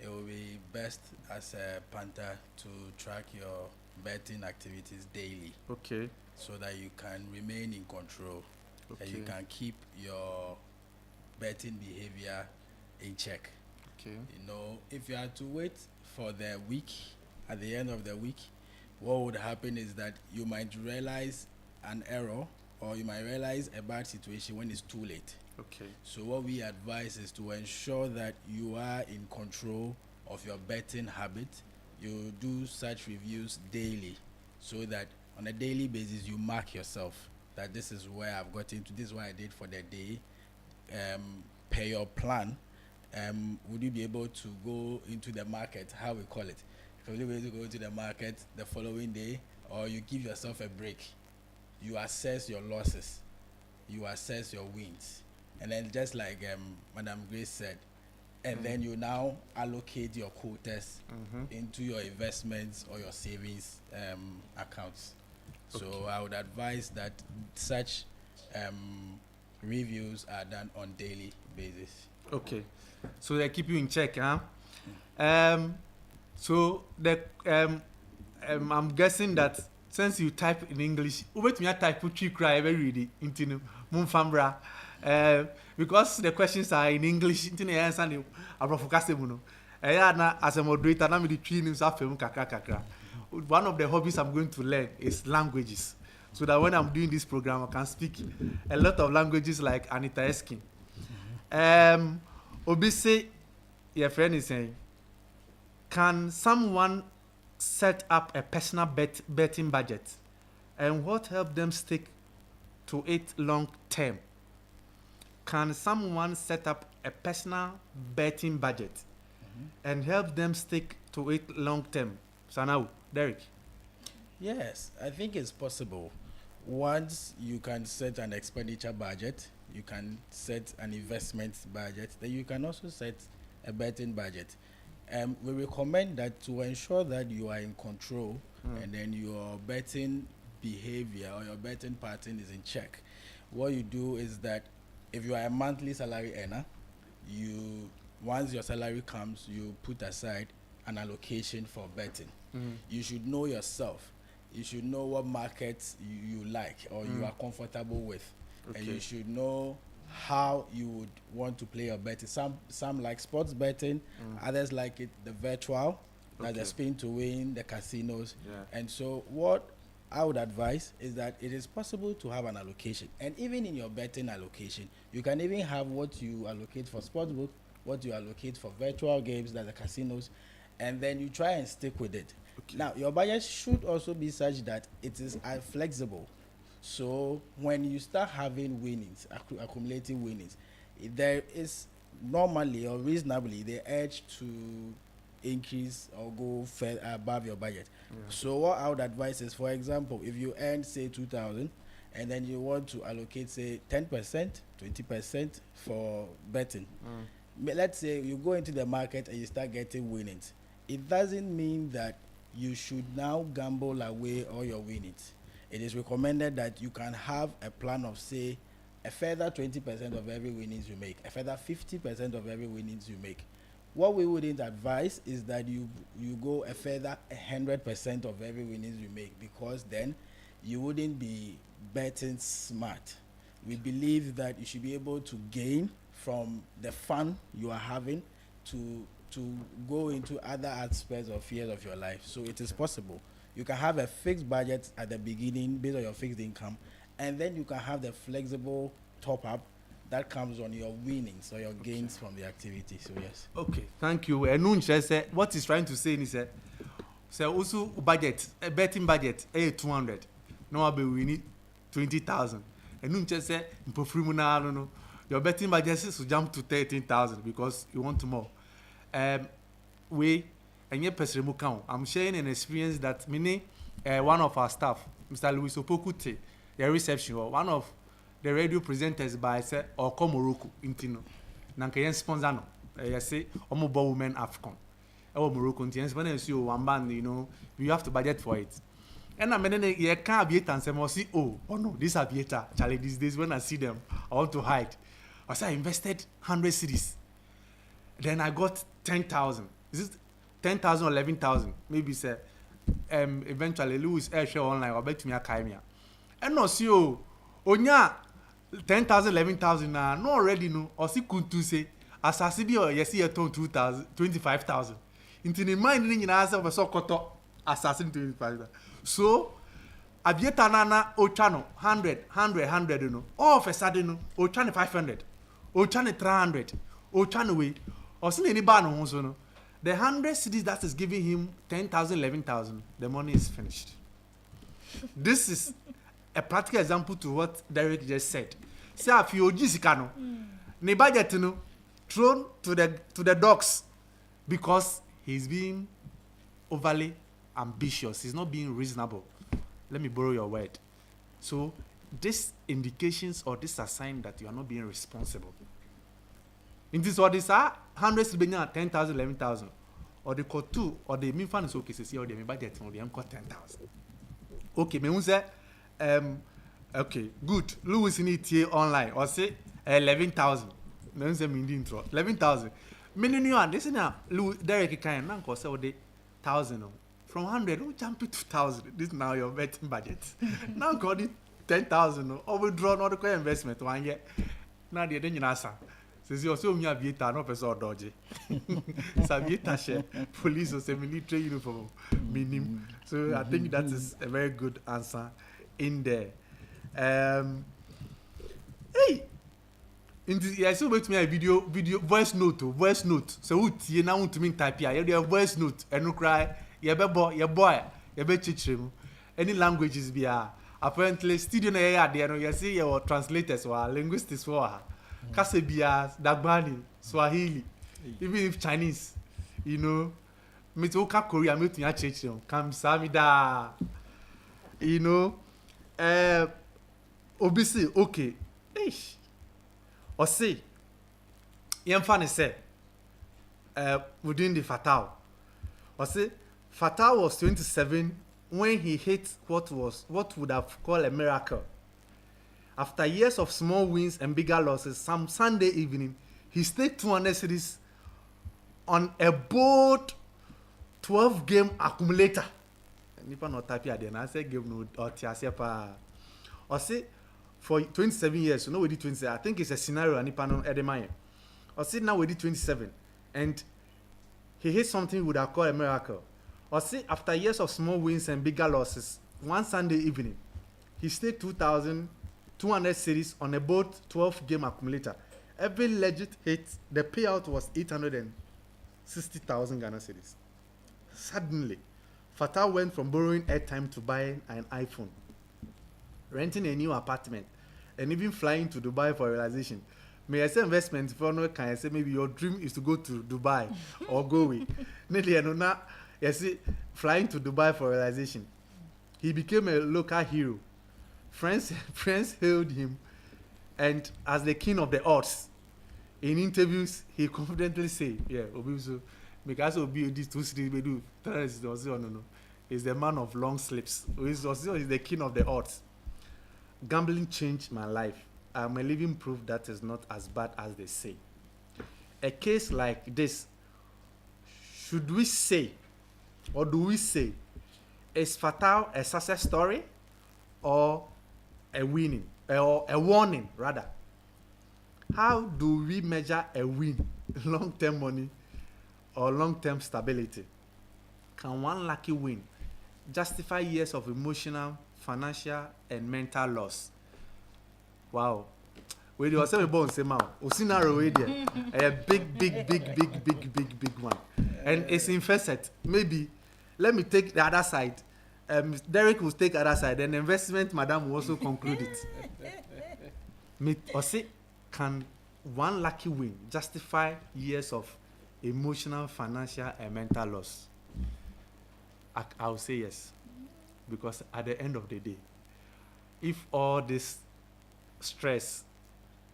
[SPEAKER 1] it will be best as a punter to track your betting activities daily.
[SPEAKER 2] Okay.
[SPEAKER 1] So that you can remain in control, and you can keep your betting behavior in check.
[SPEAKER 2] Okay.
[SPEAKER 1] You know, if you had to wait for the week, at the end of the week, what would happen is that you might realize an error, or you might realize a bad situation when it's too late.
[SPEAKER 2] Okay.
[SPEAKER 1] So what we advise is to ensure that you are in control of your betting habit. You do such reviews daily, so that on a daily basis you mark yourself that this is where I've gotten to, this is what I did for the day. Per your plan, would you be able to go into the market, how we call it? Will you be able to go into the market the following day, or you give yourself a break? You assess your losses, you assess your wins, and then just like Madam Grace said, and then you now allocate your quotas into your investments or your savings accounts. So I would advise that such reviews are done on daily basis.
[SPEAKER 2] Okay, so they keep you in check, huh? So the I'm guessing that since you type in English, wait me type put you cry very ready into Mumfambra. Because the questions are in English, into the answer you are focusing on. As a moderator, I'm the training kakra. One of the hobbies I'm going to learn is languages, so that when I'm doing this program, I can speak a lot of languages like Anita Eskin. Obise, your friend is saying, can someone set up a personal betting budget, and what help them stick to it long term? Can someone set up a personal betting budget and help them stick to it long term? So now, Derek.
[SPEAKER 1] Yes, I think it's possible. Once you can set an expenditure budget, you can set an investment budget, then you can also set a betting budget. We recommend that to ensure that you are in control and then your betting behavior or your betting pattern is in check. What you do is that if you are a monthly salary earner, once your salary comes, you put aside an allocation for betting. You should know yourself. You should know what markets you like or you are comfortable with. And you should know how you would want to play your betting. Some like sports betting, others like it the virtual, like the spin to win, the casinos. And so what I would advise is that it is possible to have an allocation. And even in your betting allocation, you can even have what you allocate for sportsbook, what you allocate for virtual games, like the casinos, and then you try and stick with it. Now, your budget should also be such that it is flexible. So when you start having winnings, accumulating winnings, there is normally or reasonably the urge to increase or go above your budget. So what I would advise is, for example, if you earn say 2,000 and then you want to allocate say 10%, 20% for betting. Let's say you go into the market and you start getting winnings. It doesn't mean that you should now gamble away all your winnings. It is recommended that you can have a plan of say a further 20% of every winnings you make, a further 50% of every winnings you make. What we wouldn't advise is that you go a further 100% of every winnings you make, because then you wouldn't be betting smart. We believe that you should be able to gain from the fun you are having to go into other aspects or fears of your life. So it is possible. You can have a fixed budget at the beginning based on your fixed income, and then you can have the flexible top up that comes on your winnings or your gains from the activity. So yes.
[SPEAKER 2] Okay, thank you. And say what he's trying to say is so also budget, a betting budget, 200. No, I'll be winning 20,000. And Nunche say, no, your betting budget is to jump to 13,000 because you want more. We and your personal account. I'm sharing an experience that many one of our staff, Mr. Louis Opokute, the reception, or one of the radio presenters by say or Morocco intino. Nankayen sponsor no. I say Omobo Women African. Or Morocco intino. When you see one band, you know, you have to budget for it. And I mean, you can't be and say, oh no, this aviator, Charlie, these days when I see them, I want to hide. I say I invested 100 cedis. Then I got 10,000. Is it 10,000 or 11,000? Maybe say, eventually Louis Air online or bet me a Kaimia. And no, see, oh, onya 10,000, 11,000 na no already no. Or see, kuntu say, asasibi or yes, you turn 2,000, 25,000. Into the mind in answer of a so koto assassin 25,000. So, aviator nana ochano 100, you know. All of a sudden, no, ochano 500, ochano 300, ochano way. Or see any bar no so no. The 100 cities that is giving him 10,000, 11,000, the money is finished. This is a practical example to what Derek just said. Say if you Jessica ne budget no thrown to the dogs because he's being overly ambitious. He's not being reasonable. Let me borrow your word. So this indications or this are sign that you are not being responsible. In this or this are 100 cedis 10,000, 11,000. Or the call 2 or the mean fund is okay, see or the budget or the got 10,000. Okay, me say okay, good. Louis in it here online or say 11,000. Me say me intro 11,000. Me new and this now Louis Derek kind now cause say 1,000 from 100 we jump to 2,000. This now your betting budget. Now got it 10,000 or withdraw not the investment one year. Now the then answer. Says you also me aviator no person dodgy. Aviator share police or military uniform minimum. So I think that is a very good answer in there. Hey, in this, I saw wait me a video voice note. So who tie na want to mean type here. You voice note and no cry. You boy, you be chichim. Any languages be apparently studio na here there no you see your translators or linguistics for her. Kasebia, Dagbani, Swahili, even if Chinese, you know, me to Korea, me to Yachechon, Kamsamida, you know, obviously, okay, ish, or say, young funny say, within the Fatal, or say, Fatal was 27 when he hit what would have called a miracle. After years of small wins and bigger losses, some Sunday evening, he staked 200 cedis on a bold 12-game accumulator. Nipa not happy at the end. I say game no or tiasepa. Or say for 27 years, you know we did 27. I think it's a scenario nipa no edemaya. Or say now we did 27, and he hit something would have called a miracle. Or say after years of small wins and bigger losses, one Sunday evening, he staked 200 cedis on a both 12-game accumulator. Every legit hit, the payout was 860,000 Ghana cedis. Suddenly, Fatah went from borrowing airtime to buying an iPhone, renting a new apartment, and even flying to Dubai for realization. May I say investment for no can I say maybe your dream is to go to Dubai or go away. Nearly na you see flying to Dubai for realization. He became a local hero. Friends hailed him, and as the king of the odds. In interviews, he confidently say, "Yeah, Obi because Obi this 2-3 we do. No. He's the man of long sleeps. He's the king of the odds. Gambling changed my life. I'm a living proof that is not as bad as they say. A case like this, should we say, or do we say, is Fatal a success story, or a winning, or a warning rather? How do we measure a win, long-term money, or long-term stability? Can one lucky win justify years of emotional, financial, and mental loss? Wow. When you say about say now, scenario a big one, and it's in facet. Maybe let me take the other side. Derek will take the other side, and investment madam will also conclude it. Me or say, can one lucky win justify years of emotional, financial, and mental loss? I will say yes, because at the end of the day, if all this stress,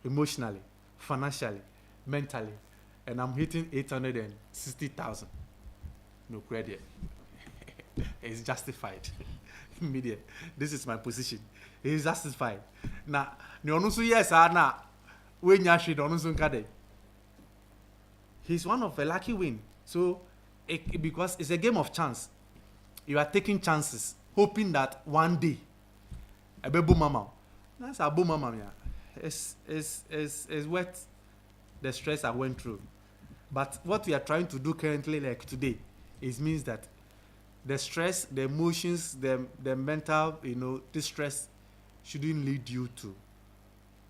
[SPEAKER 2] emotionally, financially, mentally, and I'm hitting 860,000, no credit, it's justified. Immediate. This is my position. It's justified. Now, yes, he's one of a lucky win. So, because it's a game of chance. You are taking chances, hoping that one day, a baby mama, that's a boom mama, is worth the stress I went through. But what we are trying to do currently, like today, is means that the stress, the emotions, the mental, distress shouldn't lead you to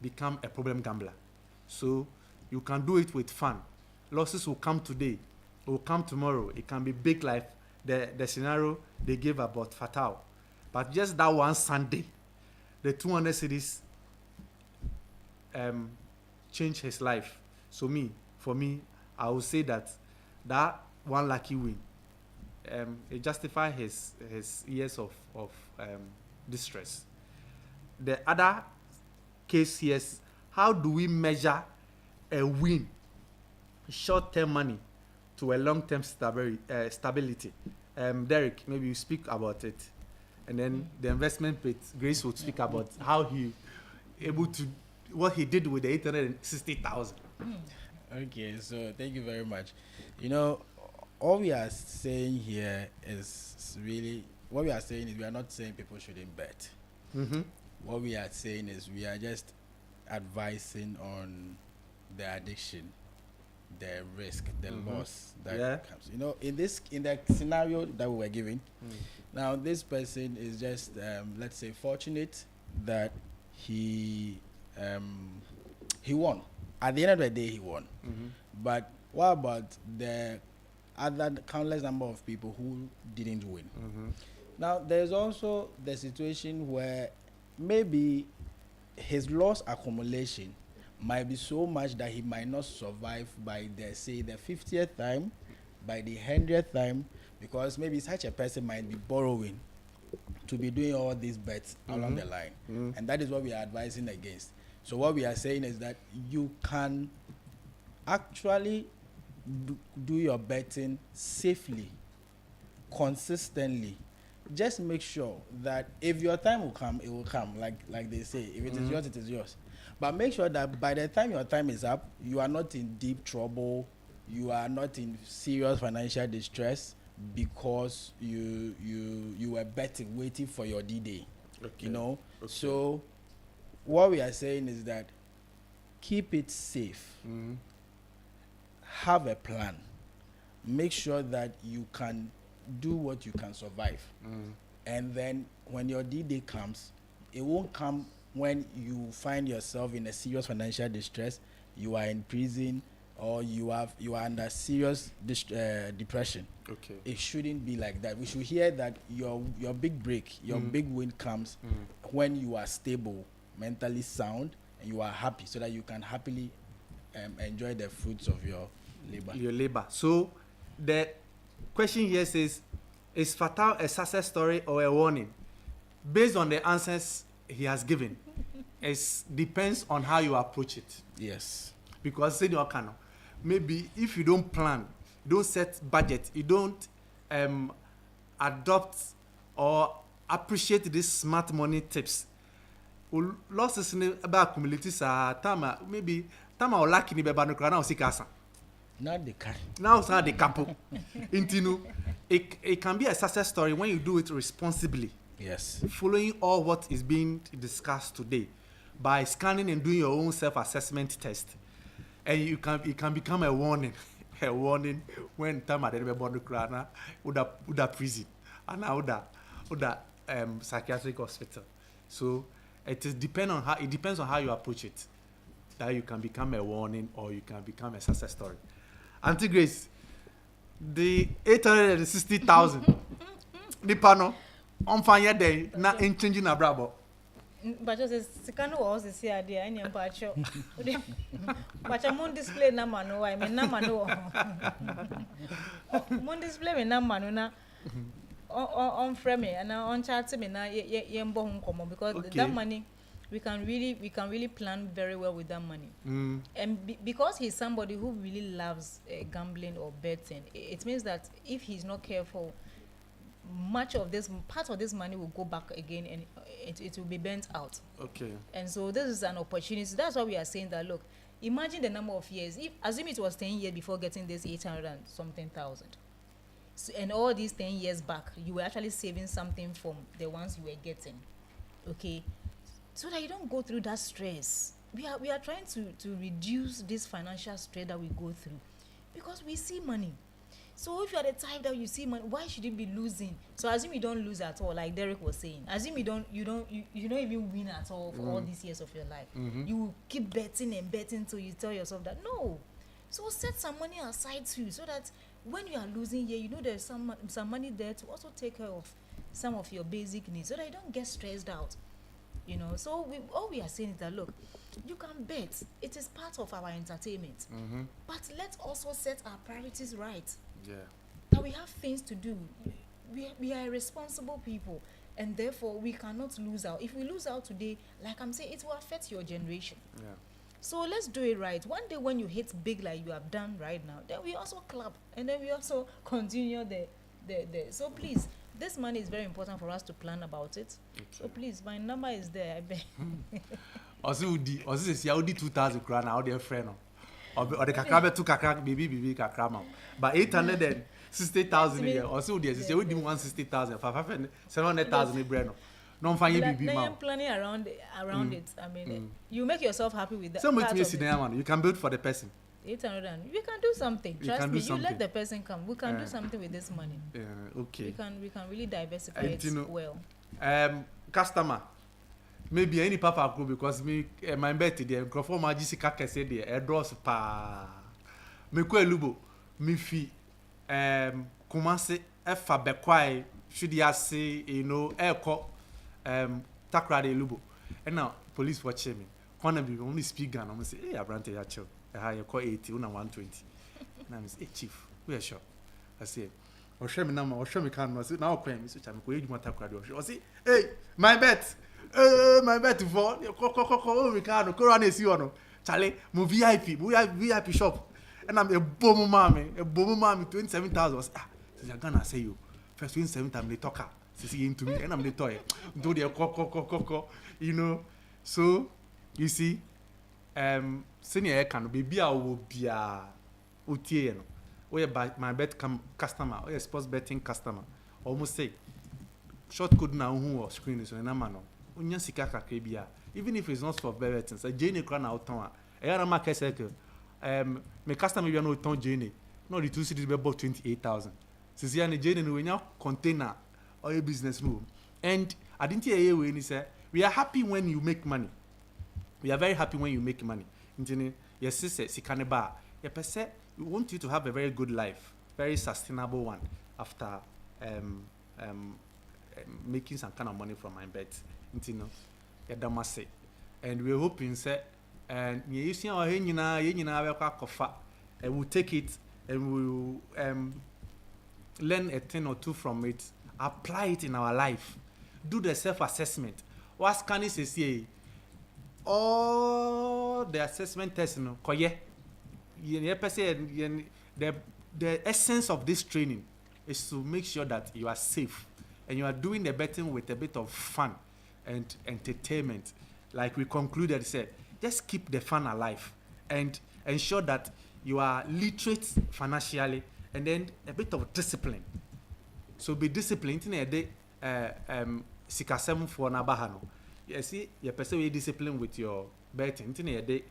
[SPEAKER 2] become a problem gambler. So you can do it with fun. Losses will come today, will come tomorrow. It can be big life. The scenario they gave about Fatal. But just that one Sunday, the 200 cities changed his life. So for me, I would say that one lucky win, it justifies his years of distress. The other case here is, how do we measure a win, short-term money, to a long-term stability? Derek, maybe you speak about it, and then the investment bit, Grace would speak about how he able to, what he did with the 860,000.
[SPEAKER 1] Okay, so thank you very much. All we are saying here is really, what we are saying is we are not saying people shouldn't bet.
[SPEAKER 2] Mm-hmm.
[SPEAKER 1] What we are saying is we are just advising on the addiction, the risk, the loss that comes. In the scenario that we were given, now this person is just, let's say, fortunate that he won. At the end of the day, he won.
[SPEAKER 2] Mm-hmm.
[SPEAKER 1] But what about the other countless number of people who didn't win?
[SPEAKER 2] Mm-hmm.
[SPEAKER 1] Now, there's also the situation where maybe his loss accumulation might be so much that he might not survive by the 50th time, by the 100th time, because maybe such a person might be borrowing to be doing all these bets along the line. And that is what we are advising against. So what we are saying is that you can actually do your betting safely, consistently. Just make sure that if your time will come, it will come, like they say. If it is yours, it is yours. But make sure that by the time your time is up, you are not in deep trouble, you are not in serious financial distress because you were betting, waiting for your D-Day. Okay. Okay. So what we are saying is that keep it safe. Have a plan. Make sure that you can do what you can survive. And then when your D-Day comes, it won't come when you find yourself in a serious financial distress, you are in prison, or you are under serious depression. Okay. It shouldn't be like that. We should hear that your big break, your big win comes when you are stable, mentally sound, and you are happy, so that you can happily enjoy the fruits of your labor.
[SPEAKER 2] So the question here says, is Fatal a success story or a warning? Based on the answers he has given, it depends on how you approach it.
[SPEAKER 1] Yes.
[SPEAKER 2] Because say you can, maybe if you don't plan, you don't set budget, you don't adopt or appreciate these smart money tips, losses about accumulative maybe or lucky ni beba no kra na osikasa.
[SPEAKER 1] Not the car.
[SPEAKER 2] Now it's not the couple. It can be a success story when you do it responsibly.
[SPEAKER 1] Yes.
[SPEAKER 2] Following all what is being discussed today by scanning and doing your own self-assessment test. And it can become a warning. A warning when time at the bond crana would prison and would psychiatric hospital. So it depends on how you approach it. That you can become a warning or you can become a success story. Auntie Grace, the 860,000 the panel on fire day na in changing a brabo.
[SPEAKER 3] But just second was this idea and your patcho. But I'm on display na mano, I mean na mano. Mon display me na mano on frame and on chat me na yembo home because that money we can really plan very well with that money. And because he's somebody who really loves gambling or betting, it means that if he's not careful, part of this money will go back again and it will be burnt out. Okay. And so this is an opportunity. That's why we are saying that, look, imagine the number of years. Assume it was 10 years before getting this 800 and something thousand. So, and all these 10 years back, you were actually saving something from the ones you were getting. Okay. So that you don't go through that stress. We are trying to reduce this financial stress that we go through because we see money. So if you are the type that you see money, why should you be losing? So assume you don't lose at all, like Derek was saying. Assume you don't even win at all for all these years of your life. You will keep betting and betting till you tell yourself that no. So set some money aside too, so that when you are losing here, you know there's some money there to also take care of some of your basic needs, so that you don't get stressed out. You know, so all we are saying is that, look, you can bet. It is part of our entertainment. But let's also set our priorities right. Yeah. That we have things to do. We are responsible people, and therefore we cannot lose out. If we lose out today, like I'm saying, it will affect your generation. Yeah. So let's do it right. One day when you hit big like you have done right now, then we also clap, and then we also continue the. So please, this money is very important for us to plan about it. Okay. So please, my number is there. I bet.
[SPEAKER 2] Also, say Audi 2,000 crown out there friend. Or the kakra to kakra baby kakra. But 860,000 here. Also, they say we do 160,000 for 700,000 brand. No fine baby man.
[SPEAKER 3] I'm planning around it. I mean, you make yourself happy with that.
[SPEAKER 2] So much you can build for the person.
[SPEAKER 3] 800 and we can do something. Trust me, you let the person come. We can do something with this money. Okay. We can really diversify it well.
[SPEAKER 2] Customer. Maybe any papa go because me my bet there crofo magisi kaka say there draws pa. Me ko elubo me fi commencer efa bekwai should ya say eko takra de elubo. And now police watching me. Wanna be only speak gun I'm say hey abrante ya chill. You call 80 una 120. And I'm say hey chief, we are sure. I say or show me number or show me can now claim me so I go age matter takra de. I say hey my bet. My bet for we can go run see ono Charlie mo VIP shop and I'm a bomb mommy 27,000 since I gonna say you first 27,000 they talker since he into me and I'm the toy do the so you see senior can be will be a utie we my bet customer or sports betting customer almost say short code now who screen is na man unya sika kakra bia even if it's not for betting say jene kra na oton a era market cycle me customer we no oton jene no the two cities be about 28,000 since ya ne jene no nya container or a business move and I didn't hear we ni say we are happy when you make money. We are very happy when you make money. Yes, sister, sikane ba. We want you to have a very good life, very sustainable one after making some kind of money from my bet. And we're hoping say and you see our kofa, and we'll take it and we'll learn a thing or two from it, apply it in our life, do the self-assessment. What can you say? All the assessment tests, you know, the essence of this training is to make sure that you are safe and you are doing the betting with a bit of fun and entertainment. Like we concluded, said, just keep the fun alive and ensure that you are literate financially and then a bit of discipline. So be disciplined in a day. Sikasem for Nabahano. You see, your person will discipline with your betting. In a day,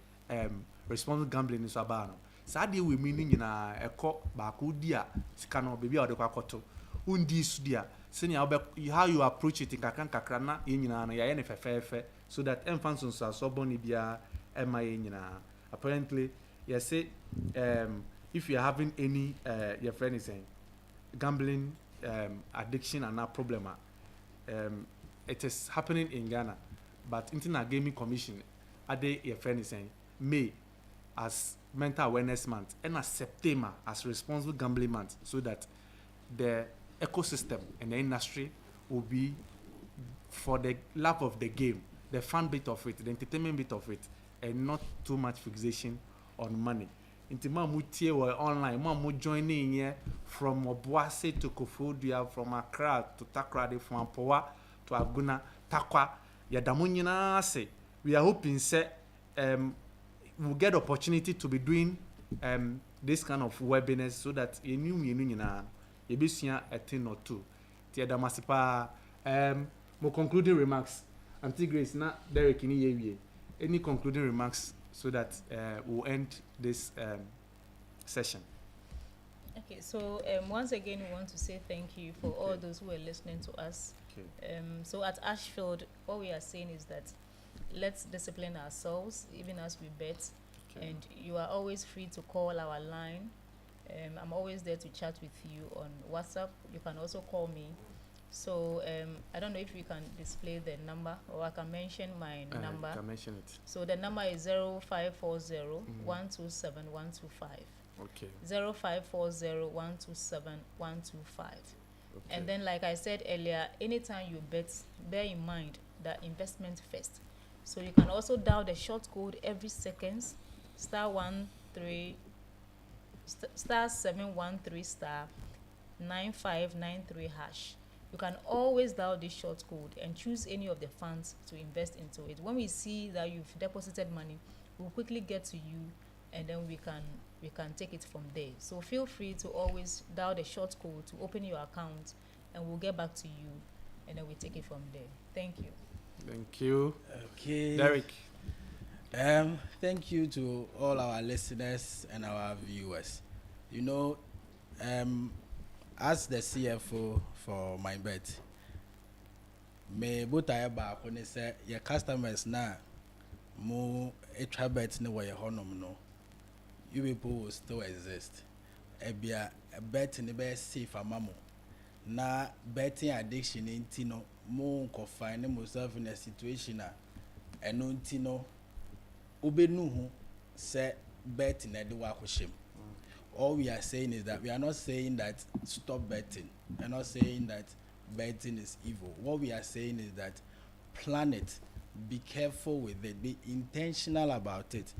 [SPEAKER 2] responsible gambling is abano. Sadi we meaning in a cock bakudia, scano, baby or the quacoto. Undi sudia, senior how you approach it in Kakrana in NFFF, so that infants are so bonibia, MIA. Apparently, you say, if you're having any, your friend is saying, gambling addiction and not problem, it is happening in Ghana, but Internet Gaming Commission, your friend is saying, May as mental awareness month and as September as responsible gambling month, so that the ecosystem and the industry will be for the love of the game, the fun bit of it, the entertainment bit of it, and not too much fixation on money. Into Mamutie were online, Mamu joining here from Obuasi to Kofodia, from Accra to Takrade, from Ampoa to Aguna, Takwa, Yadamunina say. We are hoping say we'll get opportunity to be doing this kind of webinars so that you be seeing a thing or two. Tiada Masipa more concluding remarks. Auntie Grace, na Derek in any concluding remarks so that we'll end this session.
[SPEAKER 3] Okay, so once again, we want to say thank you for all those who are listening to us.
[SPEAKER 2] Okay.
[SPEAKER 3] So at Ashfield, what we are saying is that let's discipline ourselves, even as we bet.
[SPEAKER 2] Okay.
[SPEAKER 3] And you are always free to call our line. I'm always there to chat with you on WhatsApp. You can also call me. So I don't know if we can display the number, or I can mention my number.
[SPEAKER 2] You can mention it.
[SPEAKER 3] So the number is 0540 127 125.
[SPEAKER 2] Okay.
[SPEAKER 3] 0540 127 125.
[SPEAKER 2] Okay.
[SPEAKER 3] And then, like I said earlier, anytime you bet, bear in mind that investment first. So you can also dial the short code every seconds, *13 *713 *9593 hash. You can always dial this short code and choose any of the funds to invest into it. When we see that you've deposited money, we'll quickly get to you, and then we can take it from there. So feel free to always dial the short code to open your account, and we'll get back to you, and then we take it from there. Thank you.
[SPEAKER 2] Thank you.
[SPEAKER 1] Okay.
[SPEAKER 2] Derek.
[SPEAKER 1] Thank you to all our listeners and our viewers. You know, as the CFO for Mybet, me buta ba ko ne say your customers na mo extra bet ne wo ye honom no, you people will still exist. Ebia a bet ne be safe amamo. Na betting addiction inti no mo ko find myself in a situation eno inti no obenu hu say bet na de wa ko shem. All we are saying is that we are not saying that stop betting. We are not saying that betting is evil. What we are saying is that plan it, be careful with it, be intentional about it.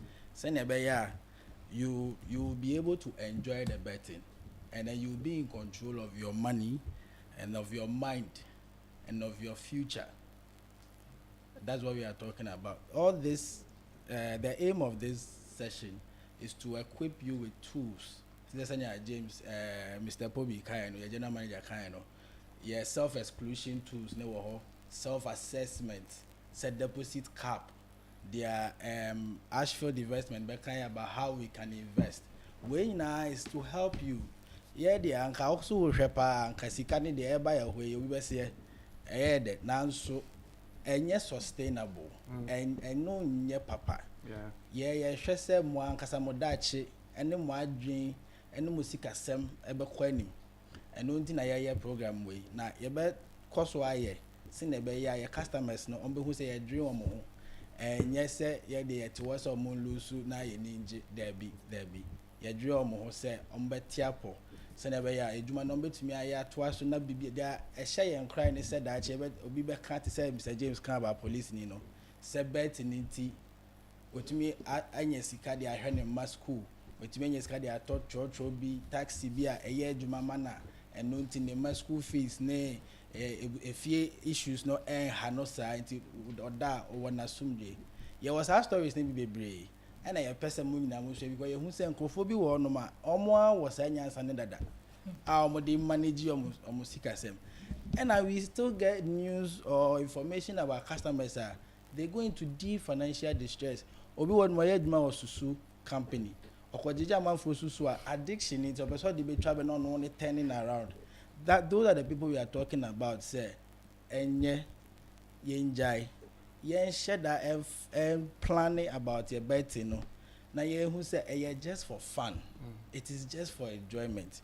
[SPEAKER 1] You will be able to enjoy the betting, and then you will be in control of your money and of your mind and of your future. That's what we are talking about. All this, the aim of this session is to equip you with tools. James, Mr. Pobi Kaino, your general manager Kaino, your self-exclusion tools, self-assessment, set deposit cap, their Ashfield investment, about how we can invest. Way now is to help you. Yeah, the anka also shepa and Kasikani the air away, we were say, that now so and yes sustainable and no nye papa. Yeah, she said one Casamodachi and then one dream and no musica sem ebe quenim and no tin a program way. Now, you bet cost why sin ebe ya customers no on who say a dream or more and yes sir yeah the it was a moon lose na ye ninja there be ye draw mo say on betiapo send be ya edwuma no betumi aya to aso na bibi da e hye ye nkran ne said that obi be can't say Mr. James can about police ni no say bet ni ti otumi anya sika de ahwe ne ma school otumi anya sika de ato church bi taxi bi a eye edwuma mana eno nti ne ma school fees ne efie issues no ha no sa nti oda o wona sumje ye was our stories ne bi bebre and I person mu nyina mo so because ye hu se nkrofo bi wo no ma omo a wo sa nyansa ne dada a omo dey manage omo sika sem and we still get news or information about customers they go into deep financial distress obi won mo ye djuma wo susu company okojeje amanfo susu addiction it obeso dey be travel no turning around that those are the people we are talking about say enye yenjai yen share that planning about your betting no na ye who say just for fun it is just for enjoyment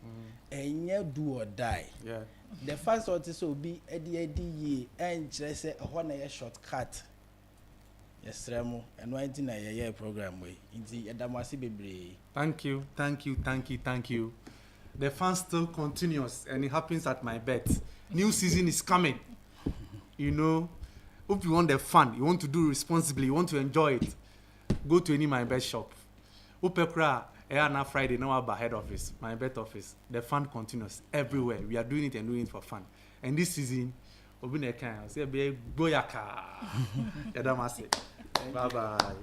[SPEAKER 1] enye do or die
[SPEAKER 2] yeah
[SPEAKER 1] the first thought is so be edi ye and just say ho na ye shortcut yes remo and one thing na ye program we inti edamasi bebre.
[SPEAKER 2] Thank you. The fun still continues and it happens at Mybet. New season is coming. You know, if you want the fun, you want to do responsibly, you want to enjoy it, go to any Mybet shop. Upekra, na Friday, now about head office, Mybet office. The fun continues everywhere. We are doing it and doing it for fun. And this season, Obineka, say, Boyaka. Bye bye.